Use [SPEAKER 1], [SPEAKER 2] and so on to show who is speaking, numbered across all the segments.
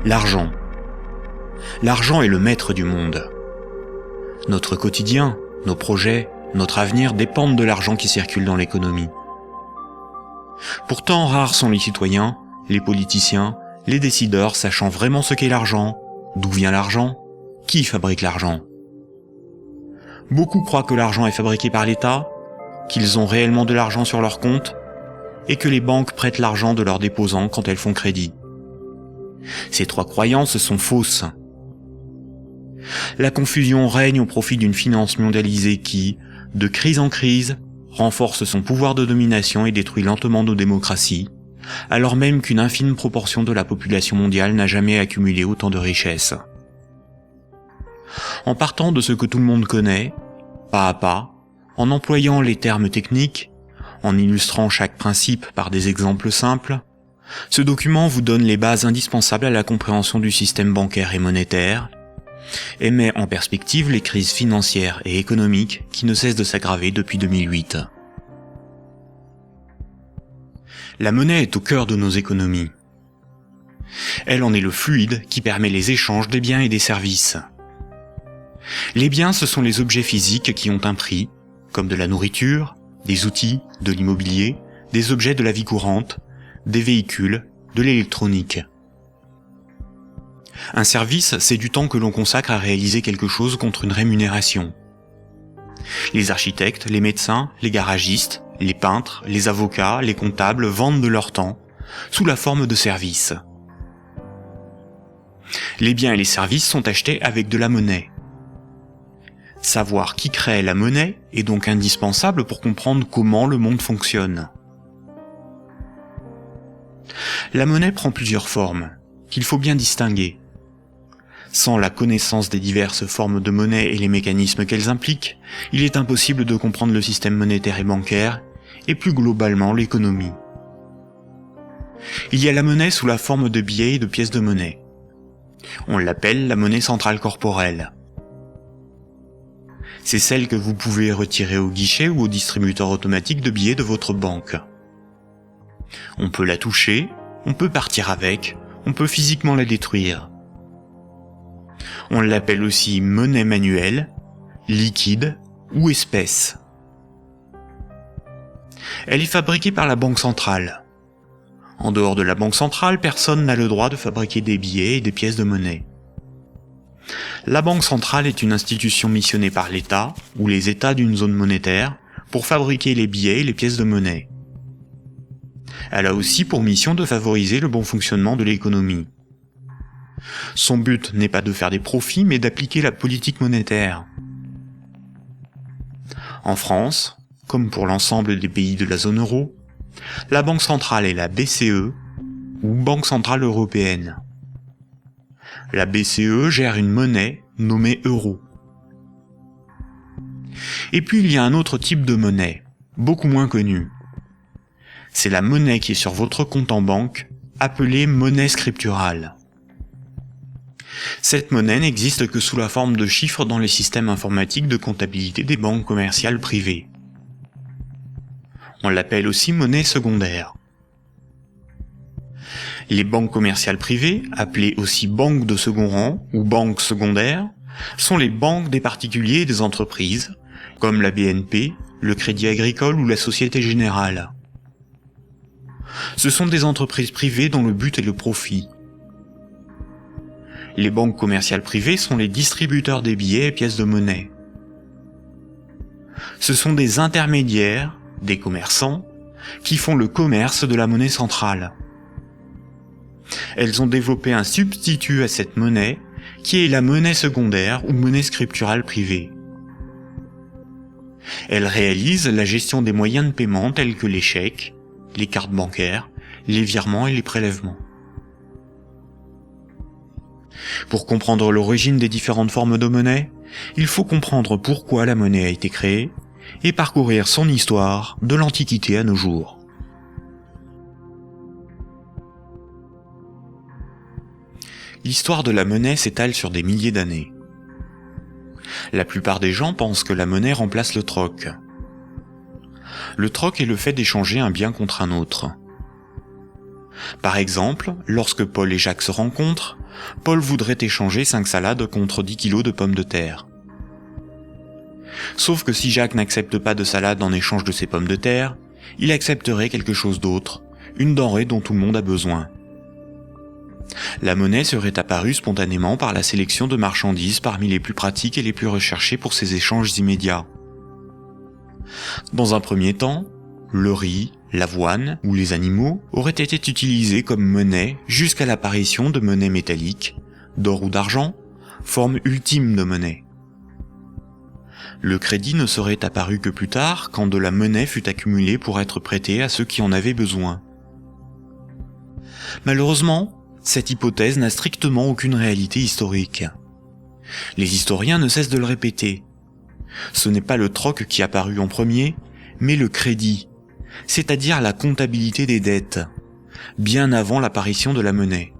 [SPEAKER 1] L'argent. L'argent est le maître du monde. Notre quotidien, nos projets, notre avenir dépendent de l'argent qui circule dans l'économie. Pourtant, rares sont les citoyens, les politiciens, les décideurs sachant vraiment ce qu'est l'argent, d'où vient l'argent, qui fabrique l'argent. Beaucoup croient que l'argent est fabriqué par l'État, qu'ils ont réellement de l'argent sur leur compte, et que les banques prêtent l'argent de leurs déposants quand elles font crédit. Ces trois croyances sont fausses. La confusion règne au profit d'une finance mondialisée qui, de crise en crise, renforce son pouvoir de domination et détruit lentement nos démocraties, alors même qu'une infime proportion de la population mondiale n'a jamais accumulé autant de richesses. En partant de ce que tout le monde connaît, pas à pas, en employant les termes techniques, en illustrant chaque principe par des exemples simples, ce document vous donne les bases indispensables à la compréhension du système bancaire et monétaire, et met en perspective les crises financières et économiques qui ne cessent de s'aggraver depuis 2008. La monnaie est au cœur de nos économies. Elle en est le fluide qui permet les échanges des biens et des services. Les biens, ce sont les objets physiques qui ont un prix, comme de la nourriture, des outils, de l'immobilier, des objets de la vie courante, des véhicules, de l'électronique. Un service, c'est du temps que l'on consacre à réaliser quelque chose contre une rémunération. Les architectes, les médecins, les garagistes, les peintres, les avocats, les comptables vendent de leur temps, sous la forme de services. Les biens et les services sont achetés avec de la monnaie. Savoir qui crée la monnaie est donc indispensable pour comprendre comment le monde fonctionne. La monnaie prend plusieurs formes, qu'il faut bien distinguer. Sans la connaissance des diverses formes de monnaie et les mécanismes qu'elles impliquent, il est impossible de comprendre le système monétaire et bancaire, et plus globalement l'économie. Il y a la monnaie sous la forme de billets et de pièces de monnaie. On l'appelle la monnaie centrale corporelle. C'est celle que vous pouvez retirer au guichet ou au distributeur automatique de billets de votre banque. On peut la toucher, on peut partir avec, on peut physiquement la détruire. On l'appelle aussi monnaie manuelle, liquide ou espèce. Elle est fabriquée par la Banque centrale. En dehors de la Banque centrale, personne n'a le droit de fabriquer des billets et des pièces de monnaie. La Banque centrale est une institution missionnée par l'État ou les États d'une zone monétaire pour fabriquer les billets et les pièces de monnaie. Elle a aussi pour mission de favoriser le bon fonctionnement de l'économie. Son but n'est pas de faire des profits, mais d'appliquer la politique monétaire. En France, comme pour l'ensemble des pays de la zone euro, la Banque centrale est la BCE, ou Banque centrale européenne. La BCE gère une monnaie nommée euro. Et puis il y a un autre type de monnaie, beaucoup moins connu. C'est la monnaie qui est sur votre compte en banque, appelée monnaie scripturale. Cette monnaie n'existe que sous la forme de chiffres dans les systèmes informatiques de comptabilité des banques commerciales privées. On l'appelle aussi monnaie secondaire. Les banques commerciales privées, appelées aussi banques de second rang ou banques secondaires, sont les banques des particuliers et des entreprises, comme la BNP, le Crédit Agricole ou la Société Générale. Ce sont des entreprises privées dont le but est le profit. Les banques commerciales privées sont les distributeurs des billets et pièces de monnaie. Ce sont des intermédiaires, des commerçants, qui font le commerce de la monnaie centrale. Elles ont développé un substitut à cette monnaie, qui est la monnaie secondaire ou monnaie scripturale privée. Elles réalisent la gestion des moyens de paiement tels que les chèques, les cartes bancaires, les virements et les prélèvements. Pour comprendre l'origine des différentes formes de monnaie, il faut comprendre pourquoi la monnaie a été créée et parcourir son histoire de l'Antiquité à nos jours. L'histoire de la monnaie s'étale sur des milliers d'années. La plupart des gens pensent que la monnaie remplace le troc. Le troc est le fait d'échanger un bien contre un autre. Par exemple, lorsque Paul et Jacques se rencontrent, Paul voudrait échanger 5 salades contre 10 kilos de pommes de terre. Sauf que si Jacques n'accepte pas de salade en échange de ses pommes de terre, il accepterait quelque chose d'autre, une denrée dont tout le monde a besoin. La monnaie serait apparue spontanément par la sélection de marchandises parmi les plus pratiques et les plus recherchées pour ces échanges immédiats. Dans un premier temps, le riz, l'avoine ou les animaux auraient été utilisés comme monnaie jusqu'à l'apparition de monnaies métalliques, d'or ou d'argent, forme ultime de monnaie. Le crédit ne serait apparu que plus tard, quand de la monnaie fut accumulée pour être prêtée à ceux qui en avaient besoin. Malheureusement, cette hypothèse n'a strictement aucune réalité historique. Les historiens ne cessent de le répéter. Ce n'est pas le troc qui apparut en premier, mais le crédit, c'est-à-dire la comptabilité des dettes, bien avant l'apparition de la monnaie.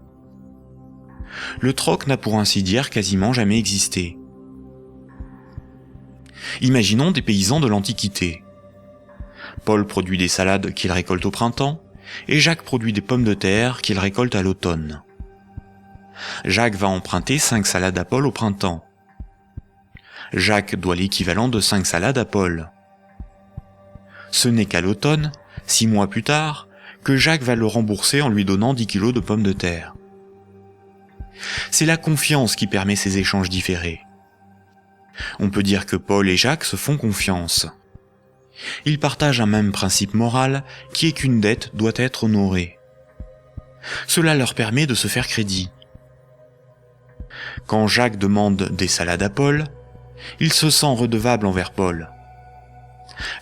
[SPEAKER 1] Le troc n'a pour ainsi dire quasiment jamais existé. Imaginons des paysans de l'Antiquité. Paul produit des salades qu'il récolte au printemps, et Jacques produit des pommes de terre qu'il récolte à l'automne. Jacques va emprunter 5 salades à Paul au printemps. Jacques doit l'équivalent de 5 salades à Paul. Ce n'est qu'à l'automne, 6 mois plus tard, que Jacques va le rembourser en lui donnant 10 kilos de pommes de terre. C'est la confiance qui permet ces échanges différés. On peut dire que Paul et Jacques se font confiance. Ils partagent un même principe moral qui est qu'une dette doit être honorée. Cela leur permet de se faire crédit. Quand Jacques demande des salades à Paul, il se sent redevable envers Paul.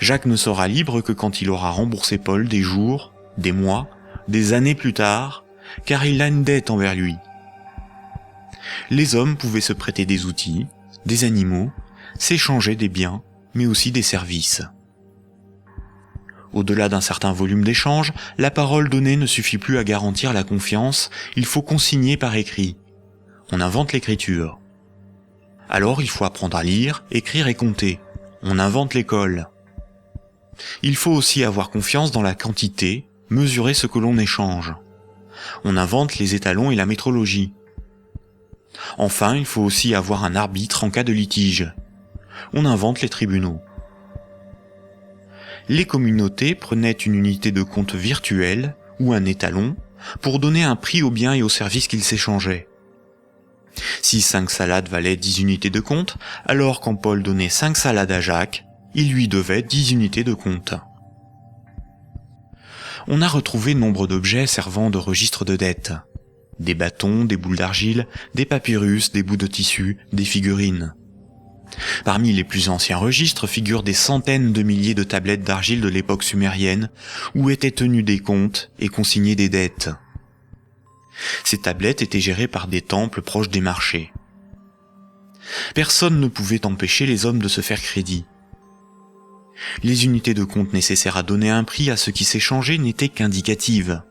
[SPEAKER 1] Jacques ne sera libre que quand il aura remboursé Paul des jours, des mois, des années plus tard, car il a une dette envers lui. Les hommes pouvaient se prêter des outils, des animaux, s'échanger des biens, mais aussi des services. Au-delà d'un certain volume d'échanges, la parole donnée ne suffit plus à garantir la confiance, il faut consigner par écrit. On invente l'écriture. Alors il faut apprendre à lire, écrire et compter. On invente l'école. Il faut aussi avoir confiance dans la quantité, mesurer ce que l'on échange. On invente les étalons et la métrologie. Enfin, il faut aussi avoir un arbitre en cas de litige. On invente les tribunaux. Les communautés prenaient une unité de compte virtuelle, ou un étalon, pour donner un prix aux biens et aux services qu'ils s'échangeaient. Si 5 salades valaient 10 unités de compte, alors quand Paul donnait 5 salades à Jacques, il lui devait 10 unités de compte. On a retrouvé nombre d'objets servant de registre de dette. Des bâtons, des boules d'argile, des papyrus, des bouts de tissu, des figurines. Parmi les plus anciens registres figurent des centaines de milliers de tablettes d'argile de l'époque sumérienne où étaient tenus des comptes et consignés des dettes. Ces tablettes étaient gérées par des temples proches des marchés. Personne ne pouvait empêcher les hommes de se faire crédit. Les unités de compte nécessaires à donner un prix à ce qui s'échangeait n'étaient qu'indicatives.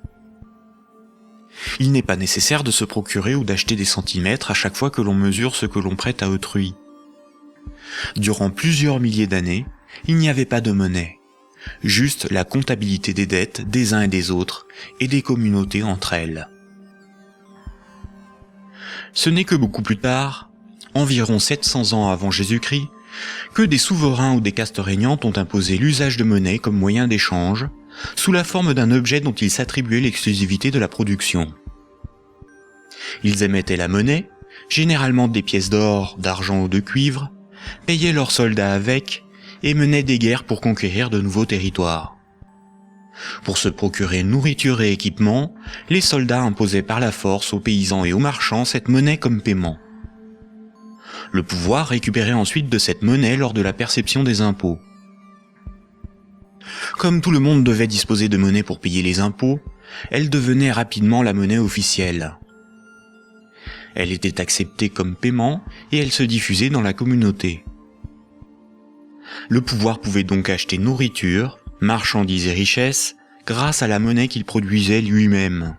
[SPEAKER 1] Il n'est pas nécessaire de se procurer ou d'acheter des centimètres à chaque fois que l'on mesure ce que l'on prête à autrui. Durant plusieurs milliers d'années, il n'y avait pas de monnaie, juste la comptabilité des dettes des uns et des autres et des communautés entre elles. Ce n'est que beaucoup plus tard, environ 700 ans avant Jésus-Christ, que des souverains ou des castes régnantes ont imposé l'usage de monnaie comme moyen d'échange, sous la forme d'un objet dont ils s'attribuaient l'exclusivité de la production. Ils émettaient la monnaie, généralement des pièces d'or, d'argent ou de cuivre, payaient leurs soldats avec, et menaient des guerres pour conquérir de nouveaux territoires. Pour se procurer nourriture et équipement, les soldats imposaient par la force aux paysans et aux marchands cette monnaie comme paiement. Le pouvoir récupérait ensuite de cette monnaie lors de la perception des impôts. Comme tout le monde devait disposer de monnaie pour payer les impôts, elle devenait rapidement la monnaie officielle. Elle était acceptée comme paiement et elle se diffusait dans la communauté. Le pouvoir pouvait donc acheter nourriture, marchandises et richesses grâce à la monnaie qu'il produisait lui-même.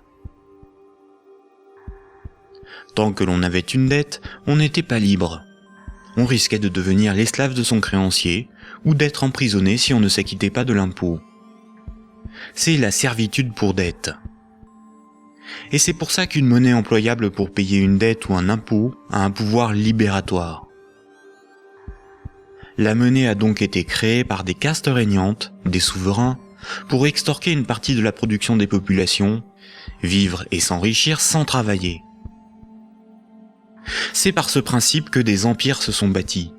[SPEAKER 1] Tant que l'on avait une dette, on n'était pas libre. On risquait de devenir l'esclave de son créancier ou d'être emprisonné si on ne s'acquittait pas de l'impôt. C'est la servitude pour dette. Et c'est pour ça qu'une monnaie employable pour payer une dette ou un impôt a un pouvoir libératoire. La monnaie a donc été créée par des castes régnantes, des souverains, pour extorquer une partie de la production des populations, vivre et s'enrichir sans travailler. C'est par ce principe que des empires se sont bâtis.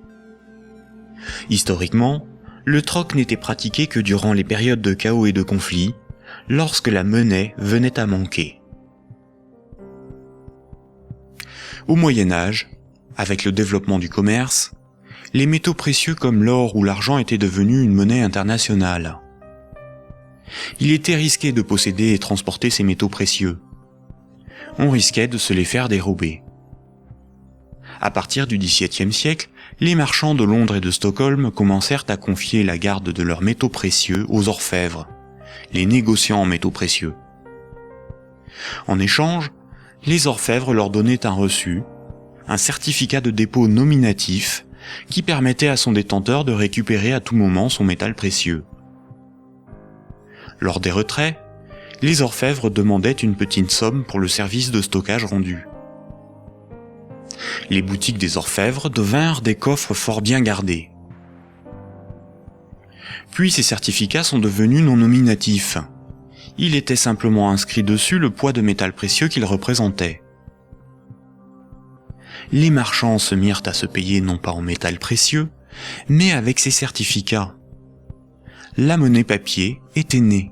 [SPEAKER 1] Historiquement, le troc n'était pratiqué que durant les périodes de chaos et de conflits, lorsque la monnaie venait à manquer. Au Moyen Âge, avec le développement du commerce, les métaux précieux comme l'or ou l'argent étaient devenus une monnaie internationale. Il était risqué de posséder et transporter ces métaux précieux. On risquait de se les faire dérober. À partir du XVIIe siècle, les marchands de Londres et de Stockholm commencèrent à confier la garde de leurs métaux précieux aux orfèvres, les négociants en métaux précieux. En échange, les orfèvres leur donnaient un reçu, un certificat de dépôt nominatif qui permettait à son détenteur de récupérer à tout moment son métal précieux. Lors des retraits, les orfèvres demandaient une petite somme pour le service de stockage rendu. Les boutiques des orfèvres devinrent des coffres fort bien gardés. Puis ces certificats sont devenus non nominatifs. Il était simplement inscrit dessus le poids de métal précieux qu'ils représentaient. Les marchands se mirent à se payer non pas en métal précieux, mais avec ces certificats. La monnaie papier était née.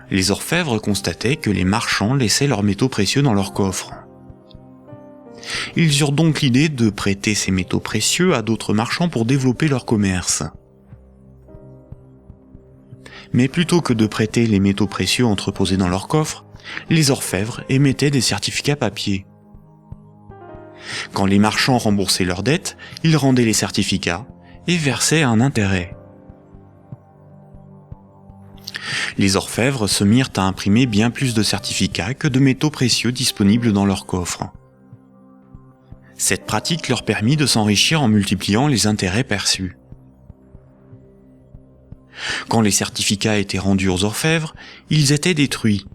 [SPEAKER 1] Les orfèvres constataient que les marchands laissaient leurs métaux précieux dans leurs coffres. Ils eurent donc l'idée de prêter ces métaux précieux à d'autres marchands pour développer leur commerce. Mais plutôt que de prêter les métaux précieux entreposés dans leurs coffres, les orfèvres émettaient des certificats papier. Quand les marchands remboursaient leurs dettes, ils rendaient les certificats et versaient un intérêt. Les orfèvres se mirent à imprimer bien plus de certificats que de métaux précieux disponibles dans leurs coffres. Cette pratique leur permit de s'enrichir en multipliant les intérêts perçus. Quand les certificats étaient rendus aux orfèvres, ils étaient détruits.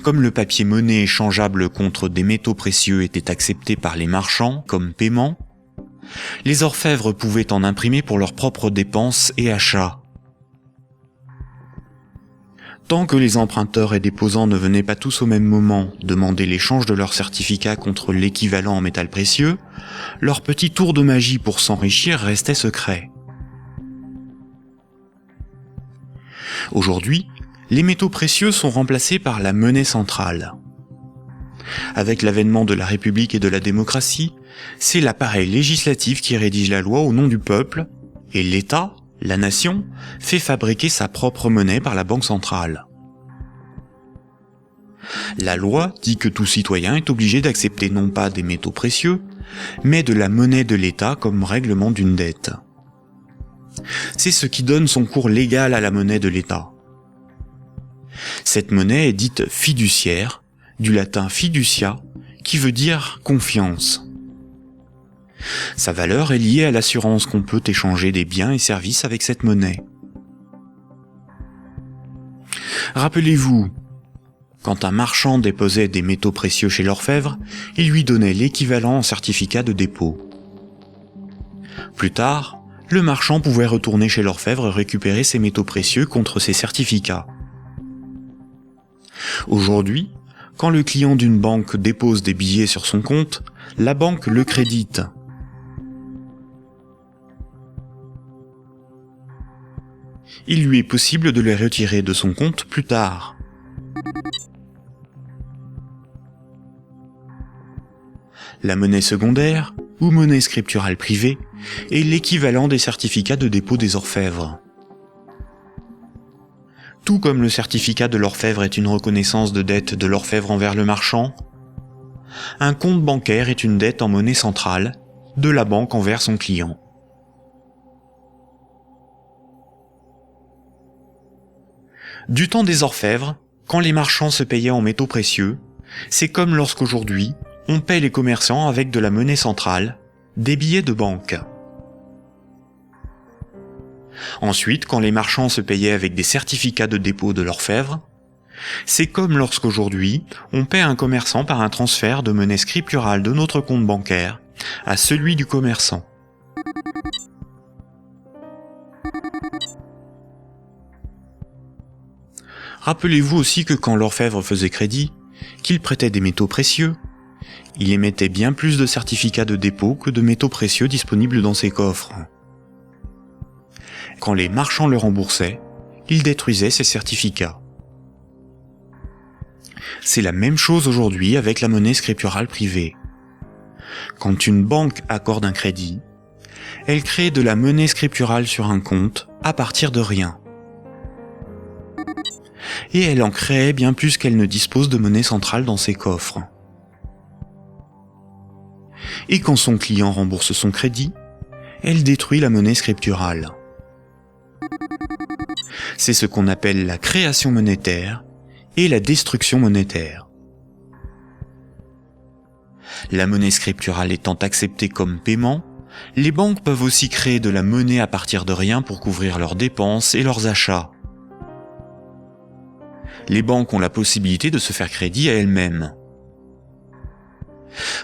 [SPEAKER 1] Comme le papier monnaie échangeable contre des métaux précieux était accepté par les marchands comme paiement, les orfèvres pouvaient en imprimer pour leurs propres dépenses et achats. Tant que les emprunteurs et déposants ne venaient pas tous au même moment demander l'échange de leurs certificats contre l'équivalent en métal précieux, leur petit tour de magie pour s'enrichir restait secret. Aujourd'hui, les métaux précieux sont remplacés par la monnaie centrale. Avec l'avènement de la République et de la démocratie, c'est l'appareil législatif qui rédige la loi au nom du peuple, et l'État, la nation, fait fabriquer sa propre monnaie par la Banque centrale. La loi dit que tout citoyen est obligé d'accepter non pas des métaux précieux, mais de la monnaie de l'État comme règlement d'une dette. C'est ce qui donne son cours légal à la monnaie de l'État. Cette monnaie est dite fiduciaire, du latin fiducia, qui veut dire confiance. Sa valeur est liée à l'assurance qu'on peut échanger des biens et services avec cette monnaie. Rappelez-vous, quand un marchand déposait des métaux précieux chez l'orfèvre, il lui donnait l'équivalent en certificat de dépôt. Plus tard, le marchand pouvait retourner chez l'orfèvre et récupérer ses métaux précieux contre ses certificats. Aujourd'hui, quand le client d'une banque dépose des billets sur son compte, la banque le crédite. Il lui est possible de les retirer de son compte plus tard. La monnaie secondaire, ou monnaie scripturale privée, est l'équivalent des certificats de dépôt des orfèvres. Tout comme le certificat de l'orfèvre est une reconnaissance de dette de l'orfèvre envers le marchand, un compte bancaire est une dette en monnaie centrale de la banque envers son client. Du temps des orfèvres, quand les marchands se payaient en métaux précieux, c'est comme lorsqu'aujourd'hui, on paie les commerçants avec de la monnaie centrale, des billets de banque. Ensuite, quand les marchands se payaient avec des certificats de dépôt de l'orfèvre, c'est comme lorsqu'aujourd'hui, on paie un commerçant par un transfert de monnaie scripturale de notre compte bancaire à celui du commerçant. Rappelez-vous aussi que quand l'orfèvre faisait crédit, qu'il prêtait des métaux précieux, il émettait bien plus de certificats de dépôt que de métaux précieux disponibles dans ses coffres. Quand les marchands le remboursaient, il détruisait ces certificats. C'est la même chose aujourd'hui avec la monnaie scripturale privée. Quand une banque accorde un crédit, elle crée de la monnaie scripturale sur un compte à partir de rien. Et elle en crée bien plus qu'elle ne dispose de monnaie centrale dans ses coffres. Et quand son client rembourse son crédit, elle détruit la monnaie scripturale. C'est ce qu'on appelle la création monétaire et la destruction monétaire. La monnaie scripturale étant acceptée comme paiement, les banques peuvent aussi créer de la monnaie à partir de rien pour couvrir leurs dépenses et leurs achats. Les banques ont la possibilité de se faire crédit à elles-mêmes.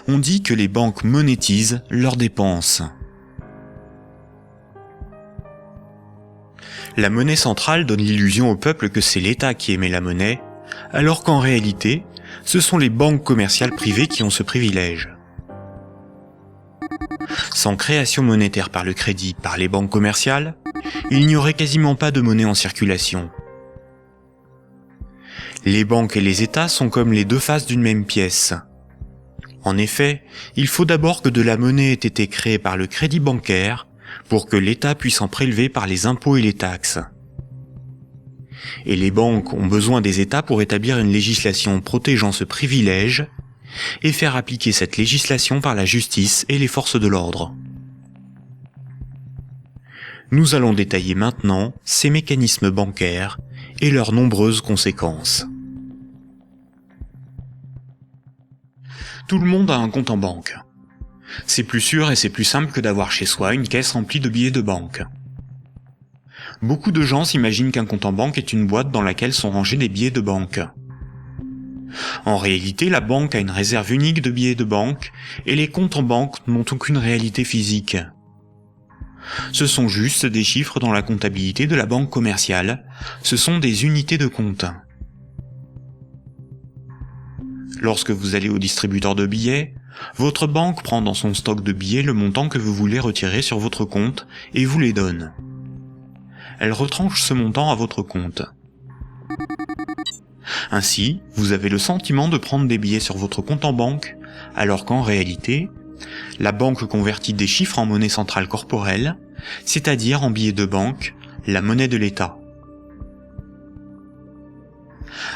[SPEAKER 1] On dit que les banques monétisent leurs dépenses. La monnaie centrale donne l'illusion au peuple que c'est l'État qui émet la monnaie, alors qu'en réalité, ce sont les banques commerciales privées qui ont ce privilège. Sans création monétaire par le crédit par les banques commerciales, il n'y aurait quasiment pas de monnaie en circulation. Les banques et les États sont comme les deux faces d'une même pièce. En effet, il faut d'abord que de la monnaie ait été créée par le crédit bancaire pour que l'État puisse en prélever par les impôts et les taxes. Et les banques ont besoin des États pour établir une législation protégeant ce privilège et faire appliquer cette législation par la justice et les forces de l'ordre. Nous allons détailler maintenant ces mécanismes bancaires et leurs nombreuses conséquences. Tout le monde a un compte en banque. C'est plus sûr et c'est plus simple que d'avoir chez soi une caisse remplie de billets de banque. Beaucoup de gens s'imaginent qu'un compte en banque est une boîte dans laquelle sont rangés des billets de banque. En réalité, la banque a une réserve unique de billets de banque et les comptes en banque n'ont aucune réalité physique. Ce sont juste des chiffres dans la comptabilité de la banque commerciale, ce sont des unités de compte. Lorsque vous allez au distributeur de billets, votre banque prend dans son stock de billets le montant que vous voulez retirer sur votre compte et vous les donne. Elle retranche ce montant à votre compte. Ainsi, vous avez le sentiment de prendre des billets sur votre compte en banque, alors qu'en réalité, la banque convertit des chiffres en monnaie centrale corporelle, c'est-à-dire en billets de banque, la monnaie de l'État.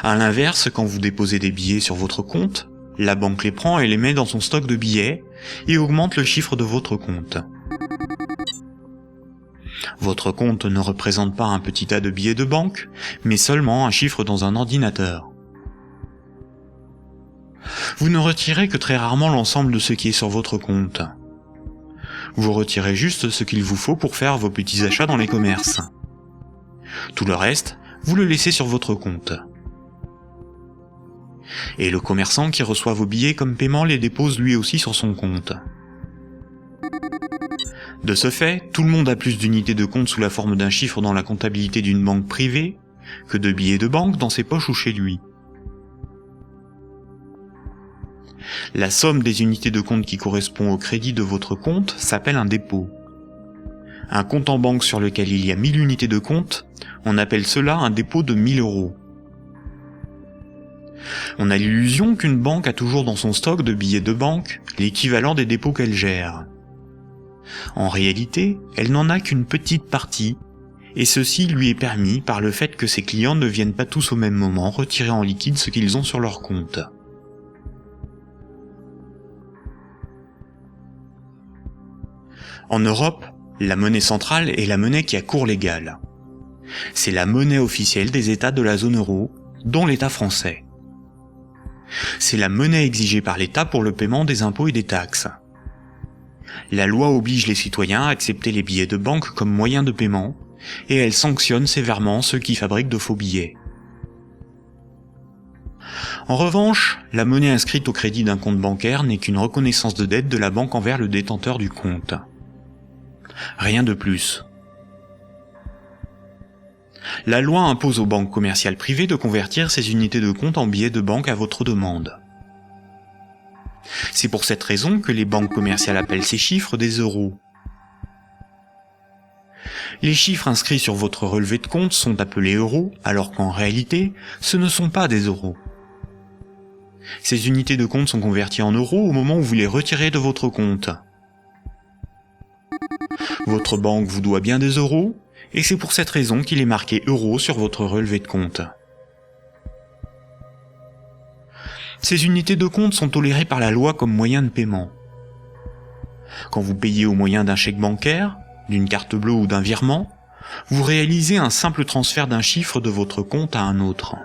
[SPEAKER 1] À l'inverse, quand vous déposez des billets sur votre compte, la banque les prend et les met dans son stock de billets et augmente le chiffre de votre compte. Votre compte ne représente pas un petit tas de billets de banque, mais seulement un chiffre dans un ordinateur. Vous ne retirez que très rarement l'ensemble de ce qui est sur votre compte. Vous retirez juste ce qu'il vous faut pour faire vos petits achats dans les commerces. Tout le reste, vous le laissez sur votre compte. Et le commerçant qui reçoit vos billets comme paiement les dépose lui aussi sur son compte. De ce fait, tout le monde a plus d'unités de compte sous la forme d'un chiffre dans la comptabilité d'une banque privée que de billets de banque dans ses poches ou chez lui. La somme des unités de compte qui correspond au crédit de votre compte s'appelle un dépôt. Un compte en banque sur lequel il y a 1000 unités de compte, on appelle cela un dépôt de 1000 €. On a l'illusion qu'une banque a toujours dans son stock de billets de banque l'équivalent des dépôts qu'elle gère. En réalité, elle n'en a qu'une petite partie, et ceci lui est permis par le fait que ses clients ne viennent pas tous au même moment retirer en liquide ce qu'ils ont sur leur compte. En Europe, la monnaie centrale est la monnaie qui a cours légal. C'est la monnaie officielle des États de la zone euro, dont l'État français. C'est la monnaie exigée par l'État pour le paiement des impôts et des taxes. La loi oblige les citoyens à accepter les billets de banque comme moyen de paiement, et elle sanctionne sévèrement ceux qui fabriquent de faux billets. En revanche, la monnaie inscrite au crédit d'un compte bancaire n'est qu'une reconnaissance de dette de la banque envers le détenteur du compte. Rien de plus. La loi impose aux banques commerciales privées de convertir ces unités de compte en billets de banque à votre demande. C'est pour cette raison que les banques commerciales appellent ces chiffres des euros. Les chiffres inscrits sur votre relevé de compte sont appelés euros, alors qu'en réalité, ce ne sont pas des euros. Ces unités de compte sont converties en euros au moment où vous les retirez de votre compte. Votre banque vous doit bien des euros, et c'est pour cette raison qu'il est marqué euros sur votre relevé de compte. Ces unités de compte sont tolérées par la loi comme moyen de paiement. Quand vous payez au moyen d'un chèque bancaire, d'une carte bleue ou d'un virement, vous réalisez un simple transfert d'un chiffre de votre compte à un autre.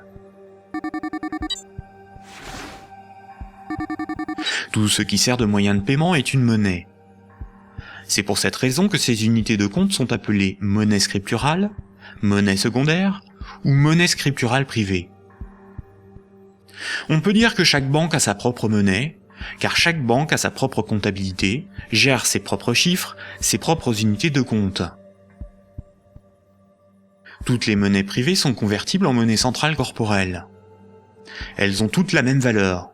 [SPEAKER 1] Tout ce qui sert de moyen de paiement est une monnaie. C'est pour cette raison que ces unités de compte sont appelées monnaie scripturale, monnaie secondaire ou monnaie scripturale privée. On peut dire que chaque banque a sa propre monnaie, car chaque banque a sa propre comptabilité, gère ses propres chiffres, ses propres unités de compte. Toutes les monnaies privées sont convertibles en monnaie centrale corporelle. Elles ont toutes la même valeur.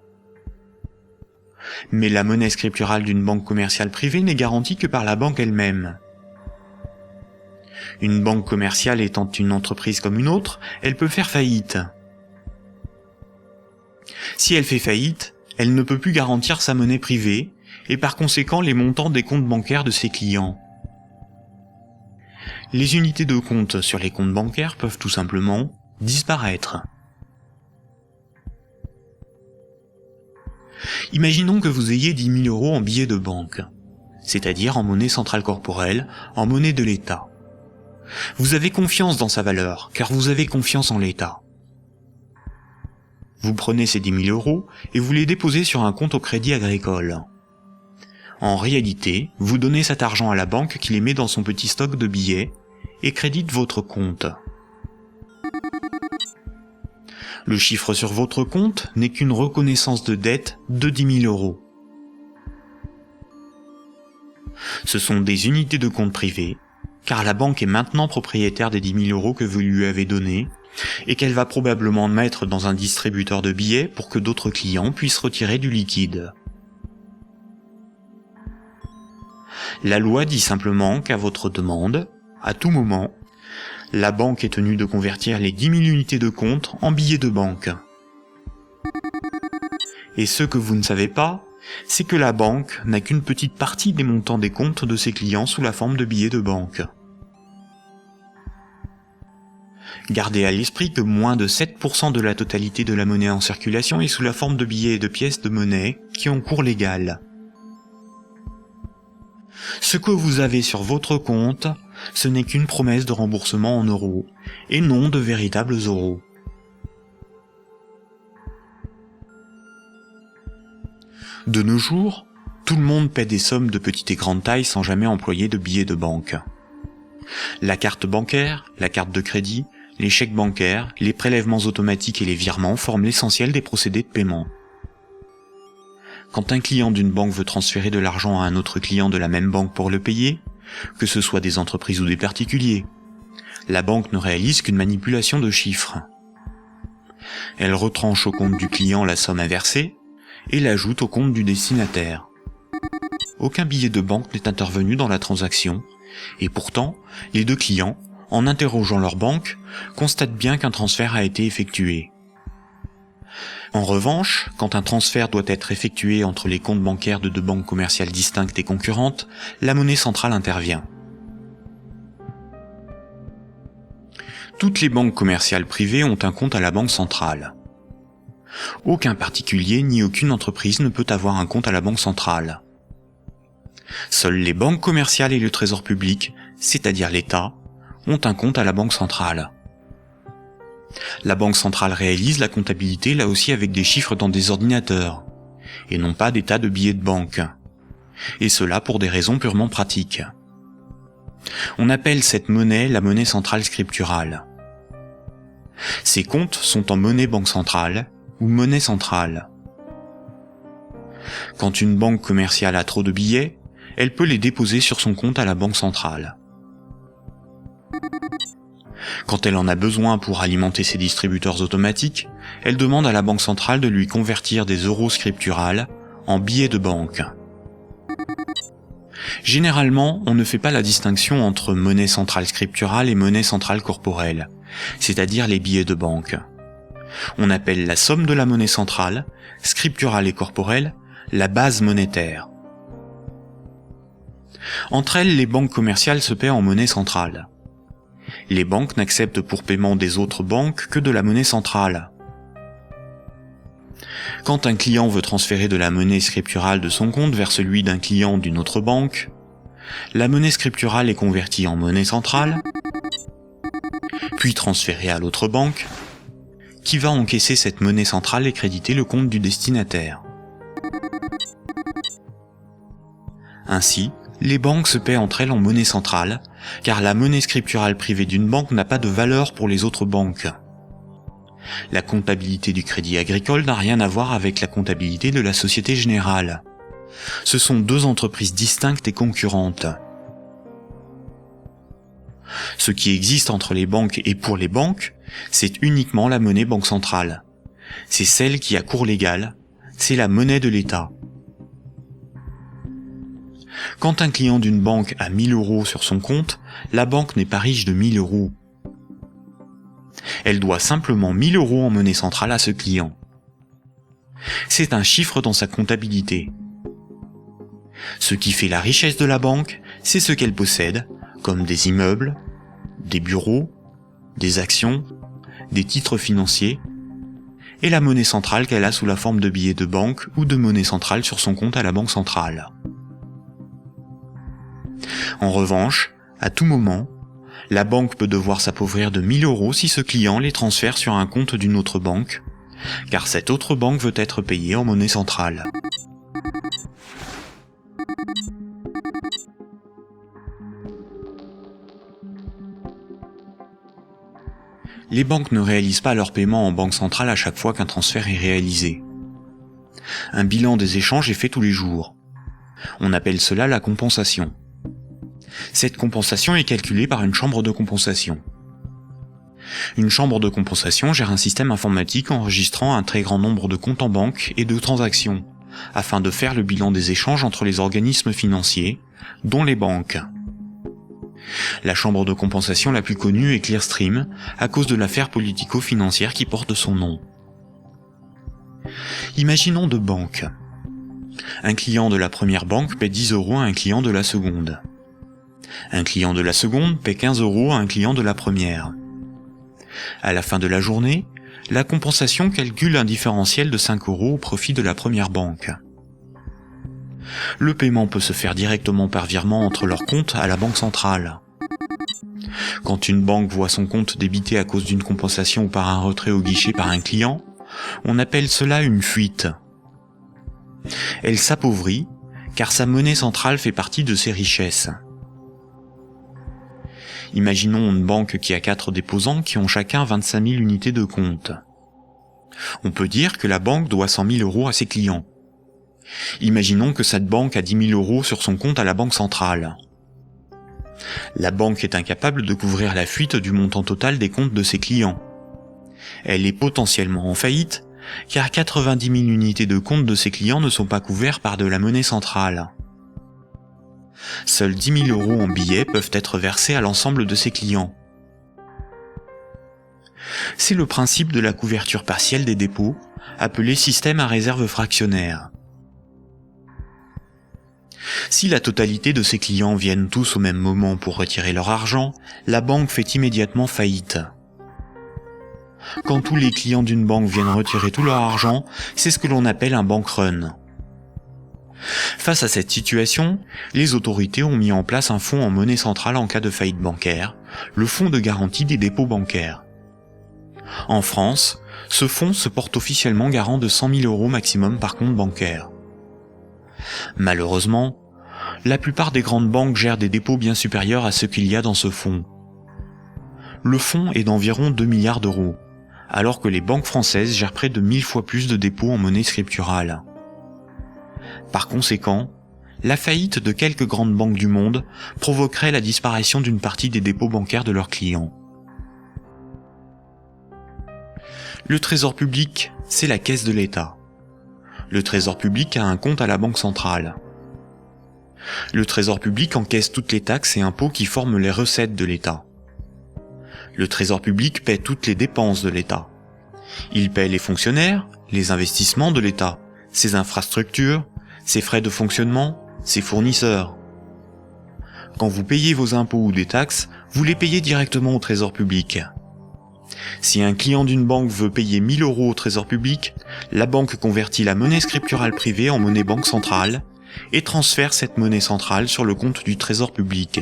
[SPEAKER 1] Mais la monnaie scripturale d'une banque commerciale privée n'est garantie que par la banque elle-même. Une banque commerciale étant une entreprise comme une autre, elle peut faire faillite. Si elle fait faillite, elle ne peut plus garantir sa monnaie privée, et par conséquent les montants des comptes bancaires de ses clients. Les unités de compte sur les comptes bancaires peuvent tout simplement disparaître. Imaginons que vous ayez 10 000 € en billets de banque, c'est-à-dire en monnaie centrale corporelle, en monnaie de l'État. Vous avez confiance dans sa valeur, car vous avez confiance en l'État. Vous prenez ces 10 000 € et vous les déposez sur un compte au Crédit Agricole. En réalité, vous donnez cet argent à la banque qui les met dans son petit stock de billets et crédite votre compte. Le chiffre sur votre compte n'est qu'une reconnaissance de dette de 10 000 €. Ce sont des unités de compte privées, car la banque est maintenant propriétaire des 10 000 € que vous lui avez donnés, et qu'elle va probablement mettre dans un distributeur de billets pour que d'autres clients puissent retirer du liquide. La loi dit simplement qu'à votre demande, à tout moment, la banque est tenue de convertir les 10 000 unités de compte en billets de banque. Et ce que vous ne savez pas, c'est que la banque n'a qu'une petite partie des montants des comptes de ses clients sous la forme de billets de banque. Gardez à l'esprit que moins de 7% de la totalité de la monnaie en circulation est sous la forme de billets et de pièces de monnaie qui ont cours légal. Ce que vous avez sur votre compte, ce n'est qu'une promesse de remboursement en euros, et non de véritables euros. De nos jours, tout le monde paie des sommes de petite et grande taille sans jamais employer de billets de banque. La carte bancaire, la carte de crédit, les chèques bancaires, les prélèvements automatiques et les virements forment l'essentiel des procédés de paiement. Quand un client d'une banque veut transférer de l'argent à un autre client de la même banque pour le payer, que ce soit des entreprises ou des particuliers, la banque ne réalise qu'une manipulation de chiffres. Elle retranche au compte du client la somme inversée et l'ajoute au compte du destinataire. Aucun billet de banque n'est intervenu dans la transaction, et pourtant, les deux clients, en interrogeant leur banque, constatent bien qu'un transfert a été effectué. En revanche, quand un transfert doit être effectué entre les comptes bancaires de deux banques commerciales distinctes et concurrentes, la monnaie centrale intervient. Toutes les banques commerciales privées ont un compte à la banque centrale. Aucun particulier ni aucune entreprise ne peut avoir un compte à la banque centrale. Seules les banques commerciales et le trésor public, c'est-à-dire l'État, ont un compte à la banque centrale. La banque centrale réalise la comptabilité là aussi avec des chiffres dans des ordinateurs, et non pas des tas de billets de banque. Et cela pour des raisons purement pratiques. On appelle cette monnaie la monnaie centrale scripturale. Ces comptes sont en monnaie banque centrale ou monnaie centrale. Quand une banque commerciale a trop de billets, elle peut les déposer sur son compte à la banque centrale. Quand elle en a besoin pour alimenter ses distributeurs automatiques, elle demande à la banque centrale de lui convertir des euros scripturales en billets de banque. Généralement, on ne fait pas la distinction entre monnaie centrale scripturale et monnaie centrale corporelle, c'est-à-dire les billets de banque. On appelle la somme de la monnaie centrale, scripturale et corporelle, la base monétaire. Entre elles, les banques commerciales se paient en monnaie centrale. Les banques n'acceptent pour paiement des autres banques que de la monnaie centrale. Quand un client veut transférer de la monnaie scripturale de son compte vers celui d'un client d'une autre banque, la monnaie scripturale est convertie en monnaie centrale, puis transférée à l'autre banque, qui va encaisser cette monnaie centrale et créditer le compte du destinataire. Ainsi, les banques se paient entre elles en monnaie centrale, car la monnaie scripturale privée d'une banque n'a pas de valeur pour les autres banques. La comptabilité du Crédit Agricole n'a rien à voir avec la comptabilité de la Société Générale. Ce sont deux entreprises distinctes et concurrentes. Ce qui existe entre les banques et pour les banques, c'est uniquement la monnaie banque centrale. C'est celle qui a cours légal, c'est la monnaie de l'État. Quand un client d'une banque a 1000 euros sur son compte, la banque n'est pas riche de 1000 euros. Elle doit simplement 1000 euros en monnaie centrale à ce client. C'est un chiffre dans sa comptabilité. Ce qui fait la richesse de la banque, c'est ce qu'elle possède, comme des immeubles, des bureaux, des actions, des titres financiers, et la monnaie centrale qu'elle a sous la forme de billets de banque ou de monnaie centrale sur son compte à la banque centrale. En revanche, à tout moment, la banque peut devoir s'appauvrir de 1000 euros si ce client les transfère sur un compte d'une autre banque, car cette autre banque veut être payée en monnaie centrale. Les banques ne réalisent pas leur paiement en banque centrale à chaque fois qu'un transfert est réalisé. Un bilan des échanges est fait tous les jours. On appelle cela la compensation. Cette compensation est calculée par une chambre de compensation. Une chambre de compensation gère un système informatique enregistrant un très grand nombre de comptes en banque et de transactions, afin de faire le bilan des échanges entre les organismes financiers, dont les banques. La chambre de compensation la plus connue est Clearstream, à cause de l'affaire politico-financière qui porte son nom. Imaginons deux banques. Un client de la première banque paie 10 euros à un client de la seconde. Un client de la seconde paie 15 euros à un client de la première. À la fin de la journée, la compensation calcule un différentiel de 5 euros au profit de la première banque. Le paiement peut se faire directement par virement entre leurs comptes à la banque centrale. Quand une banque voit son compte débité à cause d'une compensation ou par un retrait au guichet par un client, on appelle cela une fuite. Elle s'appauvrit, car sa monnaie centrale fait partie de ses richesses. Imaginons une banque qui a 4 déposants qui ont chacun 25 000 unités de compte. On peut dire que la banque doit 100 000 euros à ses clients. Imaginons que cette banque a 10 000 euros sur son compte à la banque centrale. La banque est incapable de couvrir la fuite du montant total des comptes de ses clients. Elle est potentiellement en faillite, car 90 000 unités de compte de ses clients ne sont pas couverts par de la monnaie centrale. Seuls 10 000 euros en billets peuvent être versés à l'ensemble de ses clients. C'est le principe de la couverture partielle des dépôts, appelé système à réserve fractionnaire. Si la totalité de ses clients viennent tous au même moment pour retirer leur argent, la banque fait immédiatement faillite. Quand tous les clients d'une banque viennent retirer tout leur argent, c'est ce que l'on appelle un bank run. Face à cette situation, les autorités ont mis en place un fonds en monnaie centrale en cas de faillite bancaire, le fonds de garantie des dépôts bancaires. En France, ce fonds se porte officiellement garant de 100 000 euros maximum par compte bancaire. Malheureusement, La plupart des grandes banques gèrent des dépôts bien supérieurs à ce qu'il y a dans ce fonds. Le fonds est d'environ 2 milliards d'euros, alors que les banques françaises gèrent près de 1000 fois plus de dépôts en monnaie scripturale. Par conséquent, la faillite de quelques grandes banques du monde provoquerait la disparition d'une partie des dépôts bancaires de leurs clients. Le Trésor public, c'est la caisse de l'État. Le Trésor public a un compte à la Banque centrale. Le Trésor public encaisse toutes les taxes et impôts qui forment les recettes de l'État. Le Trésor public paie toutes les dépenses de l'État. Il paie les fonctionnaires, les investissements de l'État, ses infrastructures, ses frais de fonctionnement, ses fournisseurs. Quand vous payez vos impôts ou des taxes, vous les payez directement au Trésor public. Si un client d'une banque veut payer 1000 € au Trésor public, la banque convertit la monnaie scripturale privée en monnaie banque centrale et transfère cette monnaie centrale sur le compte du Trésor public.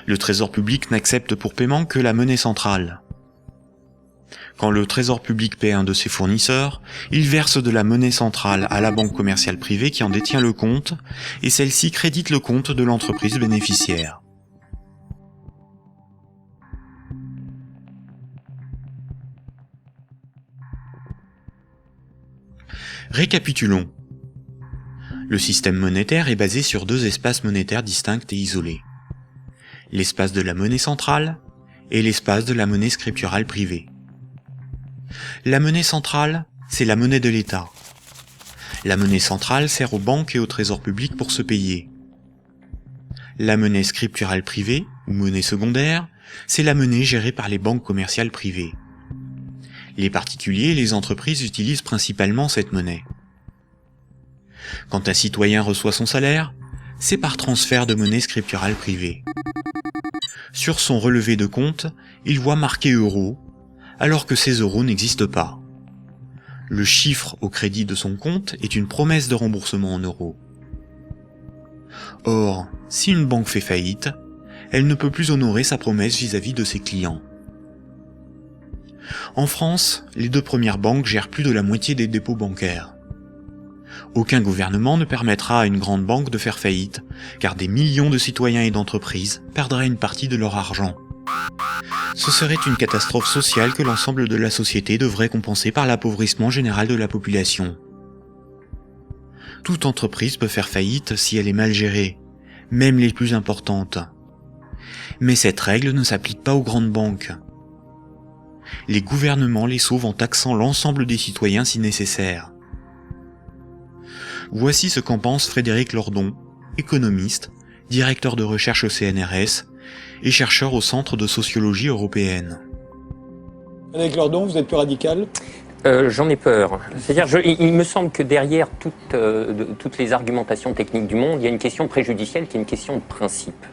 [SPEAKER 1] Le Trésor public n'accepte pour paiement que la monnaie centrale. Quand le Trésor public paie un de ses fournisseurs, il verse de la monnaie centrale à la banque commerciale privée qui en détient le compte, et celle-ci crédite le compte de l'entreprise bénéficiaire. Récapitulons. Le système monétaire est basé sur deux espaces monétaires distincts et isolés. L'espace de la monnaie centrale et l'espace de la monnaie scripturale privée. La monnaie centrale, c'est la monnaie de l'État. La monnaie centrale sert aux banques et au Trésor public pour se payer. La monnaie scripturale privée, ou monnaie secondaire, c'est la monnaie gérée par les banques commerciales privées. Les particuliers et les entreprises utilisent principalement cette monnaie. Quand un citoyen reçoit son salaire, c'est par transfert de monnaie scripturale privée. Sur son relevé de compte, il voit marqué euros, alors que ces euros n'existent pas. Le chiffre au crédit de son compte est une promesse de remboursement en euros. Or, si une banque fait faillite, elle ne peut plus honorer sa promesse vis-à-vis de ses clients. En France, les deux premières banques gèrent plus de la moitié des dépôts bancaires. Aucun gouvernement ne permettra à une grande banque de faire faillite, car des millions de citoyens et d'entreprises perdraient une partie de leur argent. Ce serait une catastrophe sociale que l'ensemble de la société devrait compenser par l'appauvrissement général de la population. Toute entreprise peut faire faillite si elle est mal gérée, même les plus importantes. Mais cette règle ne s'applique pas aux grandes banques. Les gouvernements les sauvent en taxant l'ensemble des citoyens si nécessaire. Voici ce qu'en pense Frédéric Lordon, économiste, directeur de recherche au CNRS et chercheur au Centre de sociologie européenne.
[SPEAKER 2] Frédéric Lordon, vous êtes plus radical ?
[SPEAKER 3] J'en ai peur. C'est-à-dire, il me semble que derrière toutes les argumentations techniques du monde, il y a une question préjudicielle qui est une question de principe.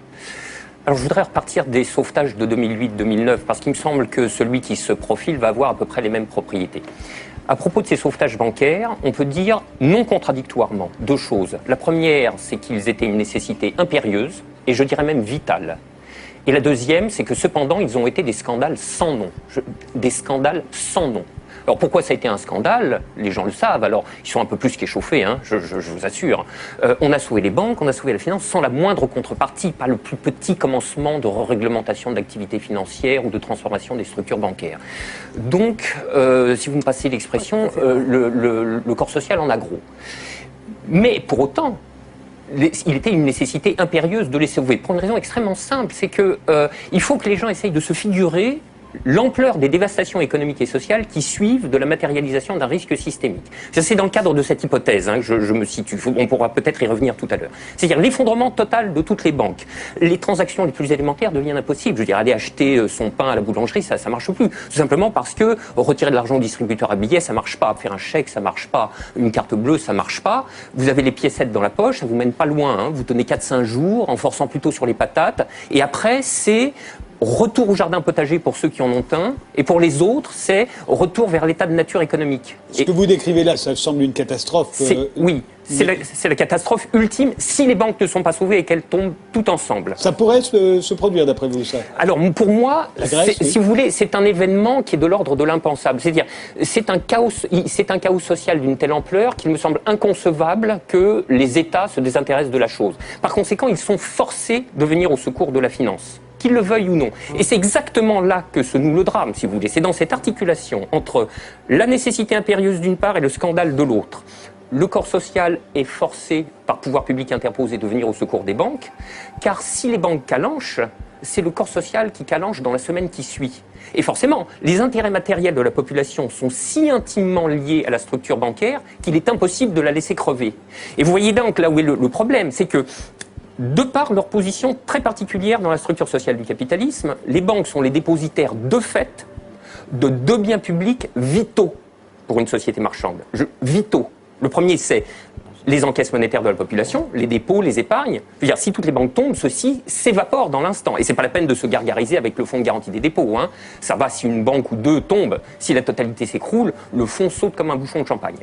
[SPEAKER 3] Alors je voudrais repartir des sauvetages de 2008-2009, parce qu'il me semble que celui qui se profile va avoir à peu près les mêmes propriétés. À propos de ces sauvetages bancaires, on peut dire non contradictoirement deux choses. La première, c'est qu'ils étaient une nécessité impérieuse, et je dirais même vitale. Et la deuxième, c'est que cependant, ils ont été des scandales sans nom. Des scandales sans nom. Alors pourquoi ça a été un scandale ? Les gens le savent, alors ils sont un peu plus qu'échauffés, hein, je vous assure. On a sauvé les banques, on a sauvé la finance sans la moindre contrepartie, pas le plus petit commencement de réglementation de l'activité financière ou de transformation des structures bancaires. Donc, si vous me passez l'expression, le corps social en a gros. Mais pour autant, il était une nécessité impérieuse de les sauver, pour une raison extrêmement simple, c'est que il faut que les gens essayent de se figurer l'ampleur des dévastations économiques et sociales qui suivent de la matérialisation d'un risque systémique. C'est dans le cadre de cette hypothèse que je me situe. On pourra peut-être y revenir tout à l'heure. C'est-à-dire l'effondrement total de toutes les banques. Les transactions les plus élémentaires deviennent impossibles. Je veux dire, aller acheter son pain à la boulangerie, ça marche plus. Tout simplement parce que retirer de l'argent au distributeur à billets, ça marche pas. Faire un chèque, ça marche pas. Une carte bleue, ça marche pas. Vous avez les piécettes dans la poche, ça vous mène pas loin. Vous tenez 4-5 jours en forçant plutôt sur les patates. Et après, c'est retour au jardin potager pour ceux qui en ont un, et pour les autres, c'est retour vers l'état de nature économique.
[SPEAKER 2] Ce que vous décrivez là, ça semble une catastrophe.
[SPEAKER 3] Oui, c'est la catastrophe ultime si les banques ne sont pas sauvées et qu'elles tombent toutes ensemble.
[SPEAKER 2] Ça pourrait se produire d'après vous, ça?
[SPEAKER 3] Alors pour moi,
[SPEAKER 2] La Grèce, oui.
[SPEAKER 3] si vous voulez, c'est un événement qui est de l'ordre de l'impensable. C'est-à-dire, c'est un chaos social d'une telle ampleur qu'il me semble inconcevable que les États se désintéressent de la chose. Par conséquent, ils sont forcés de venir au secours de la finance, qu'ils le veuillent ou non. Et c'est exactement là que se noue le drame, si vous voulez. C'est dans cette articulation entre la nécessité impérieuse d'une part et le scandale de l'autre. Le corps social est forcé, par pouvoir public interposé, de venir au secours des banques, car si les banques calanchent, c'est le corps social qui calanche dans la semaine qui suit. Et forcément, les intérêts matériels de la population sont si intimement liés à la structure bancaire qu'il est impossible de la laisser crever. Et vous voyez donc là où est le problème, c'est que de par leur position très particulière dans la structure sociale du capitalisme, les banques sont les dépositaires de fait de deux biens publics vitaux pour une société marchande. Vitaux. Le premier, c'est les encaisses monétaires de la population, les dépôts, les épargnes. Je veux dire, si toutes les banques tombent, ceci s'évapore dans l'instant. Et c'est pas la peine de se gargariser avec le fonds de garantie des dépôts. Hein. Ça va si une banque ou deux tombe. Si la totalité s'écroule, le fonds saute comme un bouchon de champagne.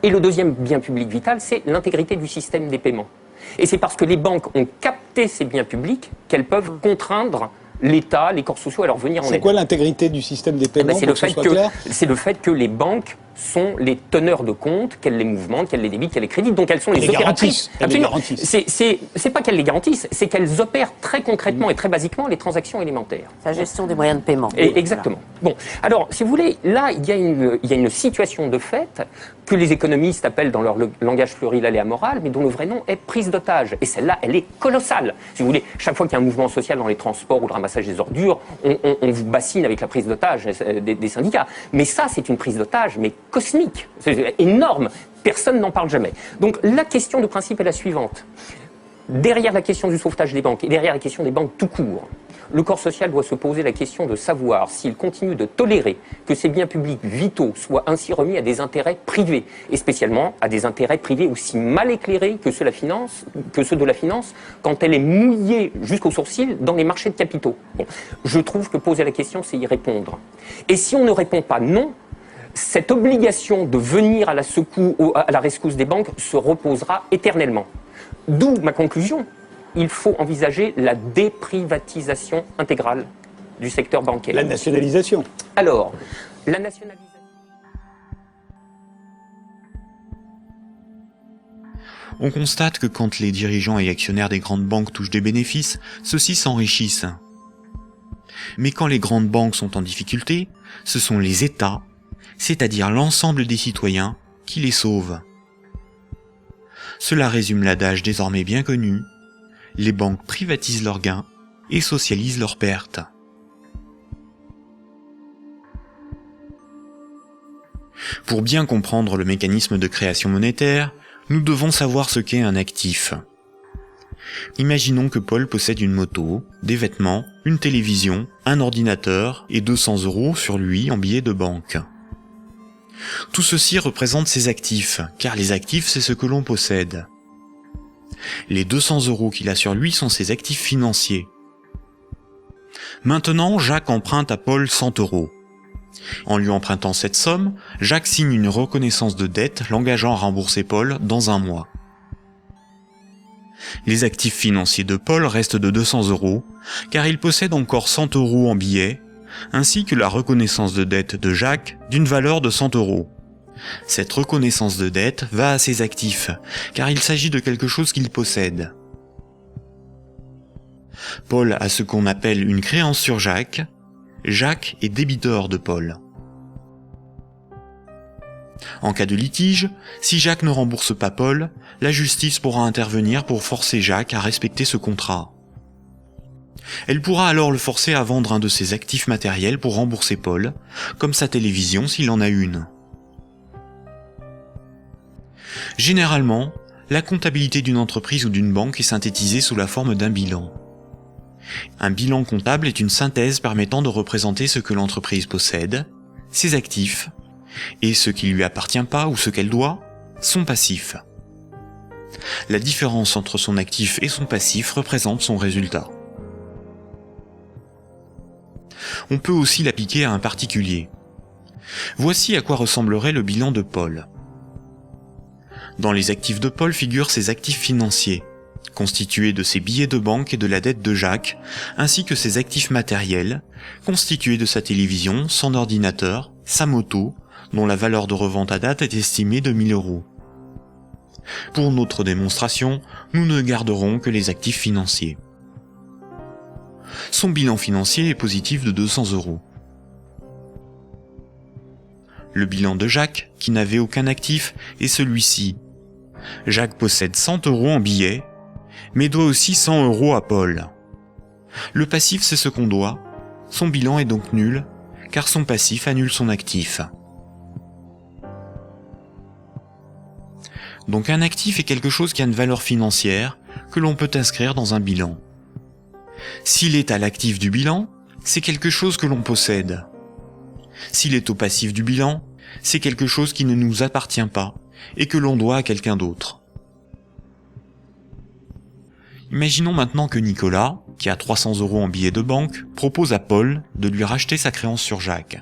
[SPEAKER 3] Et le deuxième bien public vital, c'est l'intégrité du système des paiements. Et c'est parce que les banques ont capté ces biens publics qu'elles peuvent contraindre l'État, les corps sociaux à leur venir en aide.
[SPEAKER 2] C'est quoi l'intégrité du système des paiements,
[SPEAKER 3] c'est le fait que les banques sont les teneurs de compte, qu'elles les mouvementent, qu'elles les débitent, qu'elles les créditent, donc elles sont les opératrices. Absolument. C'est pas qu'elles les garantissent, c'est qu'elles opèrent très concrètement et très basiquement les transactions élémentaires.
[SPEAKER 4] La gestion des moyens de paiement.
[SPEAKER 3] Et exactement. Voilà. Bon, alors, si vous voulez, là, il y a une situation de fait que les économistes appellent dans leur langage pluriel et amoral, mais dont le vrai nom est prise d'otage. Et celle-là, elle est colossale. Si vous voulez, chaque fois qu'il y a un mouvement social dans les transports ou le ramassage des ordures, on vous bassine avec la prise d'otage des syndicats. Mais ça, c'est une prise d'otage, mais cosmique. C'est énorme. Personne n'en parle jamais. Donc, la question de principe est la suivante. Derrière la question du sauvetage des banques et derrière la question des banques tout court, le corps social doit se poser la question de savoir s'il continue de tolérer que ces biens publics vitaux soient ainsi remis à des intérêts privés, et spécialement à des intérêts privés aussi mal éclairés que ceux de la finance, quand elle est mouillée jusqu'aux sourcils dans les marchés de capitaux. Bon, je trouve que poser la question, c'est y répondre. Et si on ne répond pas non, cette obligation de venir à la rescousse des banques se reposera éternellement. D'où ma conclusion. Il faut envisager la déprivatisation intégrale du secteur bancaire.
[SPEAKER 2] La nationalisation.
[SPEAKER 3] Alors, la nationalisation...
[SPEAKER 1] On constate que quand les dirigeants et actionnaires des grandes banques touchent des bénéfices, ceux-ci s'enrichissent. Mais quand les grandes banques sont en difficulté, ce sont les États, c'est-à-dire l'ensemble des citoyens, qui les sauvent. Cela résume l'adage désormais bien connu: les banques privatisent leurs gains et socialisent leurs pertes. Pour bien comprendre le mécanisme de création monétaire, nous devons savoir ce qu'est un actif. Imaginons que Paul possède une moto, des vêtements, une télévision, un ordinateur et 200 € sur lui en billets de banque. Tout ceci représente ses actifs, car les actifs, c'est ce que l'on possède. Les 200 € qu'il a sur lui sont ses actifs financiers. Maintenant, Jacques emprunte à Paul 100 €. En lui empruntant cette somme, Jacques signe une reconnaissance de dette l'engageant à rembourser Paul dans 1 mois. Les actifs financiers de Paul restent de 200 €, car il possède encore 100 € en billets, ainsi que la reconnaissance de dette de Jacques d'une valeur de 100 €. Cette reconnaissance de dette va à ses actifs, car il s'agit de quelque chose qu'il possède. Paul a ce qu'on appelle une créance sur Jacques. Jacques est débiteur de Paul. En cas de litige, si Jacques ne rembourse pas Paul, la justice pourra intervenir pour forcer Jacques à respecter ce contrat. Elle pourra alors le forcer à vendre un de ses actifs matériels pour rembourser Paul, comme sa télévision s'il en a une. Généralement, la comptabilité d'une entreprise ou d'une banque est synthétisée sous la forme d'un bilan. Un bilan comptable est une synthèse permettant de représenter ce que l'entreprise possède, ses actifs, et ce qui lui appartient pas ou ce qu'elle doit, son passif. La différence entre son actif et son passif représente son résultat. On peut aussi l'appliquer à un particulier. Voici à quoi ressemblerait le bilan de Paul. Dans les actifs de Paul figurent ses actifs financiers, constitués de ses billets de banque et de la dette de Jacques, ainsi que ses actifs matériels, constitués de sa télévision, son ordinateur, sa moto, dont la valeur de revente à date est estimée de 1 000 €. Pour notre démonstration, nous ne garderons que les actifs financiers. Son bilan financier est positif de 200 €. Le bilan de Jacques, qui n'avait aucun actif, est celui-ci. Jacques possède 100 € en billets, mais doit aussi 100 € à Paul. Le passif, c'est ce qu'on doit. Son bilan est donc nul, car son passif annule son actif. Donc un actif est quelque chose qui a une valeur financière que l'on peut inscrire dans un bilan. S'il est à l'actif du bilan, c'est quelque chose que l'on possède. S'il est au passif du bilan, c'est quelque chose qui ne nous appartient pas et que l'on doit à quelqu'un d'autre. Imaginons maintenant que Nicolas, qui a 300 € en billets de banque, propose à Paul de lui racheter sa créance sur Jacques.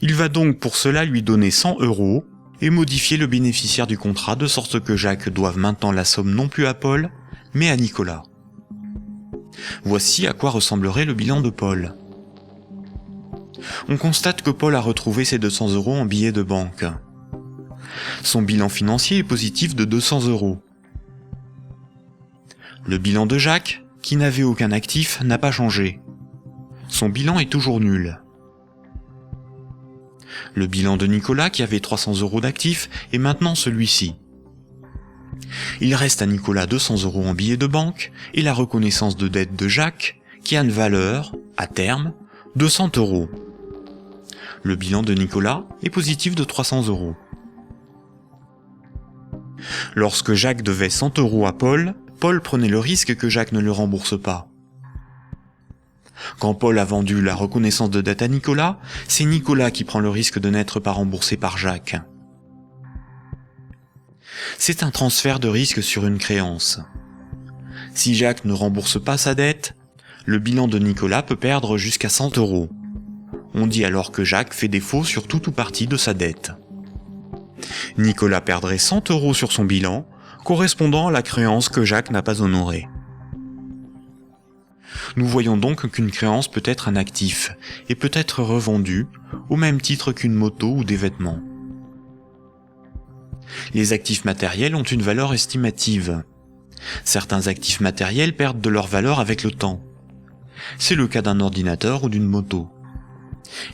[SPEAKER 1] Il va donc pour cela lui donner 100 € et modifier le bénéficiaire du contrat de sorte que Jacques doive maintenant la somme non plus à Paul, mais à Nicolas. Voici à quoi ressemblerait le bilan de Paul. On constate que Paul a retrouvé ses 200 € en billets de banque. Son bilan financier est positif de 200 €. Le bilan de Jacques, qui n'avait aucun actif, n'a pas changé. Son bilan est toujours nul. Le bilan de Nicolas, qui avait 300 € d'actifs, est maintenant celui-ci. Il reste à Nicolas 200 € en billets de banque et la reconnaissance de dette de Jacques, qui a une valeur, à terme, de 100 €. Le bilan de Nicolas est positif de 300 €. Lorsque Jacques devait 100 € à Paul, Paul prenait le risque que Jacques ne le rembourse pas. Quand Paul a vendu la reconnaissance de dette à Nicolas, c'est Nicolas qui prend le risque de n'être pas remboursé par Jacques. C'est un transfert de risque sur une créance. Si Jacques ne rembourse pas sa dette, le bilan de Nicolas peut perdre jusqu'à 100 €. On dit alors que Jacques fait défaut sur tout ou partie de sa dette. Nicolas perdrait 100 € sur son bilan, correspondant à la créance que Jacques n'a pas honorée. Nous voyons donc qu'une créance peut être un actif et peut être revendue au même titre qu'une moto ou des vêtements. Les actifs matériels ont une valeur estimative. Certains actifs matériels perdent de leur valeur avec le temps. C'est le cas d'un ordinateur ou d'une moto.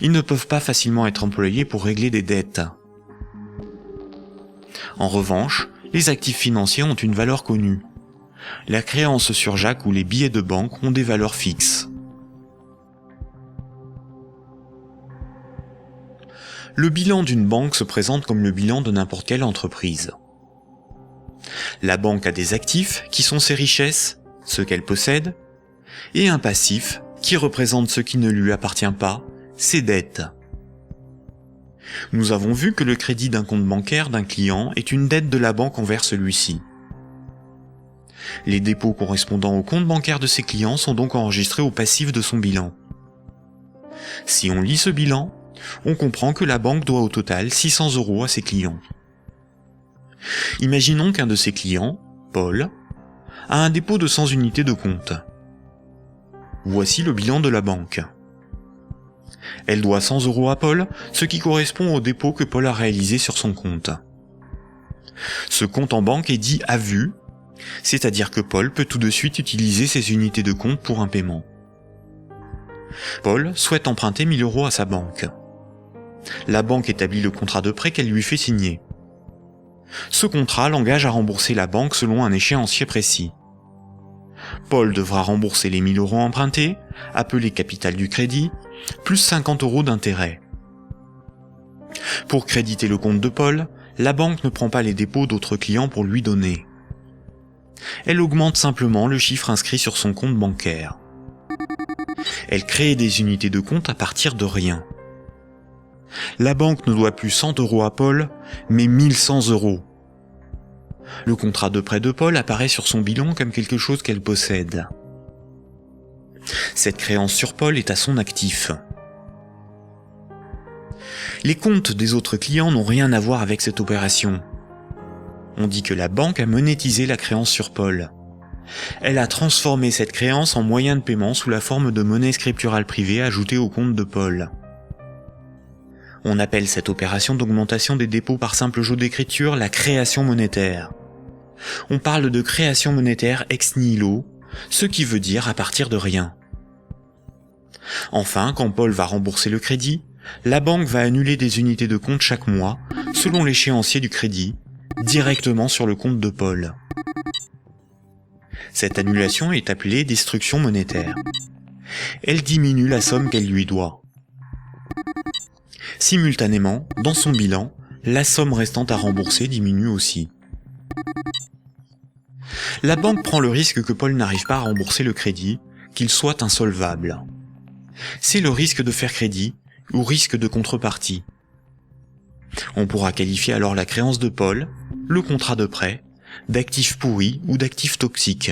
[SPEAKER 1] Ils ne peuvent pas facilement être employés pour régler des dettes. En revanche, les actifs financiers ont une valeur connue. La créance sur Jacques ou les billets de banque ont des valeurs fixes. Le bilan d'une banque se présente comme le bilan de n'importe quelle entreprise. La banque a des actifs qui sont ses richesses, ce qu'elle possède, et un passif qui représente ce qui ne lui appartient pas, ses dettes. Nous avons vu que le crédit d'un compte bancaire d'un client est une dette de la banque envers celui-ci. Les dépôts correspondant au compte bancaire de ses clients sont donc enregistrés au passif de son bilan. Si on lit ce bilan, on comprend que la banque doit au total 600 € à ses clients. Imaginons qu'un de ses clients, Paul, a un dépôt de 100 unités de compte. Voici le bilan de la banque. Elle doit 100 € à Paul, ce qui correspond au dépôt que Paul a réalisé sur son compte. Ce compte en banque est dit à vue, c'est-à-dire que Paul peut tout de suite utiliser ses unités de compte pour un paiement. Paul souhaite emprunter 1 000 € à sa banque. La banque établit le contrat de prêt qu'elle lui fait signer. Ce contrat l'engage à rembourser la banque selon un échéancier précis. Paul devra rembourser les 1 000 € empruntés, appelés capital du crédit, plus 50 € d'intérêt. Pour créditer le compte de Paul, la banque ne prend pas les dépôts d'autres clients pour lui donner. Elle augmente simplement le chiffre inscrit sur son compte bancaire. Elle crée des unités de compte à partir de rien. La banque ne doit plus 100 € à Paul, mais 1 100 €. Le contrat de prêt de Paul apparaît sur son bilan comme quelque chose qu'elle possède. Cette créance sur Paul est à son actif. Les comptes des autres clients n'ont rien à voir avec cette opération. On dit que la banque a monétisé la créance sur Paul. Elle a transformé cette créance en moyen de paiement sous la forme de monnaie scripturale privée ajoutée au compte de Paul. On appelle cette opération d'augmentation des dépôts par simple jeu d'écriture la création monétaire. On parle de création monétaire ex nihilo, ce qui veut dire à partir de rien. Enfin, quand Paul va rembourser le crédit, la banque va annuler des unités de compte chaque mois, selon l'échéancier du crédit, directement sur le compte de Paul. Cette annulation est appelée destruction monétaire. Elle diminue la somme qu'elle lui doit. Simultanément, dans son bilan, la somme restant à rembourser diminue aussi. La banque prend le risque que Paul n'arrive pas à rembourser le crédit, qu'il soit insolvable. C'est le risque de faire crédit ou risque de contrepartie. On pourra qualifier alors la créance de Paul, le contrat de prêt, d'actifs pourris ou d'actifs toxiques.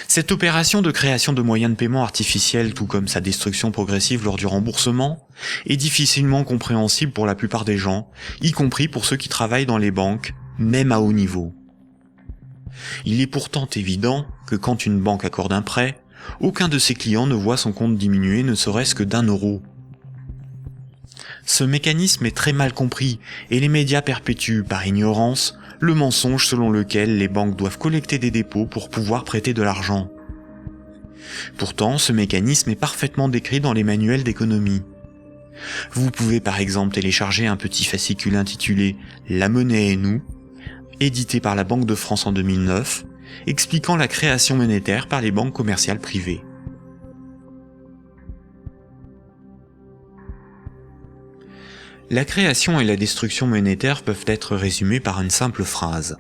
[SPEAKER 1] Cette opération de création de moyens de paiement artificiels, tout comme sa destruction progressive lors du remboursement, est difficilement compréhensible pour la plupart des gens, y compris pour ceux qui travaillent dans les banques, même à haut niveau. Il est pourtant évident que quand une banque accorde un prêt, aucun de ses clients ne voit son compte diminuer ne serait-ce que d'1 €. Ce mécanisme est très mal compris et les médias perpétuent, par ignorance, le mensonge selon lequel les banques doivent collecter des dépôts pour pouvoir prêter de l'argent. Pourtant, ce mécanisme est parfaitement décrit dans les manuels d'économie. Vous pouvez par exemple télécharger un petit fascicule intitulé « La monnaie et nous », édité par la Banque de France en 2009, expliquant la création monétaire par les banques commerciales privées. La création et la destruction monétaire peuvent être résumées par une simple phrase.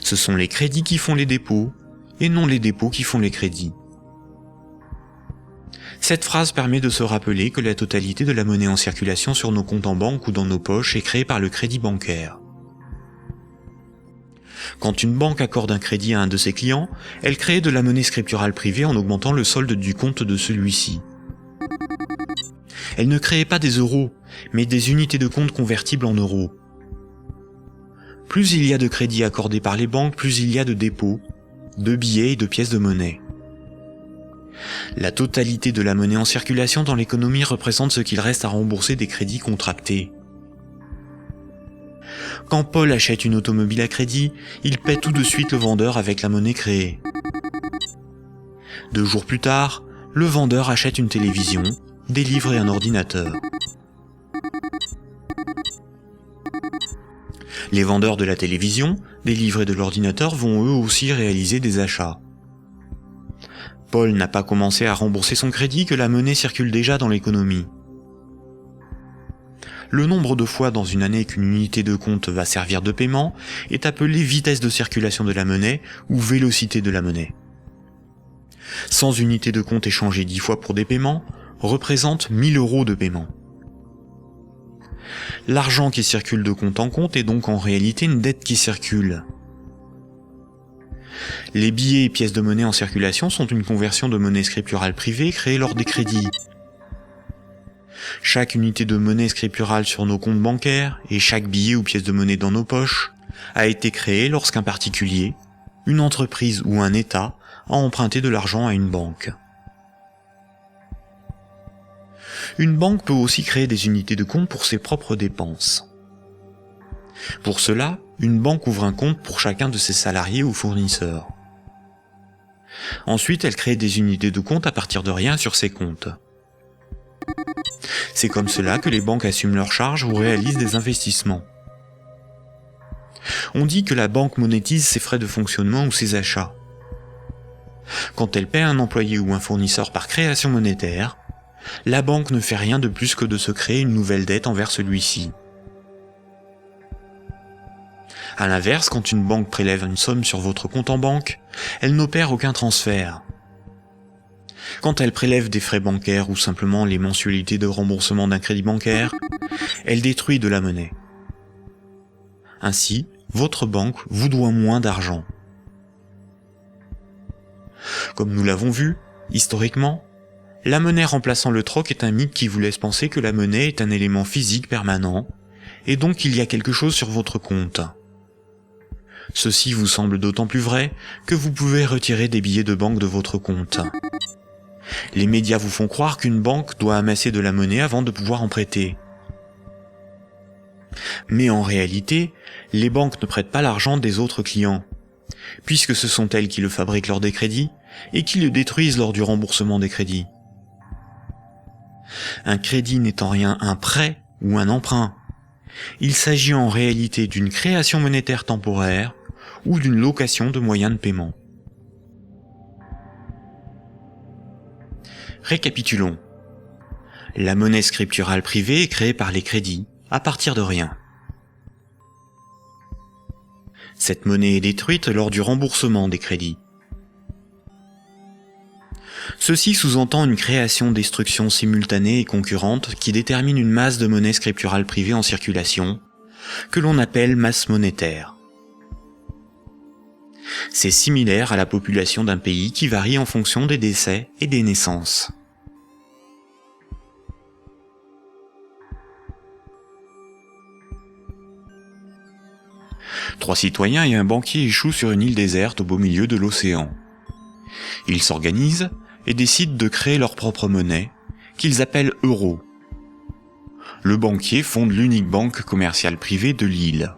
[SPEAKER 1] Ce sont les crédits qui font les dépôts, et non les dépôts qui font les crédits. Cette phrase permet de se rappeler que la totalité de la monnaie en circulation sur nos comptes en banque ou dans nos poches est créée par le crédit bancaire. Quand une banque accorde un crédit à un de ses clients, elle crée de la monnaie scripturale privée en augmentant le solde du compte de celui-ci. Elle ne crée pas des euros, mais des unités de compte convertibles en euros. Plus il y a de crédits accordés par les banques, plus il y a de dépôts, de billets et de pièces de monnaie. La totalité de la monnaie en circulation dans l'économie représente ce qu'il reste à rembourser des crédits contractés. Quand Paul achète une automobile à crédit, il paie tout de suite le vendeur avec la monnaie créée. 2 jours plus tard, le vendeur achète une télévision, des livres et un ordinateur. Les vendeurs de la télévision, des livres et de l'ordinateur vont eux aussi réaliser des achats. Paul n'a pas commencé à rembourser son crédit que la monnaie circule déjà dans l'économie. Le nombre de fois dans une année qu'une unité de compte va servir de paiement est appelé vitesse de circulation de la monnaie ou vélocité de la monnaie. 100 unités de compte échangées 10 fois pour des paiements représente 1000 € de paiement. L'argent qui circule de compte en compte est donc en réalité une dette qui circule. Les billets et pièces de monnaie en circulation sont une conversion de monnaie scripturale privée créée lors des crédits. Chaque unité de monnaie scripturale sur nos comptes bancaires et chaque billet ou pièce de monnaie dans nos poches a été créé lorsqu'un particulier, une entreprise ou un État a emprunté de l'argent à une banque. Une banque peut aussi créer des unités de compte pour ses propres dépenses. Pour cela, une banque ouvre un compte pour chacun de ses salariés ou fournisseurs. Ensuite, elle crée des unités de compte à partir de rien sur ses comptes. C'est comme cela que les banques assument leurs charges ou réalisent des investissements. On dit que la banque monétise ses frais de fonctionnement ou ses achats. Quand elle paie un employé ou un fournisseur par création monétaire, la banque ne fait rien de plus que de se créer une nouvelle dette envers celui-ci. À l'inverse, quand une banque prélève une somme sur votre compte en banque, elle n'opère aucun transfert. Quand elle prélève des frais bancaires ou simplement les mensualités de remboursement d'un crédit bancaire, elle détruit de la monnaie. Ainsi, votre banque vous doit moins d'argent. Comme nous l'avons vu, historiquement, la monnaie remplaçant le troc est un mythe qui vous laisse penser que la monnaie est un élément physique permanent, et donc il y a quelque chose sur votre compte. Ceci vous semble d'autant plus vrai que vous pouvez retirer des billets de banque de votre compte. Les médias vous font croire qu'une banque doit amasser de la monnaie avant de pouvoir en prêter. Mais en réalité, les banques ne prêtent pas l'argent des autres clients, puisque ce sont elles qui le fabriquent lors des crédits et qui le détruisent lors du remboursement des crédits. Un crédit n'est en rien un prêt ou un emprunt. Il s'agit en réalité d'une création monétaire temporaire ou d'une location de moyens de paiement. Récapitulons. La monnaie scripturale privée est créée par les crédits, à partir de rien. Cette monnaie est détruite lors du remboursement des crédits. Ceci sous-entend une création-destruction simultanée et concurrente qui détermine une masse de monnaie scripturale privée en circulation, que l'on appelle masse monétaire. C'est similaire à la population d'un pays qui varie en fonction des décès et des naissances. Trois citoyens et un banquier échouent sur une île déserte au beau milieu de l'océan. Ils s'organisent et décident de créer leur propre monnaie, qu'ils appellent euro. Le banquier fonde l'unique banque commerciale privée de l'île.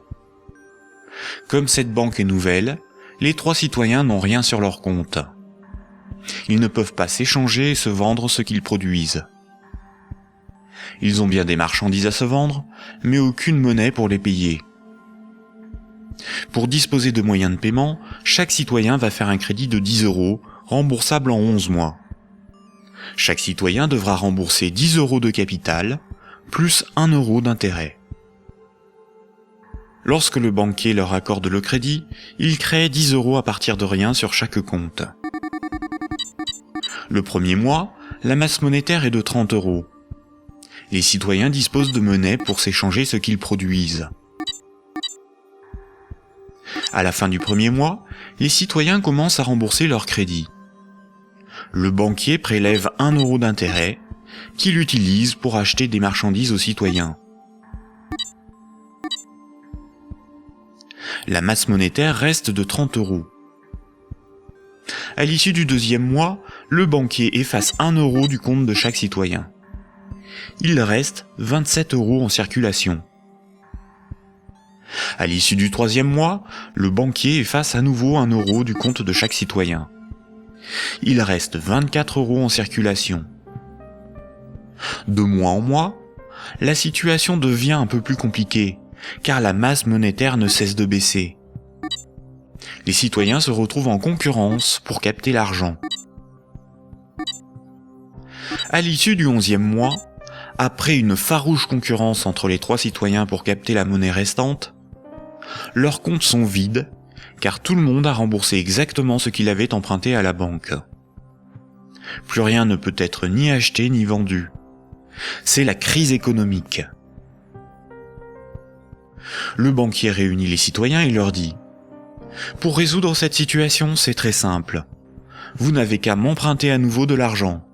[SPEAKER 1] Comme cette banque est nouvelle, les trois citoyens n'ont rien sur leur compte. Ils ne peuvent pas s'échanger et se vendre ce qu'ils produisent. Ils ont bien des marchandises à se vendre, mais aucune monnaie pour les payer. Pour disposer de moyens de paiement, chaque citoyen va faire un crédit de 10 €, remboursable en 11 mois. Chaque citoyen devra rembourser 10 € de capital, plus 1 € d'intérêt. Lorsque le banquier leur accorde le crédit, il crée 10 € à partir de rien sur chaque compte. Le premier mois, la masse monétaire est de 30 €. Les citoyens disposent de monnaie pour s'échanger ce qu'ils produisent. À la fin du premier mois, les citoyens commencent à rembourser leur crédit. Le banquier prélève 1 € d'intérêt, qu'il utilise pour acheter des marchandises aux citoyens. La masse monétaire reste de 30 €. À l'issue du deuxième mois, le banquier efface 1 € du compte de chaque citoyen. Il reste 27 € en circulation. À l'issue du troisième mois, le banquier efface à nouveau 1 € du compte de chaque citoyen. Il reste 24 € en circulation. De mois en mois, la situation devient un peu plus compliquée, car la masse monétaire ne cesse de baisser. Les citoyens se retrouvent en concurrence pour capter l'argent. À l'issue du 11e mois, après une farouche concurrence entre les trois citoyens pour capter la monnaie restante, leurs comptes sont vides, car tout le monde a remboursé exactement ce qu'il avait emprunté à la banque. Plus rien ne peut être ni acheté ni vendu. C'est la crise économique. Le banquier réunit les citoyens et leur dit : « Pour résoudre cette situation, c'est très simple. Vous n'avez qu'à m'emprunter à nouveau de l'argent. »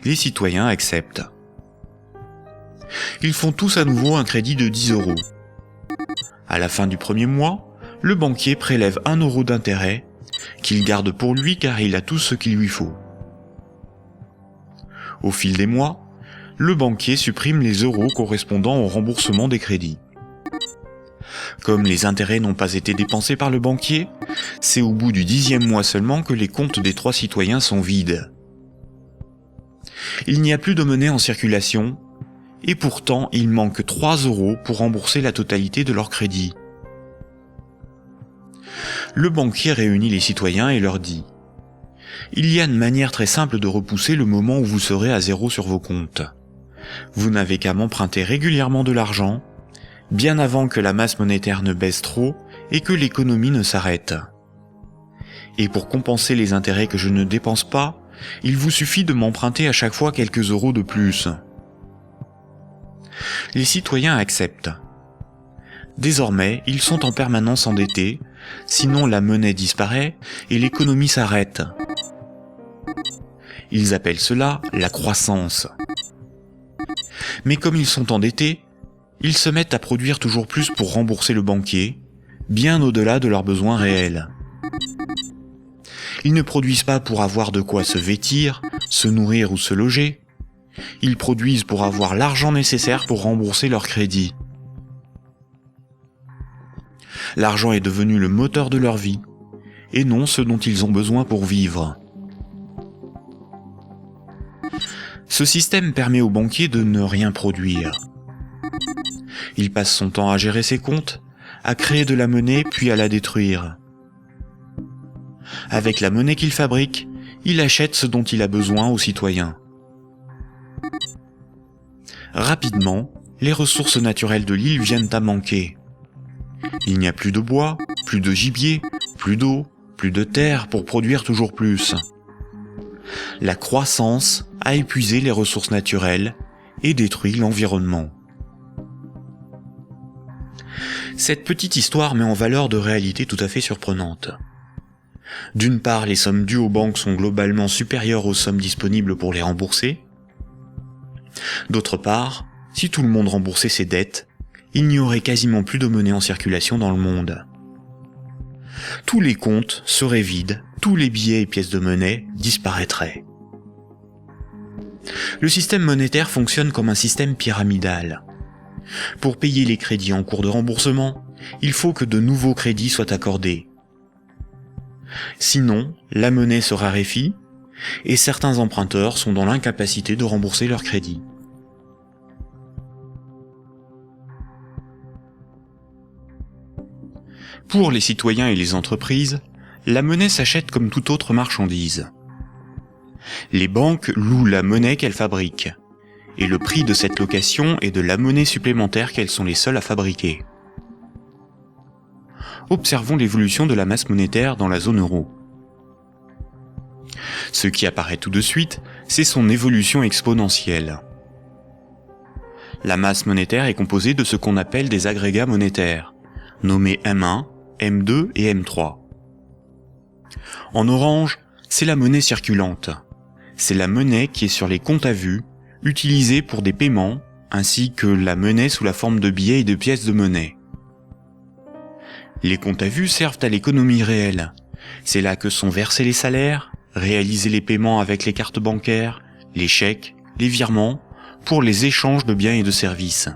[SPEAKER 1] Les citoyens acceptent. Ils font tous à nouveau un crédit de 10 €. À la fin du premier mois, le banquier prélève 1 € d'intérêt, qu'il garde pour lui car il a tout ce qu'il lui faut. Au fil des mois, le banquier supprime les euros correspondant au remboursement des crédits. Comme les intérêts n'ont pas été dépensés par le banquier, c'est au bout du 10e mois seulement que les comptes des trois citoyens sont vides. Il n'y a plus de monnaie en circulation, et pourtant il manque 3 € pour rembourser la totalité de leur crédit. Le banquier réunit les citoyens et leur dit : « Il y a une manière très simple de repousser le moment où vous serez à zéro sur vos comptes. Vous n'avez qu'à m'emprunter régulièrement de l'argent, bien avant que la masse monétaire ne baisse trop et que l'économie ne s'arrête. Et pour compenser les intérêts que je ne dépense pas, il vous suffit de m'emprunter à chaque fois quelques euros de plus. » Les citoyens acceptent. Désormais, ils sont en permanence endettés, sinon la monnaie disparaît et l'économie s'arrête. Ils appellent cela la croissance. Mais comme ils sont endettés, ils se mettent à produire toujours plus pour rembourser le banquier, bien au-delà de leurs besoins réels. Ils ne produisent pas pour avoir de quoi se vêtir, se nourrir ou se loger. Ils produisent pour avoir l'argent nécessaire pour rembourser leur crédit. L'argent est devenu le moteur de leur vie, et non ce dont ils ont besoin pour vivre. Ce système permet au banquier de ne rien produire. Il passe son temps à gérer ses comptes, à créer de la monnaie puis à la détruire. Avec la monnaie qu'il fabrique, il achète ce dont il a besoin aux citoyens. Rapidement, les ressources naturelles de l'île viennent à manquer. Il n'y a plus de bois, plus de gibier, plus d'eau, plus de terre pour produire toujours plus. La croissance a épuisé les ressources naturelles et détruit l'environnement. Cette petite histoire met en valeur de réalités tout à fait surprenantes. D'une part, les sommes dues aux banques sont globalement supérieures aux sommes disponibles pour les rembourser. D'autre part, si tout le monde remboursait ses dettes, il n'y aurait quasiment plus de monnaie en circulation dans le monde. Tous les comptes seraient vides, tous les billets et pièces de monnaie disparaîtraient. Le système monétaire fonctionne comme un système pyramidal. Pour payer les crédits en cours de remboursement, il faut que de nouveaux crédits soient accordés. Sinon, la monnaie se raréfie et certains emprunteurs sont dans l'incapacité de rembourser leurs crédits. Pour les citoyens et les entreprises, la monnaie s'achète comme toute autre marchandise. Les banques louent la monnaie qu'elles fabriquent, et le prix de cette location est de la monnaie supplémentaire qu'elles sont les seules à fabriquer. Observons l'évolution de la masse monétaire dans la zone euro. Ce qui apparaît tout de suite, c'est son évolution exponentielle. La masse monétaire est composée de ce qu'on appelle des agrégats monétaires, nommés M1, M2 et M3. En orange, c'est la monnaie circulante. C'est la monnaie qui est sur les comptes à vue, utilisée pour des paiements, ainsi que la monnaie sous la forme de billets et de pièces de monnaie. Les comptes à vue servent à l'économie réelle. C'est là que sont versés les salaires, réalisés les paiements avec les cartes bancaires, les chèques, les virements, pour les échanges de biens et de services.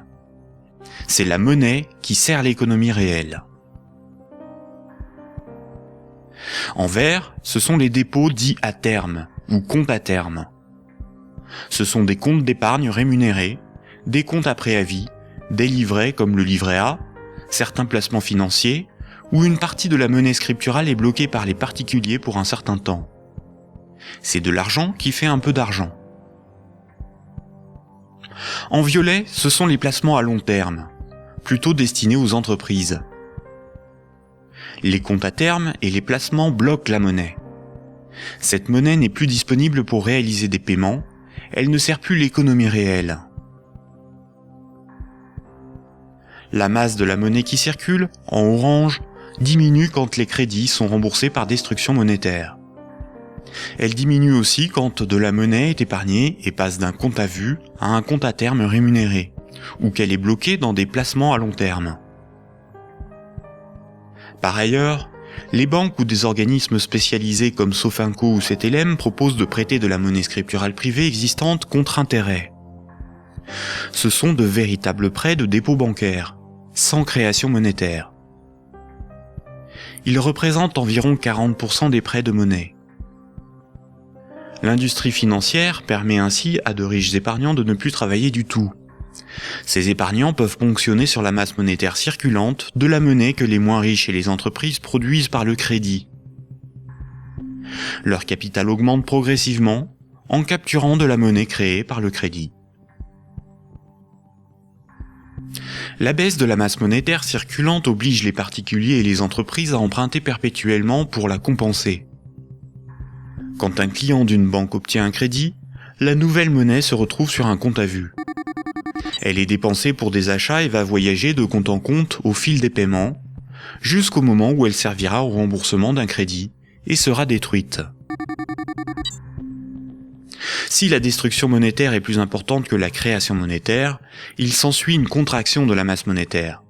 [SPEAKER 1] C'est la monnaie qui sert l'économie réelle. En vert, ce sont les dépôts dits à terme, ou comptes à terme. Ce sont des comptes d'épargne rémunérés, des comptes à préavis, des livrets comme le livret A, certains placements financiers, où une partie de la monnaie scripturale est bloquée par les particuliers pour un certain temps. C'est de l'argent qui fait un peu d'argent. En violet, ce sont les placements à long terme, plutôt destinés aux entreprises. Les comptes à terme et les placements bloquent la monnaie. Cette monnaie n'est plus disponible pour réaliser des paiements, elle ne sert plus l'économie réelle. La masse de la monnaie qui circule, en orange, diminue quand les crédits sont remboursés par destruction monétaire. Elle diminue aussi quand de la monnaie est épargnée et passe d'un compte à vue à un compte à terme rémunéré, ou qu'elle est bloquée dans des placements à long terme. Par ailleurs, les banques ou des organismes spécialisés comme Sofinco ou Cetelem proposent de prêter de la monnaie scripturale privée existante contre intérêt. Ce sont de véritables prêts de dépôt bancaire, sans création monétaire. Ils représentent environ 40% des prêts de monnaie. L'industrie financière permet ainsi à de riches épargnants de ne plus travailler du tout. Ces épargnants peuvent ponctionner sur la masse monétaire circulante de la monnaie que les moins riches et les entreprises produisent par le crédit. Leur capital augmente progressivement en capturant de la monnaie créée par le crédit. La baisse de la masse monétaire circulante oblige les particuliers et les entreprises à emprunter perpétuellement pour la compenser. Quand un client d'une banque obtient un crédit, la nouvelle monnaie se retrouve sur un compte à vue. Elle est dépensée pour des achats et va voyager de compte en compte au fil des paiements, jusqu'au moment où elle servira au remboursement d'un crédit et sera détruite. Si la destruction monétaire est plus importante que la création monétaire, il s'ensuit une contraction de la masse monétaire.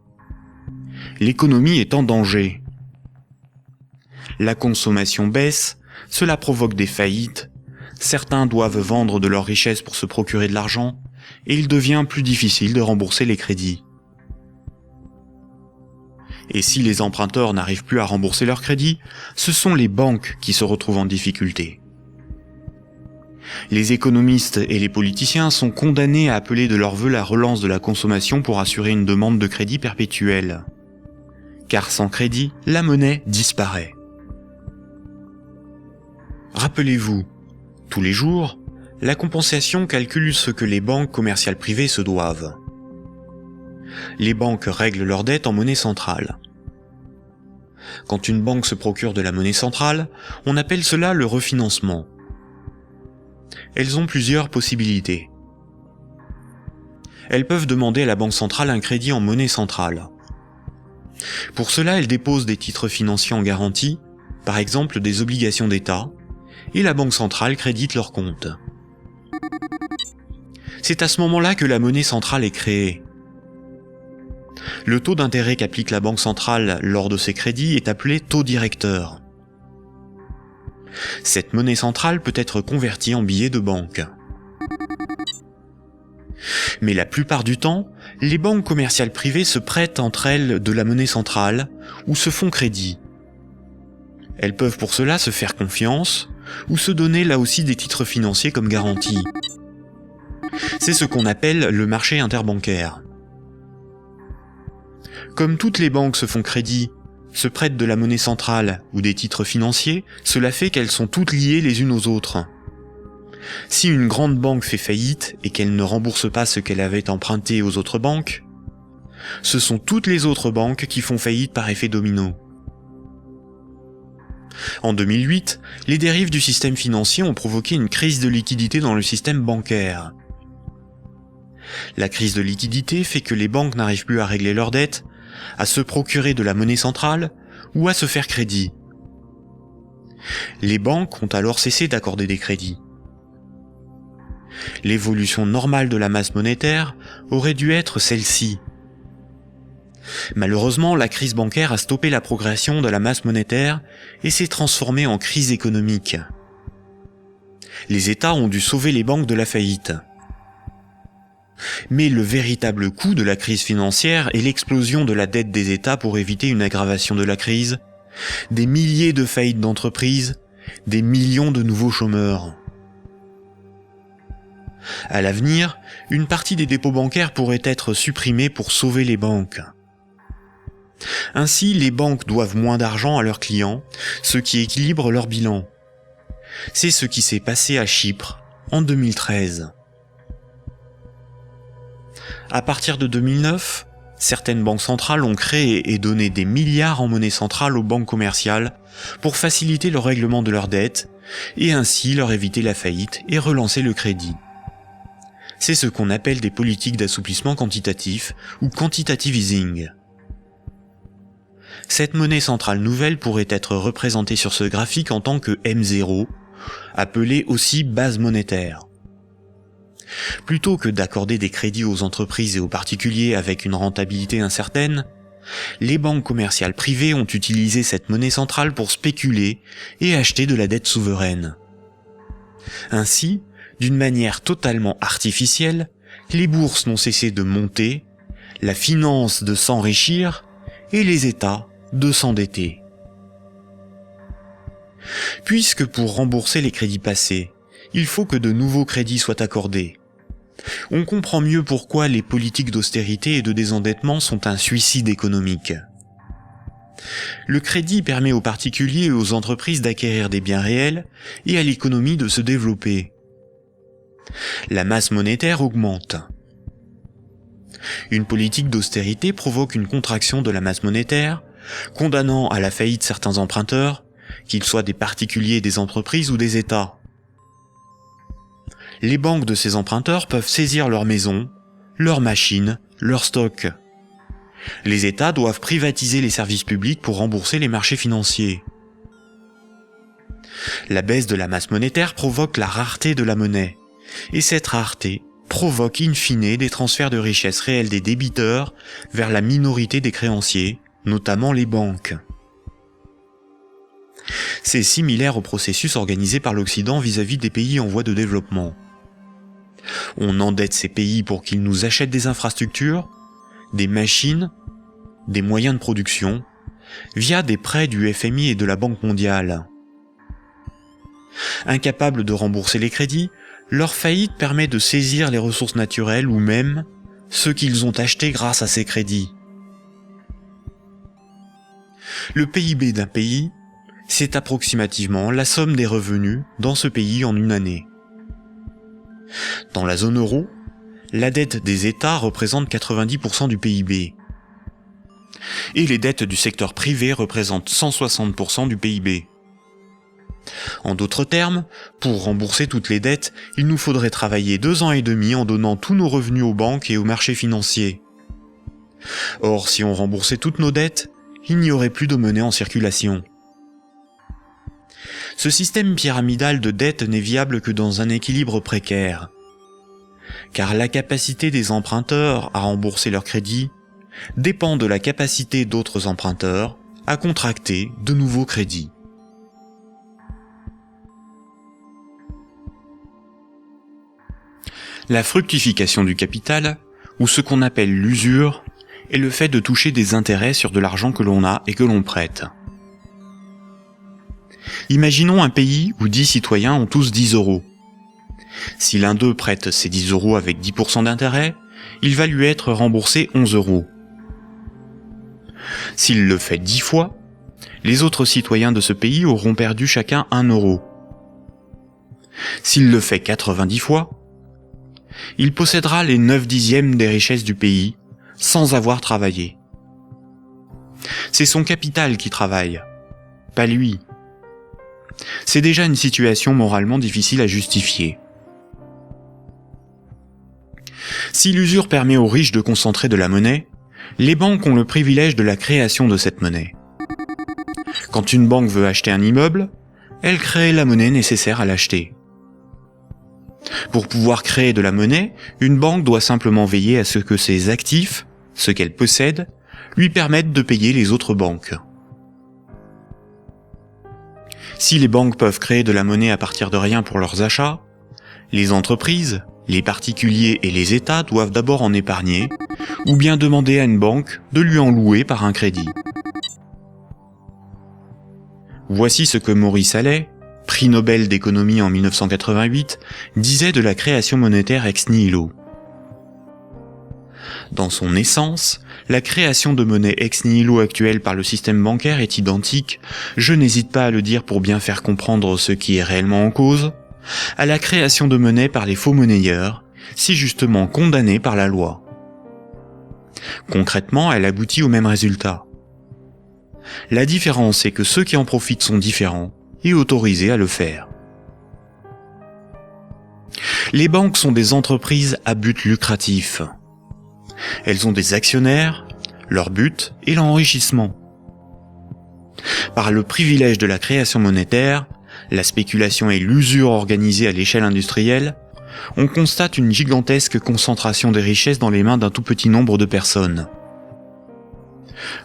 [SPEAKER 1] L'économie est en danger. La consommation baisse, cela provoque des faillites, certains doivent vendre de leurs richesses pour se procurer de l'argent, et il devient plus difficile de rembourser les crédits. Et si les emprunteurs n'arrivent plus à rembourser leurs crédits, ce sont les banques qui se retrouvent en difficulté. Les économistes et les politiciens sont condamnés à appeler de leur vœu la relance de la consommation pour assurer une demande de crédit perpétuelle. Car sans crédit, la monnaie disparaît. Rappelez-vous, tous les jours, la compensation calcule ce que les banques commerciales privées se doivent. Les banques règlent leurs dettes en monnaie centrale. Quand une banque se procure de la monnaie centrale, on appelle cela le refinancement. Elles ont plusieurs possibilités. Elles peuvent demander à la banque centrale un crédit en monnaie centrale. Pour cela, elles déposent des titres financiers en garantie, par exemple des obligations d'État, et la banque centrale crédite leurs comptes. C'est à ce moment-là que la monnaie centrale est créée. Le taux d'intérêt qu'applique la banque centrale lors de ces crédits est appelé taux directeur. Cette monnaie centrale peut être convertie en billets de banque. Mais la plupart du temps, les banques commerciales privées se prêtent entre elles de la monnaie centrale ou se font crédit. Elles peuvent pour cela se faire confiance ou se donner là aussi des titres financiers comme garantie. C'est ce qu'on appelle le marché interbancaire. Comme toutes les banques se font crédit, se prêtent de la monnaie centrale ou des titres financiers, cela fait qu'elles sont toutes liées les unes aux autres. Si une grande banque fait faillite et qu'elle ne rembourse pas ce qu'elle avait emprunté aux autres banques, ce sont toutes les autres banques qui font faillite par effet domino. En 2008, les dérives du système financier ont provoqué une crise de liquidité dans le système bancaire. La crise de liquidité fait que les banques n'arrivent plus à régler leurs dettes, à se procurer de la monnaie centrale ou à se faire crédit. Les banques ont alors cessé d'accorder des crédits. L'évolution normale de la masse monétaire aurait dû être celle-ci. Malheureusement, la crise bancaire a stoppé la progression de la masse monétaire et s'est transformée en crise économique. Les États ont dû sauver les banques de la faillite. Mais le véritable coût de la crise financière est l'explosion de la dette des États pour éviter une aggravation de la crise, des milliers de faillites d'entreprises, des millions de nouveaux chômeurs. À l'avenir, une partie des dépôts bancaires pourrait être supprimée pour sauver les banques. Ainsi, les banques doivent moins d'argent à leurs clients, ce qui équilibre leur bilan. C'est ce qui s'est passé à Chypre en 2013. À partir de 2009, certaines banques centrales ont créé et donné des milliards en monnaie centrale aux banques commerciales pour faciliter le règlement de leurs dettes et ainsi leur éviter la faillite et relancer le crédit. C'est ce qu'on appelle des politiques d'assouplissement quantitatif ou quantitative easing. Cette monnaie centrale nouvelle pourrait être représentée sur ce graphique en tant que M0, appelée aussi base monétaire. Plutôt que d'accorder des crédits aux entreprises et aux particuliers avec une rentabilité incertaine, les banques commerciales privées ont utilisé cette monnaie centrale pour spéculer et acheter de la dette souveraine. Ainsi, d'une manière totalement artificielle, les bourses n'ont cessé de monter, la finance de s'enrichir et les États de s'endetter. Puisque pour rembourser les crédits passés, il faut que de nouveaux crédits soient accordés, on comprend mieux pourquoi les politiques d'austérité et de désendettement sont un suicide économique. Le crédit permet aux particuliers et aux entreprises d'acquérir des biens réels et à l'économie de se développer. La masse monétaire augmente. Une politique d'austérité provoque une contraction de la masse monétaire, condamnant à la faillite certains emprunteurs, qu'ils soient des particuliers, des entreprises ou des États. Les banques de ces emprunteurs peuvent saisir leurs maisons, leurs machines, leurs stocks. Les États doivent privatiser les services publics pour rembourser les marchés financiers. La baisse de la masse monétaire provoque la rareté de la monnaie, et cette rareté provoque in fine des transferts de richesses réelles des débiteurs vers la minorité des créanciers, notamment les banques. C'est similaire au processus organisé par l'Occident vis-à-vis des pays en voie de développement. On endette ces pays pour qu'ils nous achètent des infrastructures, des machines, des moyens de production, via des prêts du FMI et de la Banque mondiale. Incapables de rembourser les crédits, leur faillite permet de saisir les ressources naturelles ou même ceux qu'ils ont achetés grâce à ces crédits. Le PIB d'un pays, c'est approximativement la somme des revenus dans ce pays en une année. Dans la zone euro, la dette des États représente 90% du PIB. Et les dettes du secteur privé représentent 160% du PIB. En d'autres termes, pour rembourser toutes les dettes, il nous faudrait travailler 2 ans et demi en donnant tous nos revenus aux banques et aux marchés financiers. Or, si on remboursait toutes nos dettes, il n'y aurait plus de monnaie en circulation. Ce système pyramidal de dette n'est viable que dans un équilibre précaire, car la capacité des emprunteurs à rembourser leurs crédits dépend de la capacité d'autres emprunteurs à contracter de nouveaux crédits. La fructification du capital, ou ce qu'on appelle l'usure, est le fait de toucher des intérêts sur de l'argent que l'on a et que l'on prête. Imaginons un pays où 10 citoyens ont tous 10 euros. Si l'un d'eux prête ces 10 euros avec 10% d'intérêt, il va lui être remboursé 11 euros. S'il le fait 10 fois, les autres citoyens de ce pays auront perdu chacun 1 euro. S'il le fait 90 fois, il possédera les 9/10 des richesses du pays, sans avoir travaillé. C'est son capital qui travaille, pas lui. C'est déjà une situation moralement difficile à justifier. Si l'usure permet aux riches de concentrer de la monnaie, les banques ont le privilège de la création de cette monnaie. Quand une banque veut acheter un immeuble, elle crée la monnaie nécessaire à l'acheter. Pour pouvoir créer de la monnaie, une banque doit simplement veiller à ce que ses actifs, ce qu'elle possède, lui permettent de payer les autres banques. Si les banques peuvent créer de la monnaie à partir de rien pour leurs achats, les entreprises, les particuliers et les États doivent d'abord en épargner, ou bien demander à une banque de lui en louer par un crédit. Voici ce que Maurice Allais, prix Nobel d'économie en 1988, disait de la création monétaire ex nihilo. Dans son essence, la création de monnaie ex nihilo actuelle par le système bancaire est identique, je n'hésite pas à le dire pour bien faire comprendre ce qui est réellement en cause, à la création de monnaie par les faux monnayeurs, si justement condamnés par la loi. Concrètement, elle aboutit au même résultat. La différence est que ceux qui en profitent sont différents et autorisés à le faire. Les banques sont des entreprises à but lucratif. Elles ont des actionnaires, leur but est l'enrichissement. Par le privilège de la création monétaire, la spéculation et l'usure organisée à l'échelle industrielle, on constate une gigantesque concentration des richesses dans les mains d'un tout petit nombre de personnes.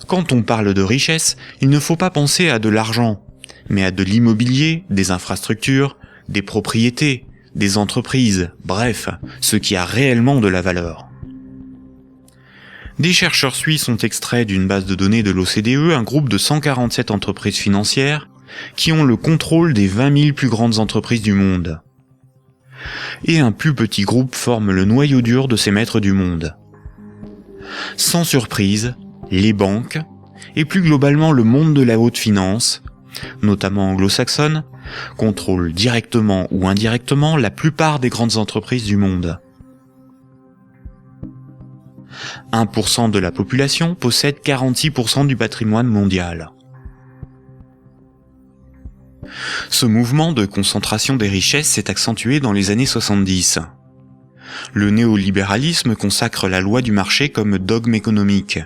[SPEAKER 1] Quand on parle de richesse, il ne faut pas penser à de l'argent, mais à de l'immobilier, des infrastructures, des propriétés, des entreprises, bref, ce qui a réellement de la valeur. Des chercheurs suisses ont extrait d'une base de données de l'OCDE un groupe de 147 entreprises financières qui ont le contrôle des 20 000 plus grandes entreprises du monde. Et un plus petit groupe forme le noyau dur de ces maîtres du monde. Sans surprise, les banques, et plus globalement le monde de la haute finance, notamment anglo-saxonne, contrôlent directement ou indirectement la plupart des grandes entreprises du monde. 1% de la population possède 46% du patrimoine mondial. Ce mouvement de concentration des richesses s'est accentué dans les années 70. Le néolibéralisme consacre la loi du marché comme dogme économique.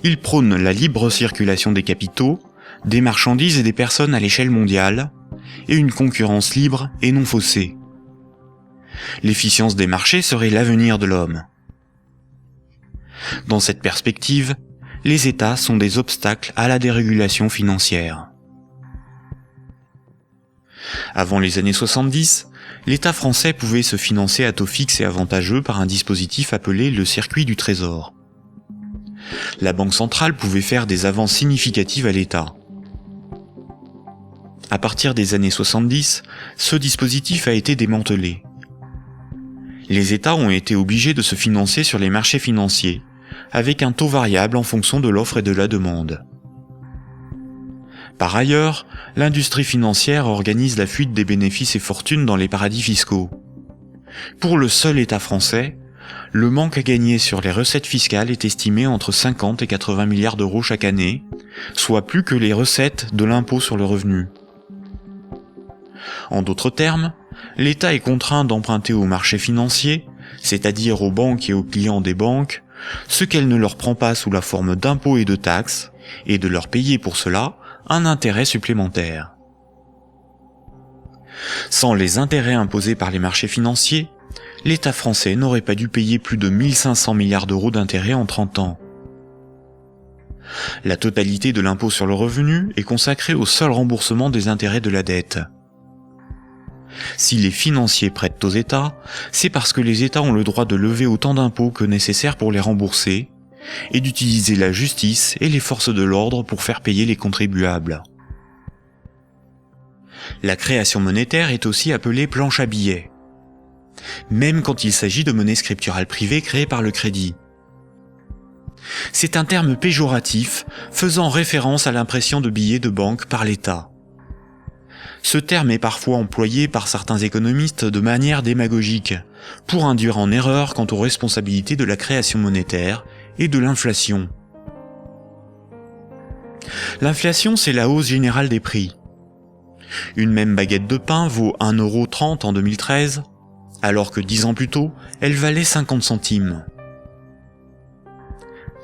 [SPEAKER 1] Il prône la libre circulation des capitaux, des marchandises et des personnes à l'échelle mondiale, et une concurrence libre et non faussée. L'efficience des marchés serait l'avenir de l'homme. Dans cette perspective, les États sont des obstacles à la dérégulation financière. Avant les années 70, l'État français pouvait se financer à taux fixe et avantageux par un dispositif appelé le circuit du trésor. La Banque centrale pouvait faire des avances significatives à l'État. À partir des années 70, ce dispositif a été démantelé. Les États ont été obligés de se financer sur les marchés financiers, avec un taux variable en fonction de l'offre et de la demande. Par ailleurs, l'industrie financière organise la fuite des bénéfices et fortunes dans les paradis fiscaux. Pour le seul État français, le manque à gagner sur les recettes fiscales est estimé entre 50 et 80 milliards d'euros chaque année, soit plus que les recettes de l'impôt sur le revenu. En d'autres termes, l'État est contraint d'emprunter aux marchés financiers, c'est-à-dire aux banques et aux clients des banques, ce qu'elle ne leur prend pas sous la forme d'impôts et de taxes, et de leur payer pour cela un intérêt supplémentaire. Sans les intérêts imposés par les marchés financiers, l'État français n'aurait pas dû payer plus de 1500 milliards d'euros d'intérêts en 30 ans. La totalité de l'impôt sur le revenu est consacrée au seul remboursement des intérêts de la dette. Si les financiers prêtent aux États, c'est parce que les États ont le droit de lever autant d'impôts que nécessaire pour les rembourser, et d'utiliser la justice et les forces de l'ordre pour faire payer les contribuables. La création monétaire est aussi appelée planche à billets, même quand il s'agit de monnaie scripturale privée créée par le crédit. C'est un terme péjoratif faisant référence à l'impression de billets de banque par l'État. Ce terme est parfois employé par certains économistes de manière démagogique, pour induire en erreur quant aux responsabilités de la création monétaire et de l'inflation. L'inflation, c'est la hausse générale des prix. Une même baguette de pain vaut 1,30 € en 2013, alors que 10 ans plus tôt, elle valait 50 centimes.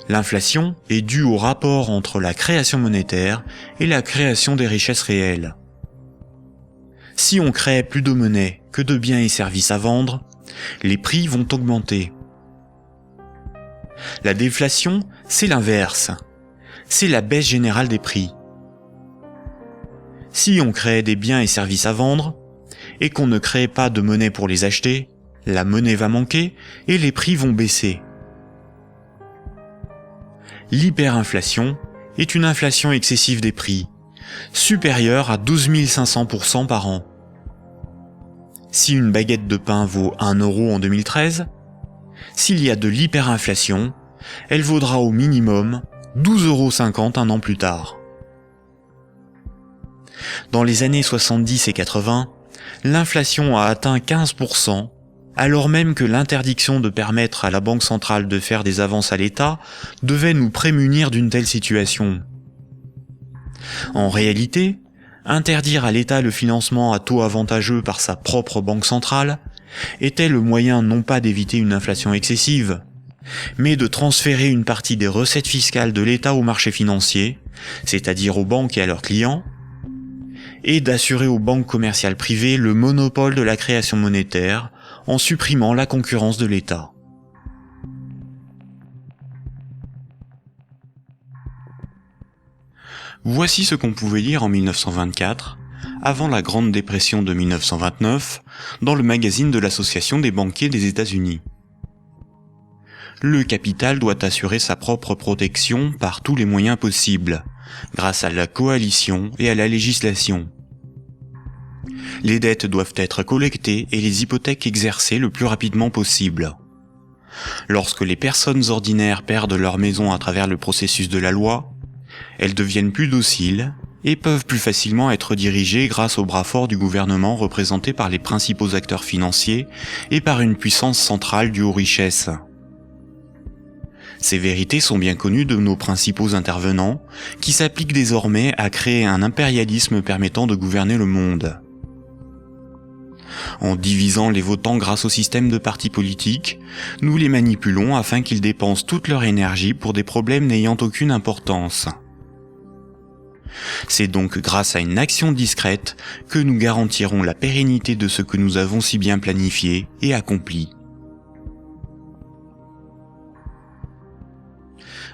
[SPEAKER 1] L'inflation est due au rapport entre la création monétaire et la création des richesses réelles. Si on crée plus de monnaie que de biens et services à vendre, les prix vont augmenter. La déflation, c'est l'inverse. C'est la baisse générale des prix. Si on crée des biens et services à vendre, et qu'on ne crée pas de monnaie pour les acheter, la monnaie va manquer et les prix vont baisser. L'hyperinflation est une inflation excessive des prix, supérieure à 12 500% par an. Si une baguette de pain vaut 1 € en 2013, s'il y a de l'hyperinflation, elle vaudra au minimum 12,50 € un an plus tard. Dans les années 70 et 80, l'inflation a atteint 15%, alors même que l'interdiction de permettre à la Banque centrale de faire des avances à l'État devait nous prémunir d'une telle situation. En réalité, interdire à l'État le financement à taux avantageux par sa propre banque centrale était le moyen non pas d'éviter une inflation excessive, mais de transférer une partie des recettes fiscales de l'État au marché financier, c'est-à-dire aux banques et à leurs clients, et d'assurer aux banques commerciales privées le monopole de la création monétaire en supprimant la concurrence de l'État. Voici ce qu'on pouvait lire en 1924, avant la Grande Dépression de 1929, dans le magazine de l'Association des banquiers des États-Unis. Le capital doit assurer sa propre protection par tous les moyens possibles, grâce à la coalition et à la législation. Les dettes doivent être collectées et les hypothèques exercées le plus rapidement possible. Lorsque les personnes ordinaires perdent leur maison à travers le processus de la loi, elles deviennent plus dociles et peuvent plus facilement être dirigées grâce au bras fort du gouvernement représenté par les principaux acteurs financiers et par une puissance centrale due aux richesses. Ces vérités sont bien connues de nos principaux intervenants, qui s'appliquent désormais à créer un impérialisme permettant de gouverner le monde. En divisant les votants grâce au système de partis politiques, nous les manipulons afin qu'ils dépensent toute leur énergie pour des problèmes n'ayant aucune importance. C'est donc grâce à une action discrète que nous garantirons la pérennité de ce que nous avons si bien planifié et accompli.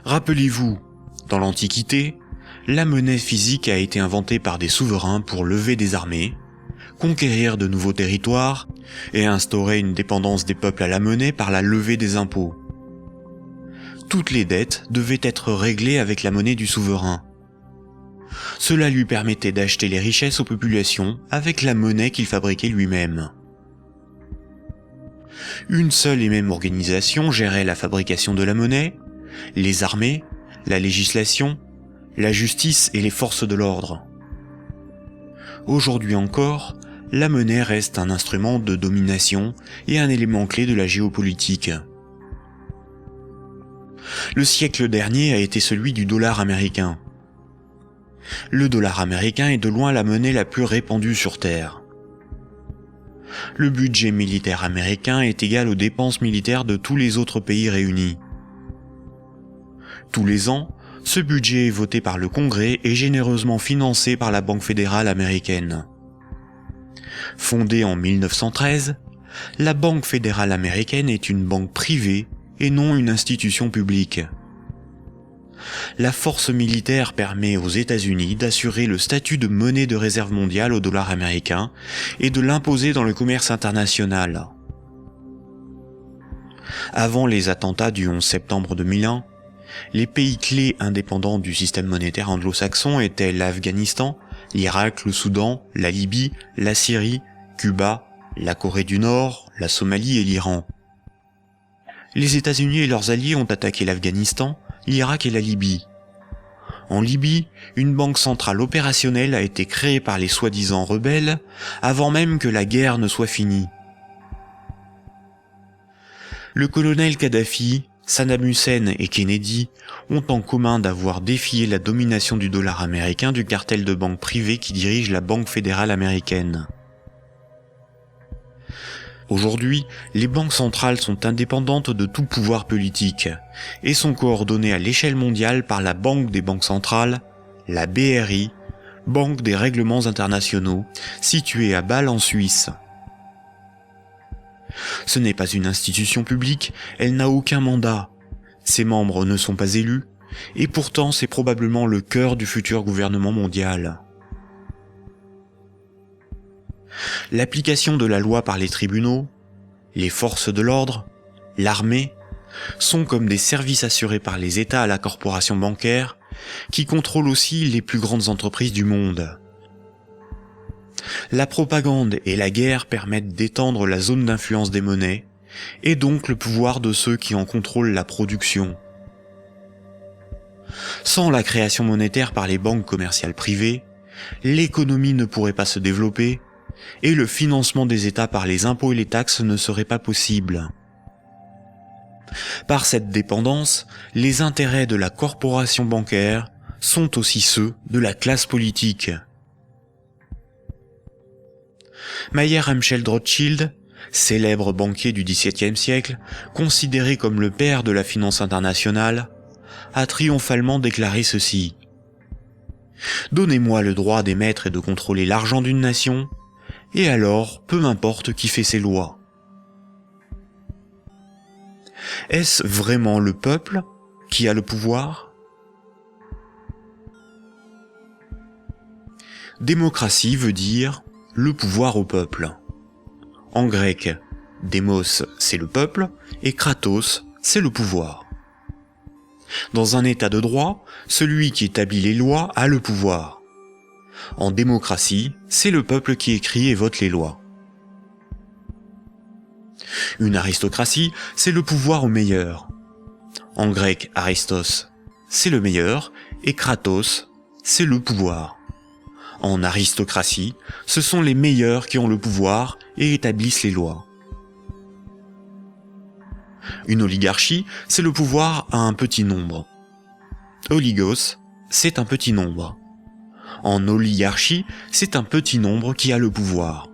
[SPEAKER 1] Rappelez-vous, dans l'Antiquité, la monnaie physique a été inventée par des souverains pour lever des armées, conquérir de nouveaux territoires et instaurer une dépendance des peuples à la monnaie par la levée des impôts. Toutes les dettes devaient être réglées avec la monnaie du souverain. Cela lui permettait d'acheter les richesses aux populations avec la monnaie qu'il fabriquait lui-même. Une seule et même organisation gérait la fabrication de la monnaie, les armées, la législation, la justice et les forces de l'ordre. Aujourd'hui encore, la monnaie reste un instrument de domination et un élément clé de la géopolitique. Le siècle dernier a été celui du dollar américain. Le dollar américain est de loin la monnaie la plus répandue sur Terre. Le budget militaire américain est égal aux dépenses militaires de tous les autres pays réunis. Tous les ans, ce budget est voté par le Congrès et généreusement financé par la Banque fédérale américaine. Fondée en 1913, la Banque fédérale américaine est une banque privée et non une institution publique. La force militaire permet aux États-Unis d'assurer le statut de monnaie de réserve mondiale au dollar américain et de l'imposer dans le commerce international. Avant les attentats du 11 septembre 2001, les pays clés indépendants du système monétaire anglo-saxon étaient l'Afghanistan, l'Irak, le Soudan, la Libye, la Syrie, Cuba, la Corée du Nord, la Somalie et l'Iran. Les États-Unis et leurs alliés ont attaqué l'Afghanistan, l'Irak et la Libye. En Libye, une banque centrale opérationnelle a été créée par les soi-disant rebelles avant même que la guerre ne soit finie. Le colonel Kadhafi, Saddam Hussein et Kennedy ont en commun d'avoir défié la domination du dollar américain du cartel de banques privées qui dirige la Banque fédérale américaine. Aujourd'hui, les banques centrales sont indépendantes de tout pouvoir politique et sont coordonnées à l'échelle mondiale par la Banque des banques centrales, la BRI, Banque des règlements internationaux, située à Bâle en Suisse. Ce n'est pas une institution publique, elle n'a aucun mandat, ses membres ne sont pas élus, et pourtant c'est probablement le cœur du futur gouvernement mondial. L'application de la loi par les tribunaux, les forces de l'ordre, l'armée, sont comme des services assurés par les États à la corporation bancaire, qui contrôle aussi les plus grandes entreprises du monde. La propagande et la guerre permettent d'étendre la zone d'influence des monnaies, et donc le pouvoir de ceux qui en contrôlent la production. Sans la création monétaire par les banques commerciales privées, l'économie ne pourrait pas se développer, et le financement des États par les impôts et les taxes ne serait pas possible. Par cette dépendance, les intérêts de la corporation bancaire sont aussi ceux de la classe politique. Mayer Amschel Rothschild, célèbre banquier du XVIIe siècle, considéré comme le père de la finance internationale, a triomphalement déclaré ceci. « Donnez-moi le droit d'émettre et de contrôler l'argent d'une nation, et alors, peu m'importe qui fait ses lois. » Est-ce vraiment le peuple qui a le pouvoir ? Démocratie veut dire le pouvoir au peuple. En grec, démos c'est le peuple et kratos c'est le pouvoir. Dans un état de droit, celui qui établit les lois a le pouvoir. En démocratie, c'est le peuple qui écrit et vote les lois. Une aristocratie, c'est le pouvoir au meilleur. En grec, aristos, c'est le meilleur, et kratos, c'est le pouvoir. En aristocratie, ce sont les meilleurs qui ont le pouvoir et établissent les lois. Une oligarchie, c'est le pouvoir à un petit nombre. Oligos, c'est un petit nombre. En oligarchie, c'est un petit nombre qui a le pouvoir.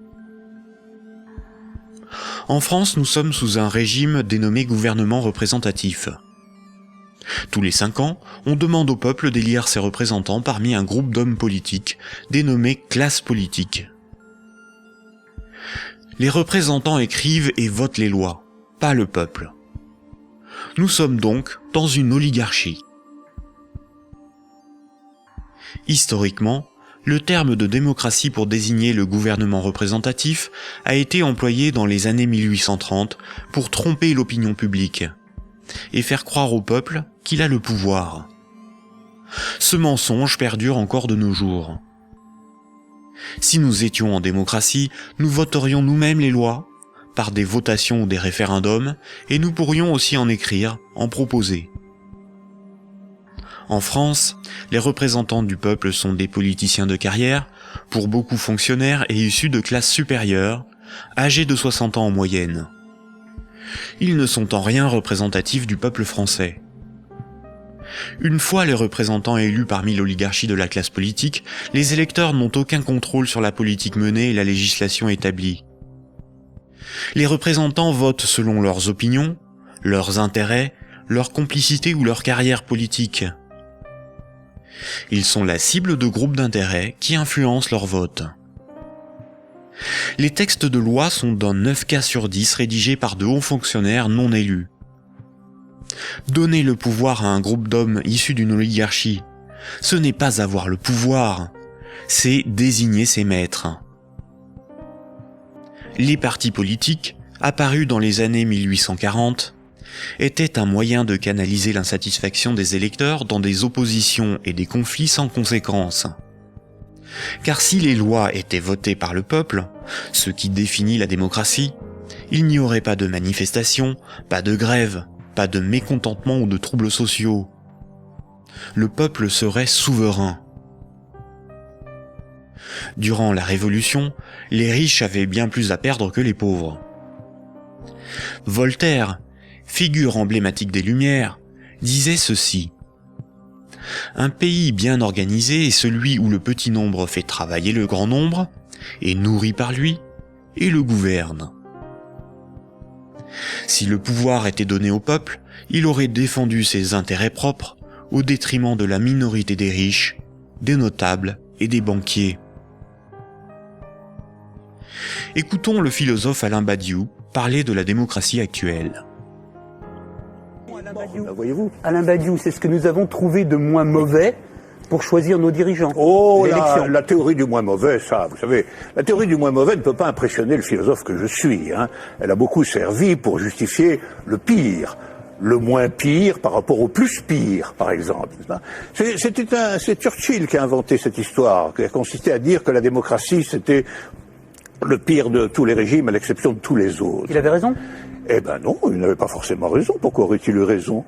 [SPEAKER 1] En France, nous sommes sous un régime dénommé gouvernement représentatif. Tous les 5 ans, on demande au peuple d'élire ses représentants parmi un groupe d'hommes politiques, dénommé classe politique. Les représentants écrivent et votent les lois, pas le peuple. Nous sommes donc dans une oligarchie. Historiquement, le terme de démocratie pour désigner le gouvernement représentatif a été employé dans les années 1830 pour tromper l'opinion publique et faire croire au peuple qu'il a le pouvoir. Ce mensonge perdure encore de nos jours. Si nous étions en démocratie, nous voterions nous-mêmes les lois, par des votations ou des référendums, et nous pourrions aussi en écrire, en proposer. En France, les représentants du peuple sont des politiciens de carrière, pour beaucoup fonctionnaires et issus de classes supérieures, âgés de 60 ans en moyenne. Ils ne sont en rien représentatifs du peuple français. Une fois les représentants élus parmi l'oligarchie de la classe politique, les électeurs n'ont aucun contrôle sur la politique menée et la législation établie. Les représentants votent selon leurs opinions, leurs intérêts, leur complicité ou leur carrière politique. Ils sont la cible de groupes d'intérêts qui influencent leur vote. Les textes de loi sont dans 9 cas sur 10 rédigés par de hauts fonctionnaires non élus. Donner le pouvoir à un groupe d'hommes issus d'une oligarchie, ce n'est pas avoir le pouvoir, c'est désigner ses maîtres. Les partis politiques, apparus dans les années 1840, étaient un moyen de canaliser l'insatisfaction des électeurs dans des oppositions et des conflits sans conséquences. Car si les lois étaient votées par le peuple, ce qui définit la démocratie, il n'y aurait pas de manifestations, pas de grèves, pas de mécontentement ou de troubles sociaux. Le peuple serait souverain. Durant la Révolution, les riches avaient bien plus à perdre que les pauvres. Voltaire, figure emblématique des Lumières, disait ceci. Un pays bien organisé est celui où le petit nombre fait travailler le grand nombre, est nourri par lui, et le gouverne. Si le pouvoir était donné au peuple, il aurait défendu ses intérêts propres au détriment de la minorité des riches, des notables et des banquiers. Écoutons le philosophe Alain Badiou parler de la démocratie actuelle.
[SPEAKER 4] Voyez-vous, Alain Badiou, c'est ce que nous avons trouvé de moins mauvais pour choisir nos dirigeants.
[SPEAKER 5] Oh, la théorie du moins mauvais, ça, vous savez, la théorie du moins mauvais ne peut pas impressionner le philosophe que je suis. Elle a beaucoup servi pour justifier le pire, le moins pire par rapport au plus pire, par exemple. C'est Churchill qui a inventé cette histoire, qui a consisté à dire que la démocratie, c'était le pire de tous les régimes, à l'exception de tous les autres.
[SPEAKER 4] Il avait raison ?
[SPEAKER 5] Eh ben non, il n'avait pas forcément raison. Pourquoi aurait-il eu raison ?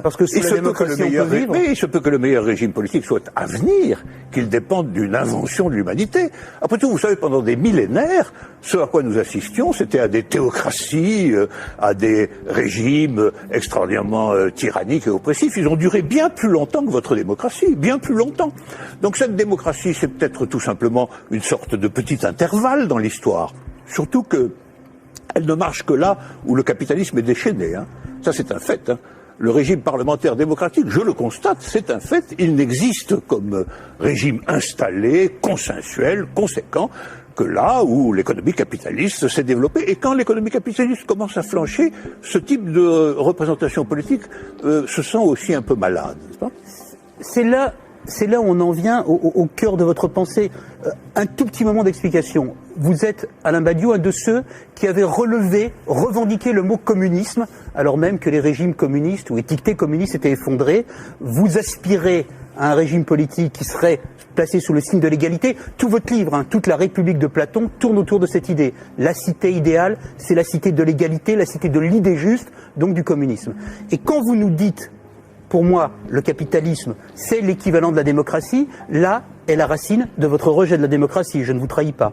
[SPEAKER 4] Parce que sous la démocratie, on peut vivre.
[SPEAKER 5] Mais il se peut que le meilleur régime politique soit à venir, qu'il dépende d'une invention de l'humanité. Après tout, vous savez, pendant des millénaires, ce à quoi nous assistions, c'était à des théocraties, à des régimes extraordinairement tyranniques et oppressifs. Ils ont duré bien plus longtemps que votre démocratie, bien plus longtemps. Donc cette démocratie, c'est peut-être tout simplement une sorte de petit intervalle dans l'histoire. Surtout que elle ne marche que là où le capitalisme est déchaîné. Ça, c'est un fait. Le régime parlementaire démocratique, je le constate, c'est un fait. Il n'existe comme régime installé, consensuel, conséquent, que là où l'économie capitaliste s'est développée. Et quand l'économie capitaliste commence à flancher, ce type de représentation politique se sent aussi un peu malade, n'est-ce pas ?
[SPEAKER 4] C'est là où on en vient au cœur de votre pensée. Un tout petit moment d'explication. Vous êtes, Alain Badiou, un de ceux qui avaient revendiqué le mot communisme, alors même que les régimes communistes ou étiquetés communistes étaient effondrés. Vous aspirez à un régime politique qui serait placé sous le signe de l'égalité. Tout votre livre, toute la République de Platon, tourne autour de cette idée. La cité idéale, c'est la cité de l'égalité, la cité de l'idée juste, donc du communisme. Et quand vous nous dites, pour moi, le capitalisme, c'est l'équivalent de la démocratie, là est la racine de votre rejet de la démocratie, je ne vous trahis pas.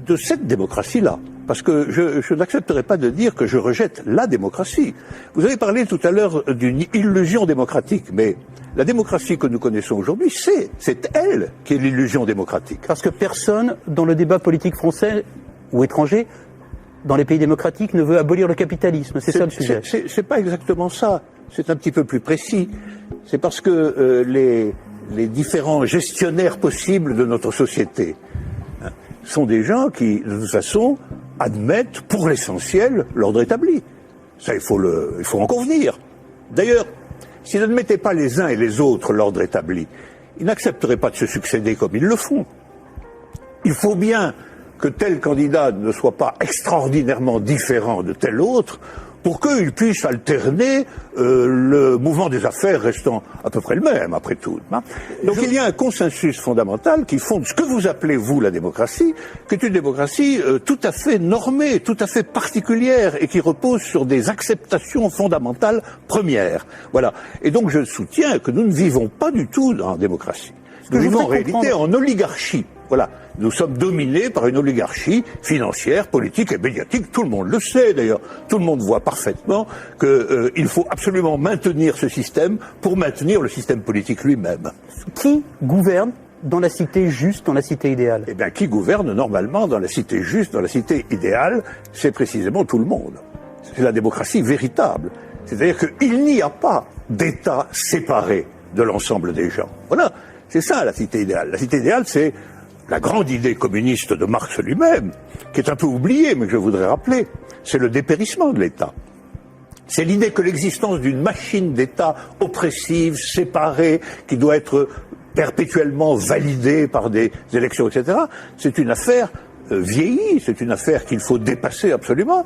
[SPEAKER 5] De cette démocratie-là, parce que je n'accepterai pas de dire que je rejette la démocratie. Vous avez parlé tout à l'heure d'une illusion démocratique, mais la démocratie que nous connaissons aujourd'hui, c'est elle qui est l'illusion démocratique.
[SPEAKER 4] Parce que personne, dans le débat politique français ou étranger, dans les pays démocratiques, ne veut abolir le capitalisme. C'est ça le sujet.
[SPEAKER 5] C'est pas exactement ça. C'est un petit peu plus précis. C'est parce que les différents gestionnaires possibles de notre société sont des gens qui, de toute façon, admettent pour l'essentiel l'ordre établi. Ça, il faut en convenir. D'ailleurs, s'ils n'admettaient pas les uns et les autres l'ordre établi, ils n'accepteraient pas de se succéder comme ils le font. Il faut bien que tel candidat ne soit pas extraordinairement différent de tel autre pour qu'il puisse alterner le mouvement des affaires restant à peu près le même, après tout. Donc il y a un consensus fondamental qui fonde ce que vous appelez, vous, la démocratie, qui est une démocratie tout à fait normée, tout à fait particulière, et qui repose sur des acceptations fondamentales premières. Voilà. Et donc je soutiens que nous ne vivons pas du tout dans la démocratie. Nous vivons en réalité en oligarchie. Voilà. Nous sommes dominés par une oligarchie financière, politique et médiatique. Tout le monde le sait d'ailleurs. Tout le monde voit parfaitement qu'il faut absolument maintenir ce système pour maintenir le système politique lui-même.
[SPEAKER 4] Qui gouverne dans la cité juste, dans la cité idéale?
[SPEAKER 5] Eh bien, qui gouverne normalement dans la cité juste, dans la cité idéale, c'est précisément tout le monde. C'est la démocratie véritable. C'est-à-dire qu'il n'y a pas d'État séparé de l'ensemble des gens. Voilà. C'est ça la cité idéale. La cité idéale, c'est la grande idée communiste de Marx lui-même, qui est un peu oubliée, mais que je voudrais rappeler. C'est le dépérissement de l'État. C'est l'idée que l'existence d'une machine d'État oppressive, séparée, qui doit être perpétuellement validée par des élections, etc., c'est une affaire vieillie, c'est une affaire qu'il faut dépasser absolument,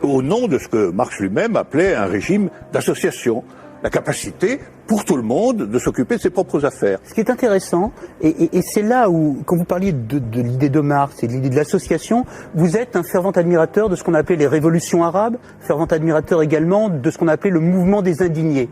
[SPEAKER 5] au nom de ce que Marx lui-même appelait un régime d'association. La capacité, pour tout le monde, de s'occuper de ses propres affaires.
[SPEAKER 4] Ce qui est intéressant, et c'est là où, quand vous parliez de l'idée de Marx et de l'idée de l'association, vous êtes un fervent admirateur de ce qu'on a appelé les révolutions arabes, fervent admirateur également de ce qu'on a appelé le mouvement des indignés.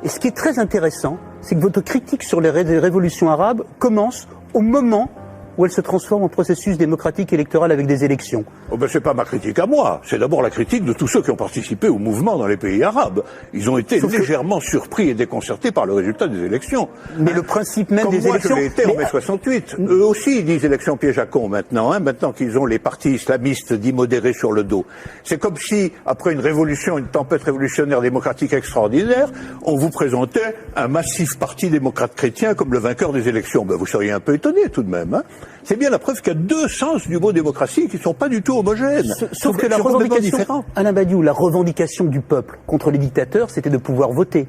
[SPEAKER 4] Et ce qui est très intéressant, c'est que votre critique sur les révolutions arabes commence au moment où elle se transforme en processus démocratique électoral avec des élections.
[SPEAKER 5] Oh ben c'est pas ma critique à moi, c'est d'abord la critique de tous ceux qui ont participé au mouvement dans les pays arabes. Ils ont été légèrement surpris et déconcertés par le résultat des élections.
[SPEAKER 4] Mais le principe même des élections...
[SPEAKER 5] Comme moi je l'ai été en mai 68. Eux aussi ils disent élections piège à con maintenant, maintenant qu'ils ont les partis islamistes dits modérés sur le dos. C'est comme si, après une révolution, une tempête révolutionnaire démocratique extraordinaire, on vous présentait un massif parti démocrate chrétien comme le vainqueur des élections. Ben vous seriez un peu étonné tout de même. C'est bien la preuve qu'il y a deux sens du mot démocratie qui ne sont pas du tout homogènes.
[SPEAKER 4] Sauf que la revendication, Alain Badiou, la revendication du peuple contre les dictateurs, c'était de pouvoir voter.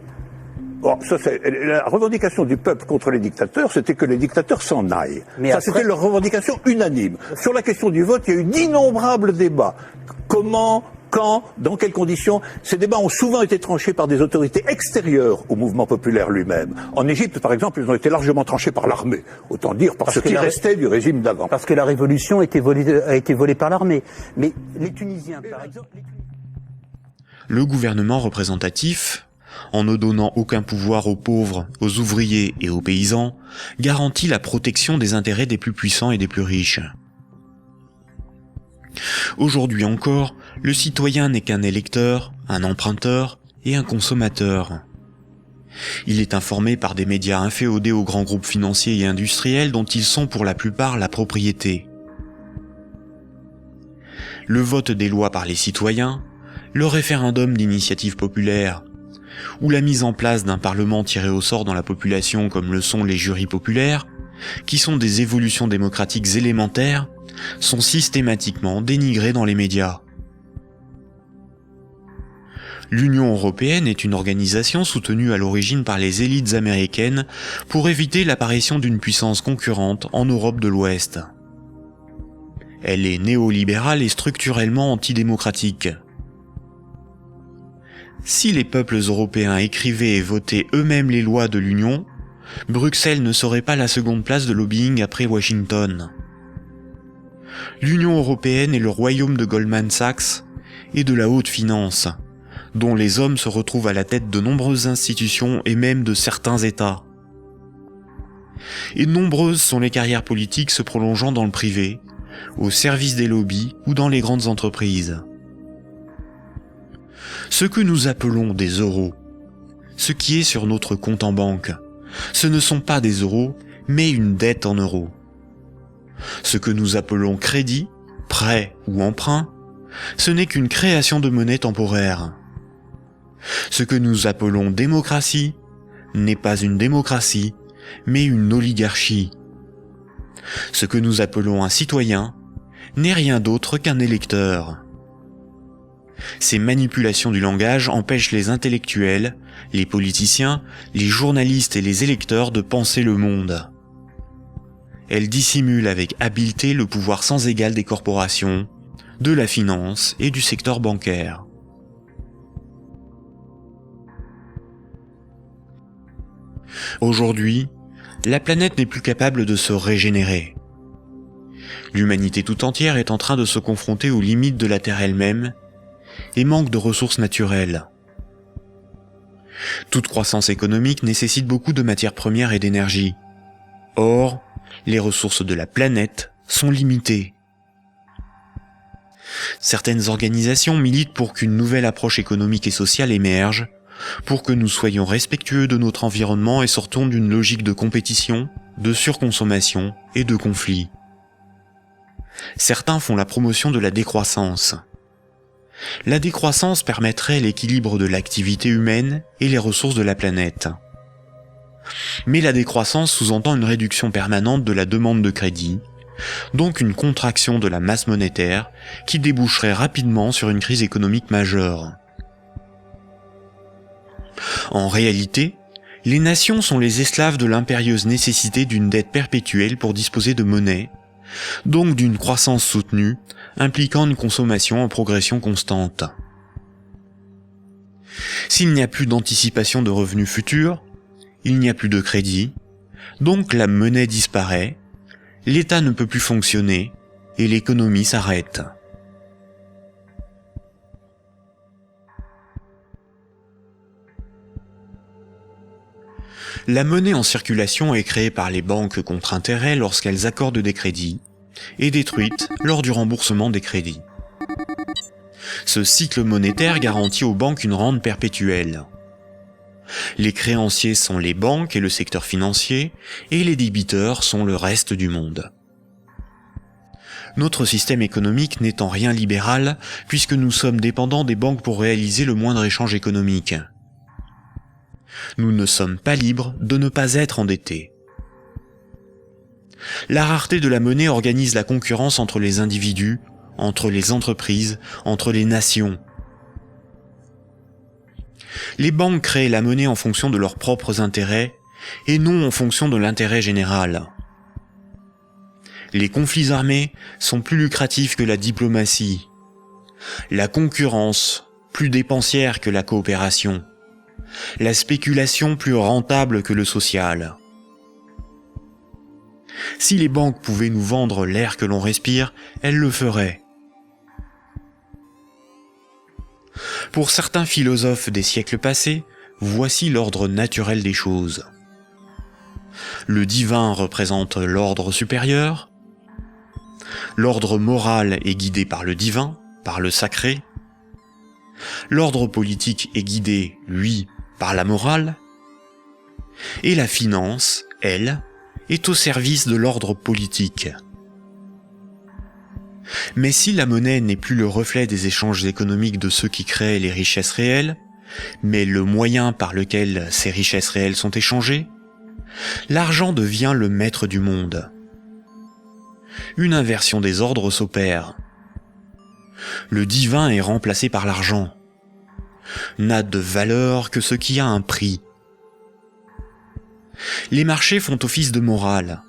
[SPEAKER 5] Bon, ça c'est la revendication du peuple contre les dictateurs, c'était que les dictateurs s'en aillent. Mais ça, c'était leur revendication unanime. Sur la question du vote, il y a eu d'innombrables débats. Comment, quand, dans quelles conditions? Ces débats ont souvent été tranchés par des autorités extérieures au mouvement populaire lui-même. En Égypte, par exemple, ils ont été largement tranchés par l'armée. Autant dire par ce qui restait du régime d'avant.
[SPEAKER 4] Parce que la révolution a été volée par l'armée. Mais les Tunisiens, par exemple...
[SPEAKER 1] Le gouvernement représentatif, en ne donnant aucun pouvoir aux pauvres, aux ouvriers et aux paysans, garantit la protection des intérêts des plus puissants et des plus riches. Aujourd'hui encore, le citoyen n'est qu'un électeur, un emprunteur et un consommateur. Il est informé par des médias inféodés aux grands groupes financiers et industriels dont ils sont pour la plupart la propriété. Le vote des lois par les citoyens, le référendum d'initiative populaire, ou la mise en place d'un parlement tiré au sort dans la population comme le sont les jurys populaires, qui sont des évolutions démocratiques élémentaires, sont systématiquement dénigrés dans les médias. L'Union européenne est une organisation soutenue à l'origine par les élites américaines pour éviter l'apparition d'une puissance concurrente en Europe de l'Ouest. Elle est néolibérale et structurellement antidémocratique. Si les peuples européens écrivaient et votaient eux-mêmes les lois de l'Union, Bruxelles ne serait pas la seconde place de lobbying après Washington. L'Union européenne est le royaume de Goldman Sachs et de la haute finance, dont les hommes se retrouvent à la tête de nombreuses institutions et même de certains États. Et nombreuses sont les carrières politiques se prolongeant dans le privé, au service des lobbies ou dans les grandes entreprises. Ce que nous appelons des euros, ce qui est sur notre compte en banque, ce ne sont pas des euros, mais une dette en euros. Ce que nous appelons crédit, prêt ou emprunt, ce n'est qu'une création de monnaie temporaire. Ce que nous appelons démocratie n'est pas une démocratie, mais une oligarchie. Ce que nous appelons un citoyen n'est rien d'autre qu'un électeur. Ces manipulations du langage empêchent les intellectuels, les politiciens, les journalistes et les électeurs de penser le monde. Elles dissimulent avec habileté le pouvoir sans égal des corporations, de la finance et du secteur bancaire. Aujourd'hui, la planète n'est plus capable de se régénérer. L'humanité tout entière est en train de se confronter aux limites de la Terre elle-même et manque de ressources naturelles. Toute croissance économique nécessite beaucoup de matières premières et d'énergie. Or, les ressources de la planète sont limitées. Certaines organisations militent pour qu'une nouvelle approche économique et sociale émerge, pour que nous soyons respectueux de notre environnement et sortons d'une logique de compétition, de surconsommation et de conflit. Certains font la promotion de la décroissance. La décroissance permettrait l'équilibre de l'activité humaine et les ressources de la planète. Mais la décroissance sous-entend une réduction permanente de la demande de crédit, donc une contraction de la masse monétaire qui déboucherait rapidement sur une crise économique majeure. En réalité, les nations sont les esclaves de l'impérieuse nécessité d'une dette perpétuelle pour disposer de monnaie, donc d'une croissance soutenue, impliquant une consommation en progression constante. S'il n'y a plus d'anticipation de revenus futurs, il n'y a plus de crédit, donc la monnaie disparaît, l'État ne peut plus fonctionner et l'économie s'arrête. La monnaie en circulation est créée par les banques contre intérêt lorsqu'elles accordent des crédits et détruite lors du remboursement des crédits. Ce cycle monétaire garantit aux banques une rente perpétuelle. Les créanciers sont les banques et le secteur financier, et les débiteurs sont le reste du monde. Notre système économique n'est en rien libéral, puisque nous sommes dépendants des banques pour réaliser le moindre échange économique. Nous ne sommes pas libres de ne pas être endettés. La rareté de la monnaie organise la concurrence entre les individus, entre les entreprises, entre les nations. Les banques créent la monnaie en fonction de leurs propres intérêts et non en fonction de l'intérêt général. Les conflits armés sont plus lucratifs que la diplomatie. La concurrence, plus dépensière que la coopération. La spéculation plus rentable que le social. Si les banques pouvaient nous vendre l'air que l'on respire, elles le feraient. Pour certains philosophes des siècles passés, voici l'ordre naturel des choses. Le divin représente l'ordre supérieur. L'ordre moral est guidé par le divin, par le sacré. L'ordre politique est guidé, lui, par la morale. Et la finance, elle, est au service de l'ordre politique. Mais si la monnaie n'est plus le reflet des échanges économiques de ceux qui créent les richesses réelles, mais le moyen par lequel ces richesses réelles sont échangées, l'argent devient le maître du monde. Une inversion des ordres s'opère. Le divin est remplacé par l'argent. N'a de valeur que ce qui a un prix. Les marchés font office de morale.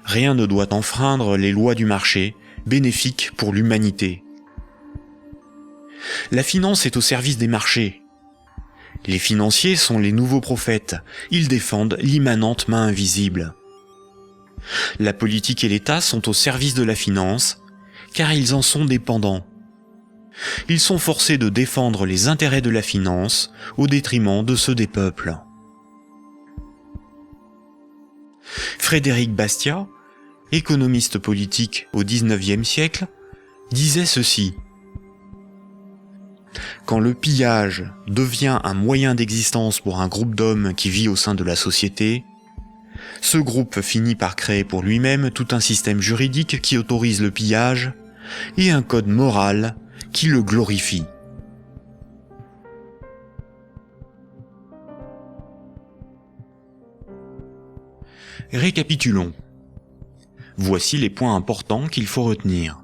[SPEAKER 1] Rien ne doit enfreindre les lois du marché, bénéfiques pour l'humanité. La finance est au service des marchés. Les financiers sont les nouveaux prophètes, ils défendent l'immanente main invisible. La politique et l'État sont au service de la finance, car ils en sont dépendants. Ils sont forcés de défendre les intérêts de la finance au détriment de ceux des peuples. Frédéric Bastiat, économiste politique au XIXe siècle, disait ceci. Quand le pillage devient un moyen d'existence pour un groupe d'hommes qui vit au sein de la société, ce groupe finit par créer pour lui-même tout un système juridique qui autorise le pillage et un code moral qui le glorifient. Récapitulons. Voici les points importants qu'il faut retenir.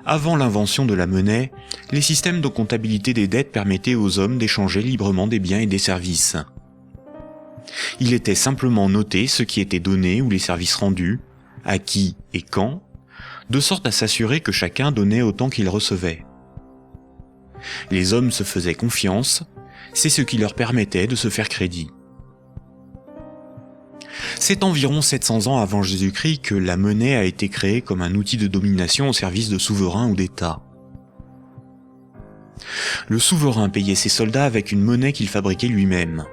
[SPEAKER 1] Avant l'invention de la monnaie, les systèmes de comptabilité des dettes permettaient aux hommes d'échanger librement des biens et des services. Il était simplement noté ce qui était donné ou les services rendus, à qui et quand, de sorte à s'assurer que chacun donnait autant qu'il recevait. Les hommes se faisaient confiance, c'est ce qui leur permettait de se faire crédit. C'est environ 700 ans avant Jésus-Christ que la monnaie a été créée comme un outil de domination au service de souverains ou d'États. Le souverain payait ses soldats avec une monnaie qu'il fabriquait lui-même.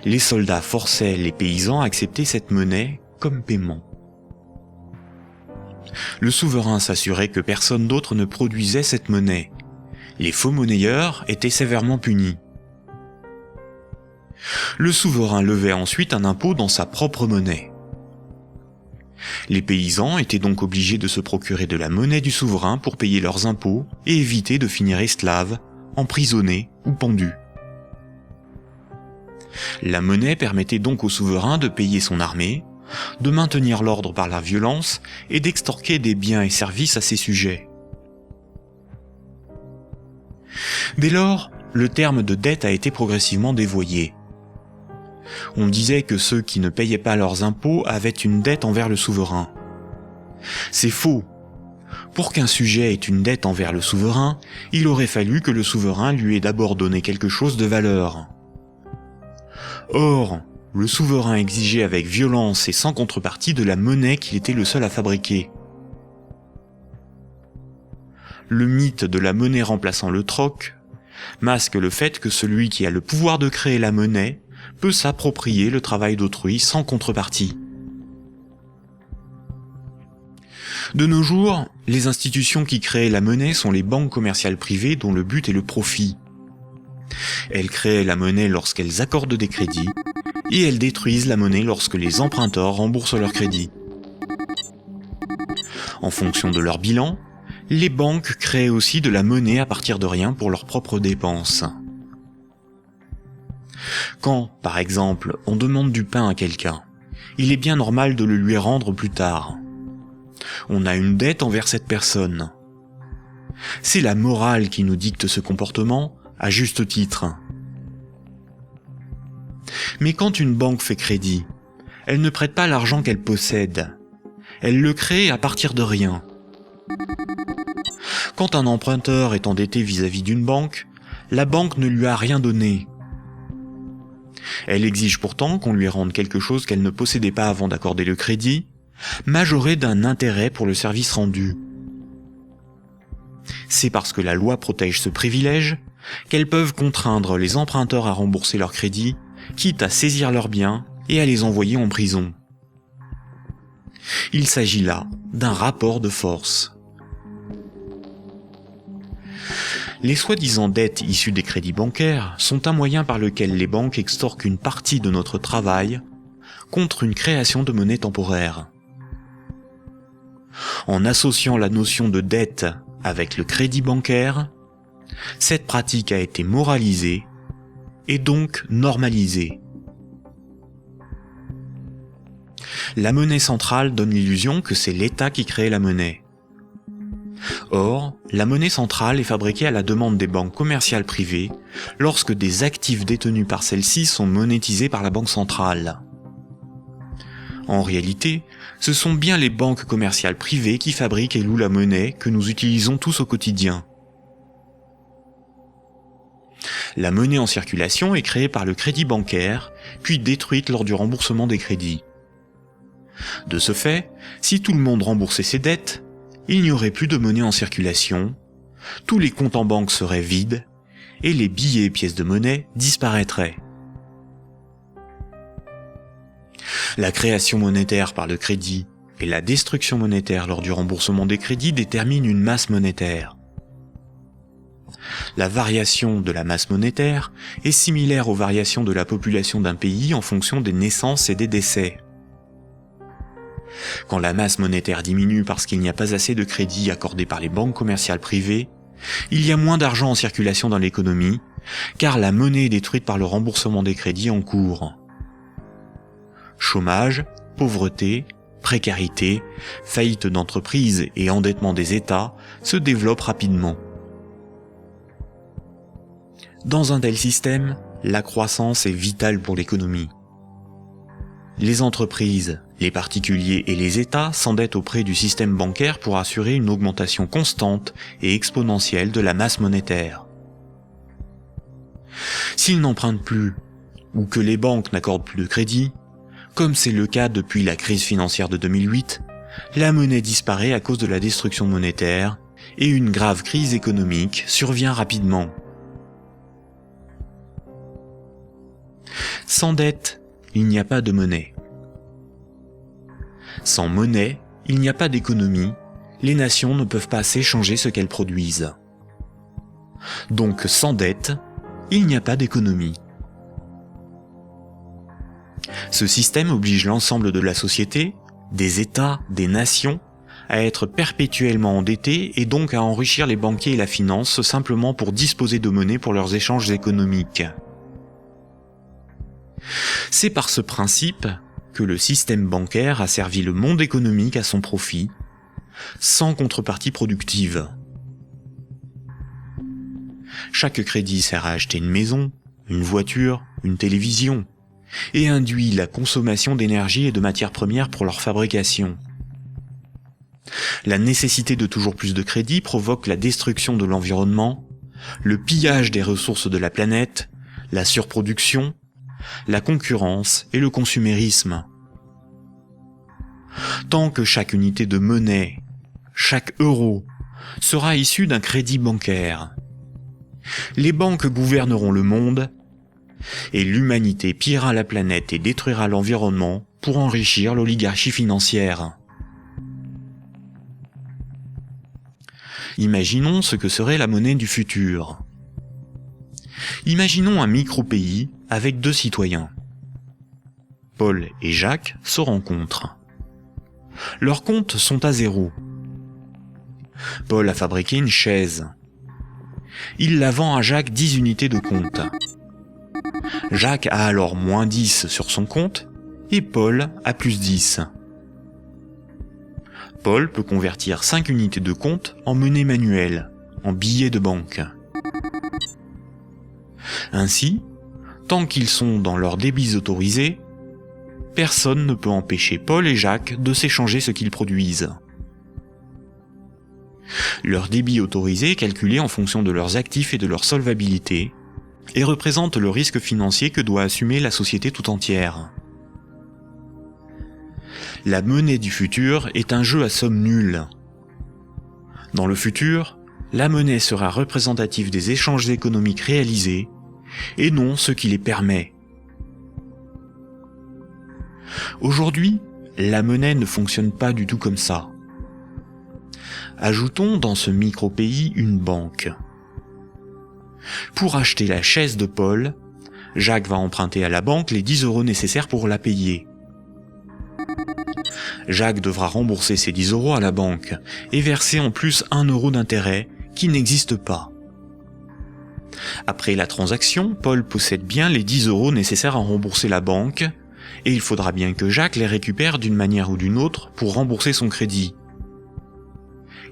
[SPEAKER 1] Les soldats forçaient les paysans à accepter cette monnaie comme paiement. Le souverain s'assurait que personne d'autre ne produisait cette monnaie. Les faux monnayeurs étaient sévèrement punis. Le souverain levait ensuite un impôt dans sa propre monnaie. Les paysans étaient donc obligés de se procurer de la monnaie du souverain pour payer leurs impôts et éviter de finir esclaves, emprisonnés ou pendus. La monnaie permettait donc au souverain de payer son armée, de maintenir l'ordre par la violence et d'extorquer des biens et services à ses sujets. Dès lors, le terme de dette a été progressivement dévoyé. On disait que ceux qui ne payaient pas leurs impôts avaient une dette envers le souverain. C'est faux. Pour qu'un sujet ait une dette envers le souverain, il aurait fallu que le souverain lui ait d'abord donné quelque chose de valeur. Or, le souverain exigeait avec violence et sans contrepartie de la monnaie qu'il était le seul à fabriquer. Le mythe de la monnaie remplaçant le troc masque le fait que celui qui a le pouvoir de créer la monnaie peut s'approprier le travail d'autrui sans contrepartie. De nos jours, les institutions qui créent la monnaie sont les banques commerciales privées dont le but est le profit. Elles créent la monnaie lorsqu'elles accordent des crédits, et elles détruisent la monnaie lorsque les emprunteurs remboursent leurs crédits. En fonction de leur bilan, les banques créent aussi de la monnaie à partir de rien pour leurs propres dépenses. Quand, par exemple, on demande du pain à quelqu'un, il est bien normal de le lui rendre plus tard. On a une dette envers cette personne. C'est la morale qui nous dicte ce comportement, à juste titre. Mais quand une banque fait crédit, elle ne prête pas l'argent qu'elle possède. Elle le crée à partir de rien. Quand un emprunteur est endetté vis-à-vis d'une banque, la banque ne lui a rien donné. Elle exige pourtant qu'on lui rende quelque chose qu'elle ne possédait pas avant d'accorder le crédit, majoré d'un intérêt pour le service rendu. C'est parce que la loi protège ce privilège qu'elles peuvent contraindre les emprunteurs à rembourser leur crédit, quitte à saisir leurs biens et à les envoyer en prison. Il s'agit là d'un rapport de force. Les soi-disant dettes issues des crédits bancaires sont un moyen par lequel les banques extorquent une partie de notre travail contre une création de monnaie temporaire. En associant la notion de dette avec le crédit bancaire, cette pratique a été moralisée et donc normalisée. La monnaie centrale donne l'illusion que c'est l'État qui crée la monnaie. Or, la monnaie centrale est fabriquée à la demande des banques commerciales privées lorsque des actifs détenus par celles-ci sont monétisés par la banque centrale. En réalité, ce sont bien les banques commerciales privées qui fabriquent et louent la monnaie que nous utilisons tous au quotidien. La monnaie en circulation est créée par le crédit bancaire, puis détruite lors du remboursement des crédits. De ce fait, si tout le monde remboursait ses dettes, il n'y aurait plus de monnaie en circulation, tous les comptes en banque seraient vides, et les billets et pièces de monnaie disparaîtraient. La création monétaire par le crédit et la destruction monétaire lors du remboursement des crédits déterminent une masse monétaire. La variation de la masse monétaire est similaire aux variations de la population d'un pays en fonction des naissances et des décès. Quand la masse monétaire diminue parce qu'il n'y a pas assez de crédits accordés par les banques commerciales privées, il y a moins d'argent en circulation dans l'économie, car la monnaie est détruite par le remboursement des crédits en cours. Chômage, pauvreté, précarité, faillite d'entreprises et endettement des États se développent rapidement. Dans un tel système, la croissance est vitale pour l'économie. Les entreprises, les particuliers et les États s'endettent auprès du système bancaire pour assurer une augmentation constante et exponentielle de la masse monétaire. S'ils n'empruntent plus, ou que les banques n'accordent plus de crédit, comme c'est le cas depuis la crise financière de 2008, la monnaie disparaît à cause de la destruction monétaire et une grave crise économique survient rapidement. Sans dette, il n'y a pas de monnaie. Sans monnaie, il n'y a pas d'économie, les nations ne peuvent pas s'échanger ce qu'elles produisent. Donc sans dette, il n'y a pas d'économie. Ce système oblige l'ensemble de la société, des États, des nations, à être perpétuellement endettés et donc à enrichir les banquiers et la finance simplement pour disposer de monnaie pour leurs échanges économiques. C'est par ce principe que le système bancaire a servi le monde économique à son profit, sans contrepartie productive. Chaque crédit sert à acheter une maison, une voiture, une télévision, et induit la consommation d'énergie et de matières premières pour leur fabrication. La nécessité de toujours plus de crédit provoque la destruction de l'environnement, le pillage des ressources de la planète, la surproduction, la concurrence et le consumérisme. Tant que chaque unité de monnaie, chaque euro, sera issu d'un crédit bancaire, les banques gouverneront le monde et l'humanité pillera la planète et détruira l'environnement pour enrichir l'oligarchie financière. Imaginons ce que serait la monnaie du futur. Imaginons un micro-pays avec 2 citoyens. Paul et Jacques se rencontrent. Leurs comptes sont à 0. Paul a fabriqué une chaise. Il la vend à Jacques 10 unités de compte. Jacques a alors moins 10 sur son compte et Paul a plus 10. Paul peut convertir 5 unités de compte en monnaie manuelle, en billets de banque. Ainsi, tant qu'ils sont dans leurs débits autorisés, personne ne peut empêcher Paul et Jacques de s'échanger ce qu'ils produisent. Leur débit autorisé est calculé en fonction de leurs actifs et de leur solvabilité, et représente le risque financier que doit assumer la société tout entière. La monnaie du futur est un jeu à somme nulle. Dans le futur, la monnaie sera représentative des échanges économiques réalisés, et non ce qui les permet. Aujourd'hui, la monnaie ne fonctionne pas du tout comme ça. Ajoutons dans ce micro-pays une banque. Pour acheter la chaise de Paul, Jacques va emprunter à la banque les 10 € nécessaires pour la payer. Jacques devra rembourser ces 10 € à la banque et verser en plus 1 € d'intérêt qui n'existe pas. Après la transaction, Paul possède bien les 10 € nécessaires à rembourser la banque et il faudra bien que Jacques les récupère d'une manière ou d'une autre pour rembourser son crédit.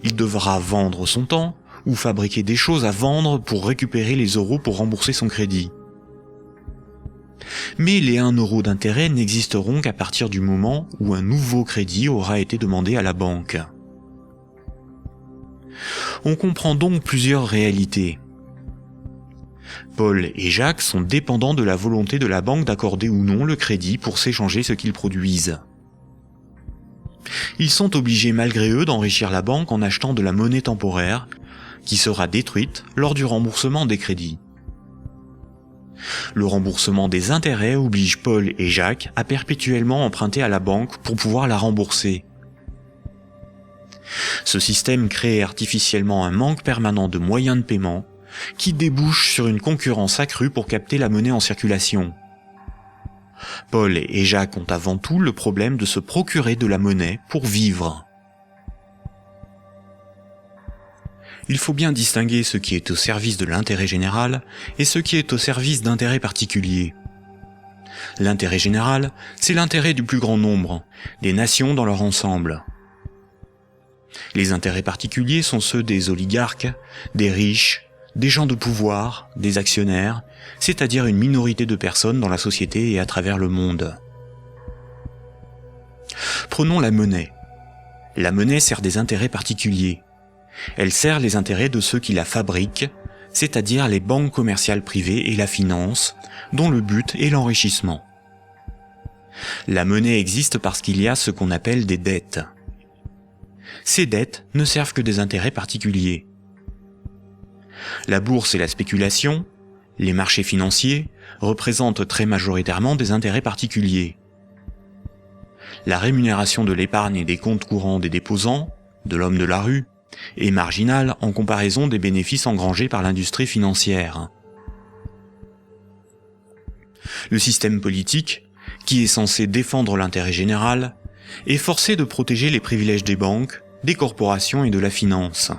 [SPEAKER 1] Il devra vendre son temps ou fabriquer des choses à vendre pour récupérer les euros pour rembourser son crédit. Mais les 1 € d'intérêt n'existeront qu'à partir du moment où un nouveau crédit aura été demandé à la banque. On comprend donc plusieurs réalités. Paul et Jacques sont dépendants de la volonté de la banque d'accorder ou non le crédit pour s'échanger ce qu'ils produisent. Ils sont obligés malgré eux d'enrichir la banque en achetant de la monnaie temporaire, qui sera détruite lors du remboursement des crédits. Le remboursement des intérêts oblige Paul et Jacques à perpétuellement emprunter à la banque pour pouvoir la rembourser. Ce système crée artificiellement un manque permanent de moyens de paiement qui débouche sur une concurrence accrue pour capter la monnaie en circulation. Paul et Jacques ont avant tout le problème de se procurer de la monnaie pour vivre. Il faut bien distinguer ce qui est au service de l'intérêt général et ce qui est au service d'intérêts particuliers. L'intérêt général, c'est l'intérêt du plus grand nombre, des nations dans leur ensemble. Les intérêts particuliers sont ceux des oligarques, des riches, des gens de pouvoir, des actionnaires, c'est-à-dire une minorité de personnes dans la société et à travers le monde. Prenons la monnaie. La monnaie sert des intérêts particuliers. Elle sert les intérêts de ceux qui la fabriquent, c'est-à-dire les banques commerciales privées et la finance, dont le but est l'enrichissement. La monnaie existe parce qu'il y a ce qu'on appelle des dettes. Ces dettes ne servent que des intérêts particuliers. La bourse et la spéculation, les marchés financiers, représentent très majoritairement des intérêts particuliers. La rémunération de l'épargne et des comptes courants des déposants, de l'homme de la rue, est marginale en comparaison des bénéfices engrangés par l'industrie financière. Le système politique, qui est censé défendre l'intérêt général, est forcé de protéger les privilèges des banques, des corporations et de la finance.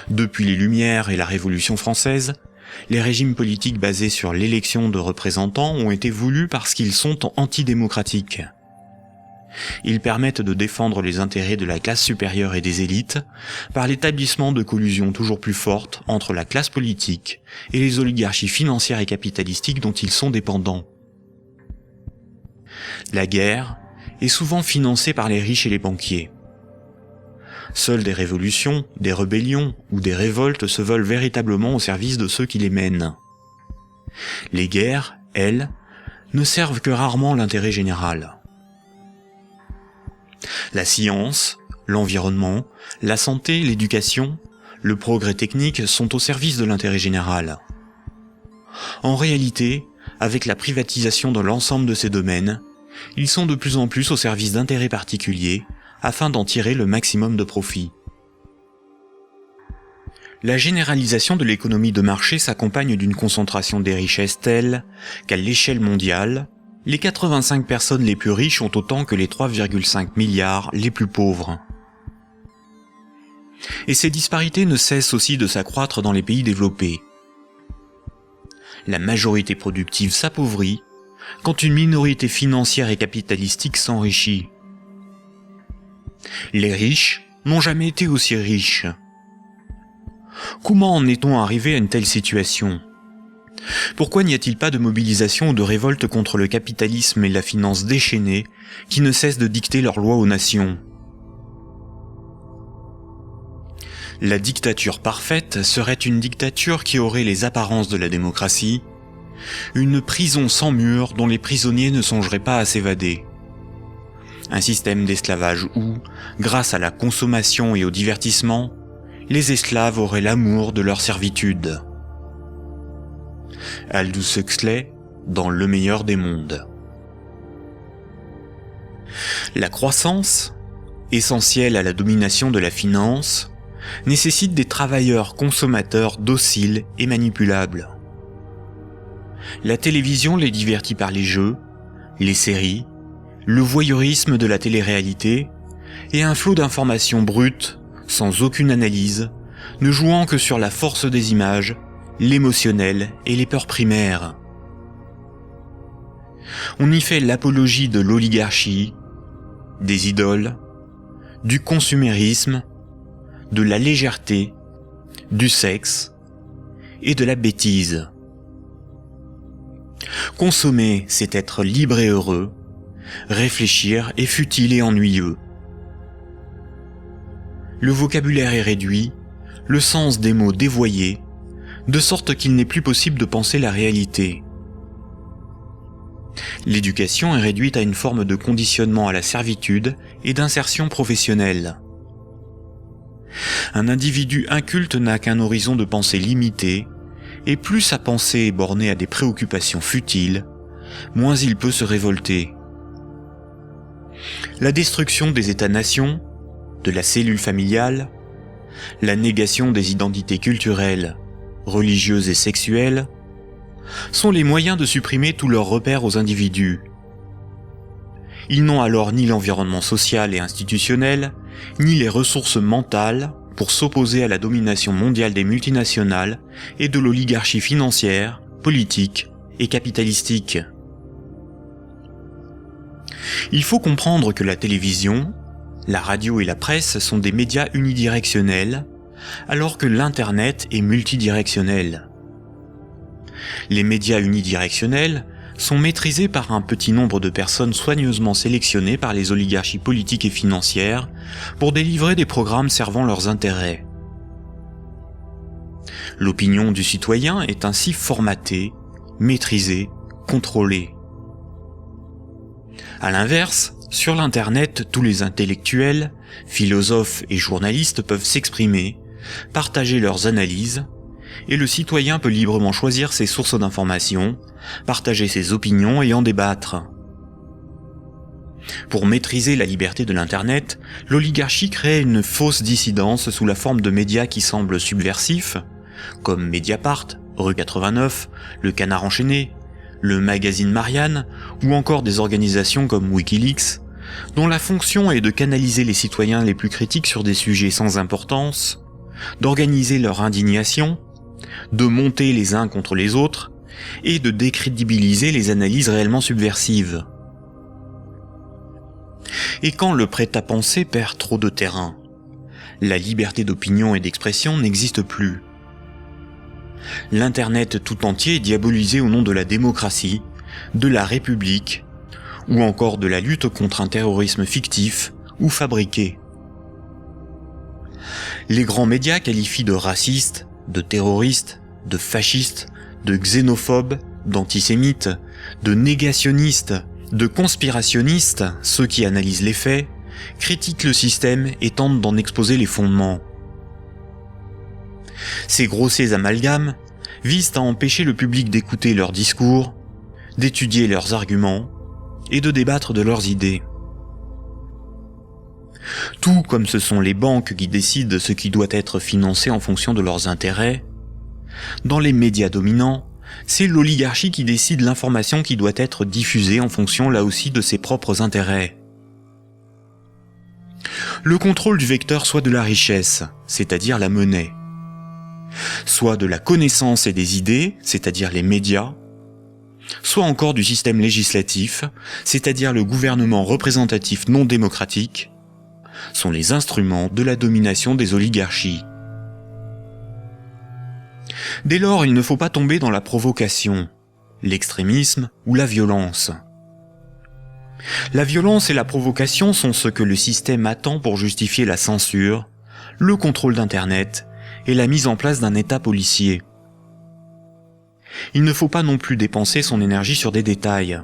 [SPEAKER 1] Depuis les Lumières et la Révolution française, les régimes politiques basés sur l'élection de représentants ont été voulus parce qu'ils sont antidémocratiques. Ils permettent de défendre les intérêts de la classe supérieure et des élites par l'établissement de collusions toujours plus fortes entre la classe politique et les oligarchies financières et capitalistiques dont ils sont dépendants. La guerre est souvent financée par les riches et les banquiers. Seules des révolutions, des rébellions ou des révoltes se veulent véritablement au service de ceux qui les mènent. Les guerres, elles, ne servent que rarement l'intérêt général. La science, l'environnement, la santé, l'éducation, le progrès technique sont au service de l'intérêt général. En réalité, avec la privatisation de l'ensemble de ces domaines, ils sont de plus en plus au service d'intérêts particuliers afin d'en tirer le maximum de profit. La généralisation de l'économie de marché s'accompagne d'une concentration des richesses telle qu'à l'échelle mondiale, les 85 personnes les plus riches ont autant que les 3,5 milliards les plus pauvres. Et ces disparités ne cessent aussi de s'accroître dans les pays développés. La majorité productive s'appauvrit quand une minorité financière et capitalistique s'enrichit. Les riches n'ont jamais été aussi riches. Comment en est-on arrivé à une telle situation ? Pourquoi n'y a-t-il pas de mobilisation ou de révolte contre le capitalisme et la finance déchaînée qui ne cessent de dicter leurs lois aux nations ? La dictature parfaite serait une dictature qui aurait les apparences de la démocratie, une prison sans murs dont les prisonniers ne songeraient pas à s'évader. Un système d'esclavage où, grâce à la consommation et au divertissement, les esclaves auraient l'amour de leur servitude. Aldous Huxley, dans Le meilleur des mondes. La croissance, essentielle à la domination de la finance, nécessite des travailleurs consommateurs dociles et manipulables. La télévision les divertit par les jeux, les séries, le voyeurisme de la télé-réalité et un flot d'informations brutes, sans aucune analyse, ne jouant que sur la force des images, l'émotionnel et les peurs primaires. On y fait l'apologie de l'oligarchie, des idoles, du consumérisme, de la légèreté, du sexe et de la bêtise. Consommer, c'est être libre et heureux, réfléchir est futile et ennuyeux. Le vocabulaire est réduit, le sens des mots dévoyé, de sorte qu'il n'est plus possible de penser la réalité. L'éducation est réduite à une forme de conditionnement à la servitude et d'insertion professionnelle. Un individu inculte n'a qu'un horizon de pensée limité, et plus sa pensée est bornée à des préoccupations futiles, moins il peut se révolter. La destruction des États-nations, de la cellule familiale, la négation des identités culturelles, religieuses et sexuelles, sont les moyens de supprimer tous leurs repères aux individus. Ils n'ont alors ni l'environnement social et institutionnel, ni les ressources mentales pour s'opposer à la domination mondiale des multinationales et de l'oligarchie financière, politique et capitalistique. Il faut comprendre que la télévision, la radio et la presse sont des médias unidirectionnels, alors que l'Internet est multidirectionnel. Les médias unidirectionnels sont maîtrisés par un petit nombre de personnes soigneusement sélectionnées par les oligarchies politiques et financières pour délivrer des programmes servant leurs intérêts. L'opinion du citoyen est ainsi formatée, maîtrisée, contrôlée. À l'inverse, sur l'Internet, tous les intellectuels, philosophes et journalistes peuvent s'exprimer, partager leurs analyses, et le citoyen peut librement choisir ses sources d'information, partager ses opinions et en débattre. Pour maîtriser la liberté de l'Internet, l'oligarchie crée une fausse dissidence sous la forme de médias qui semblent subversifs, comme Mediapart, Rue 89, Le Canard enchaîné, le magazine Marianne, ou encore des organisations comme Wikileaks, dont la fonction est de canaliser les citoyens les plus critiques sur des sujets sans importance, d'organiser leur indignation, de monter les uns contre les autres, et de décrédibiliser les analyses réellement subversives. Et quand le prêt-à-penser perd trop de terrain, la liberté d'opinion et d'expression n'existe plus. L'Internet tout entier est diabolisé au nom de la démocratie, de la République, ou encore de la lutte contre un terrorisme fictif ou fabriqué. Les grands médias qualifient de racistes, de terroristes, de fascistes, de xénophobes, d'antisémites, de négationnistes, de conspirationnistes ceux qui analysent les faits, critiquent le système et tentent d'en exposer les fondements. Ces grossiers amalgames visent à empêcher le public d'écouter leurs discours, d'étudier leurs arguments et de débattre de leurs idées. Tout comme ce sont les banques qui décident ce qui doit être financé en fonction de leurs intérêts, dans les médias dominants, c'est l'oligarchie qui décide l'information qui doit être diffusée en fonction là aussi de ses propres intérêts. Le contrôle du vecteur soit de la richesse, c'est-à-dire la monnaie, soit de la connaissance et des idées, c'est-à-dire les médias, soit encore du système législatif, c'est-à-dire le gouvernement représentatif non démocratique, sont les instruments de la domination des oligarchies. Dès lors, il ne faut pas tomber dans la provocation, l'extrémisme ou la violence. La violence et la provocation sont ce que le système attend pour justifier la censure, le contrôle d'Internet et la mise en place d'un État policier. Il ne faut pas non plus dépenser son énergie sur des détails.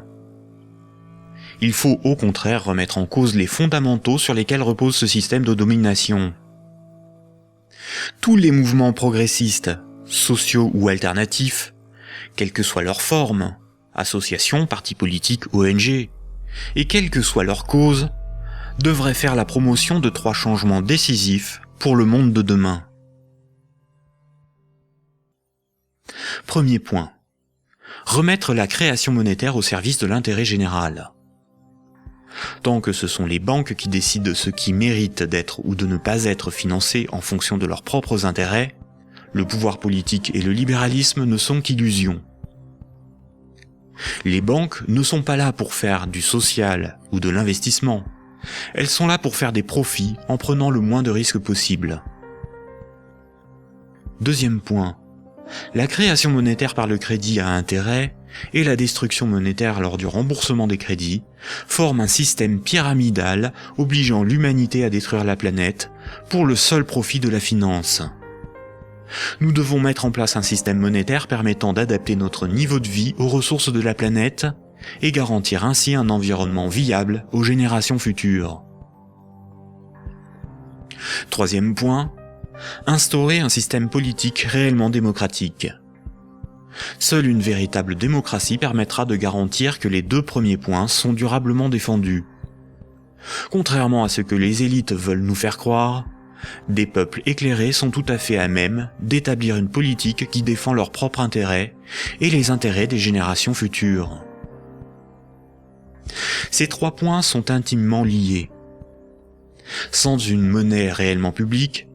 [SPEAKER 1] Il faut au contraire remettre en cause les fondamentaux sur lesquels repose ce système de domination. Tous les mouvements progressistes, sociaux ou alternatifs, quelle que soit leur forme, associations, partis politiques, ONG, et quelle que soit leur cause, devraient faire la promotion de 3 changements décisifs pour le monde de demain. Premier point. Remettre la création monétaire au service de l'intérêt général. Tant que ce sont les banques qui décident ce qui mérite d'être ou de ne pas être financé en fonction de leurs propres intérêts, le pouvoir politique et le libéralisme ne sont qu'illusions. Les banques ne sont pas là pour faire du social ou de l'investissement. Elles sont là pour faire des profits en prenant le moins de risques possible. Deuxième point. La création monétaire par le crédit à intérêt et la destruction monétaire lors du remboursement des crédits forment un système pyramidal obligeant l'humanité à détruire la planète pour le seul profit de la finance. Nous devons mettre en place un système monétaire permettant d'adapter notre niveau de vie aux ressources de la planète et garantir ainsi un environnement viable aux générations futures. Troisième point, instaurer un système politique réellement démocratique. Seule une véritable démocratie permettra de garantir que les 2 premiers points sont durablement défendus. Contrairement à ce que les élites veulent nous faire croire, des peuples éclairés sont tout à fait à même d'établir une politique qui défend leurs propres intérêts et les intérêts des générations futures. Ces 3 points sont intimement liés. Sans une monnaie réellement publique,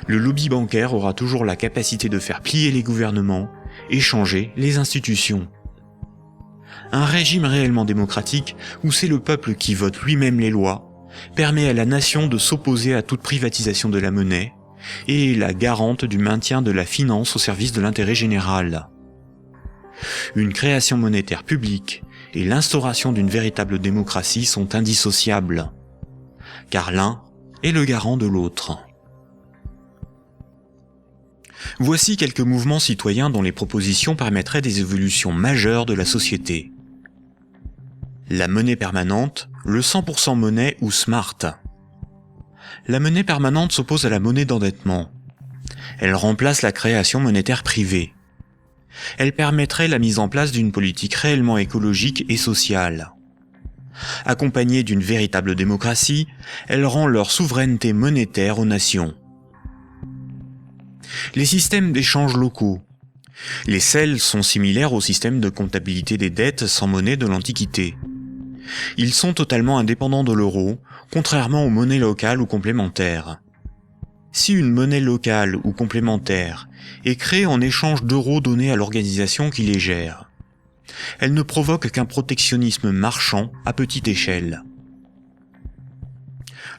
[SPEAKER 1] le lobby bancaire aura toujours la capacité de faire plier les gouvernements et changer les institutions. Un régime réellement démocratique, où c'est le peuple qui vote lui-même les lois, permet à la nation de s'opposer à toute privatisation de la monnaie et est la garante du maintien de la finance au service de l'intérêt général. Une création monétaire publique et l'instauration d'une véritable démocratie sont indissociables, car l'un est le garant de l'autre. Voici quelques mouvements citoyens dont les propositions permettraient des évolutions majeures de la société. La monnaie permanente, le 100% monnaie ou smart. La monnaie permanente s'oppose à la monnaie d'endettement. Elle remplace la création monétaire privée. Elle permettrait la mise en place d'une politique réellement écologique et sociale. Accompagnée d'une véritable démocratie, elle rend leur souveraineté monétaire aux nations. Les systèmes d'échange locaux. Les CEL sont similaires au système de comptabilité des dettes sans monnaie de l'Antiquité. Ils sont totalement indépendants de l'euro, contrairement aux monnaies locales ou complémentaires. Si une monnaie locale ou complémentaire est créée en échange d'euros donnés à l'organisation qui les gère, elle ne provoque qu'un protectionnisme marchand à petite échelle.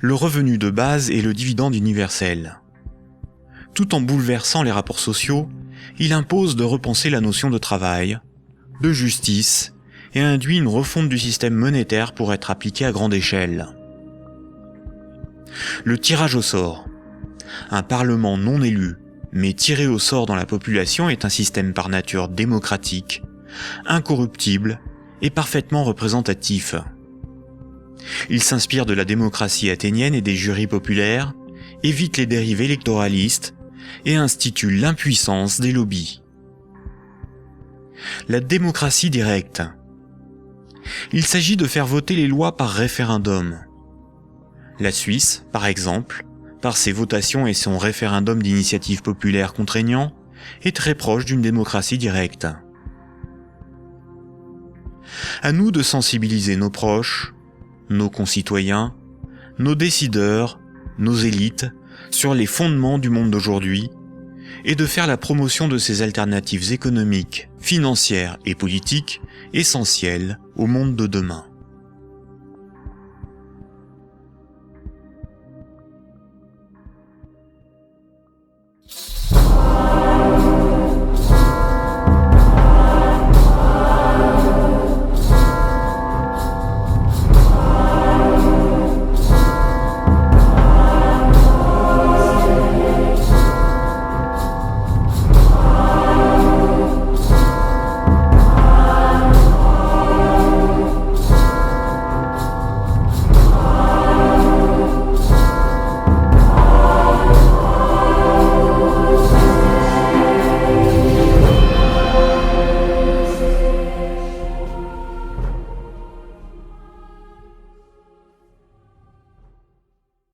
[SPEAKER 1] Le revenu de base est le dividende universel. Tout en bouleversant les rapports sociaux, il impose de repenser la notion de travail, de justice, et induit une refonte du système monétaire pour être appliqué à grande échelle. Le tirage au sort. Un parlement non élu, mais tiré au sort dans la population est un système par nature démocratique, incorruptible et parfaitement représentatif. Il s'inspire de la démocratie athénienne et des jurys populaires, évite les dérives électoralistes et institue l'impuissance des lobbies. La démocratie directe. Il s'agit de faire voter les lois par référendum. La Suisse, par exemple, par ses votations et son référendum d'initiative populaire contraignant, est très proche d'une démocratie directe. À nous de sensibiliser nos proches, nos concitoyens, nos décideurs, nos élites, sur les fondements du monde d'aujourd'hui, et de faire la promotion de ces alternatives économiques, financières et politiques essentielles au monde de demain.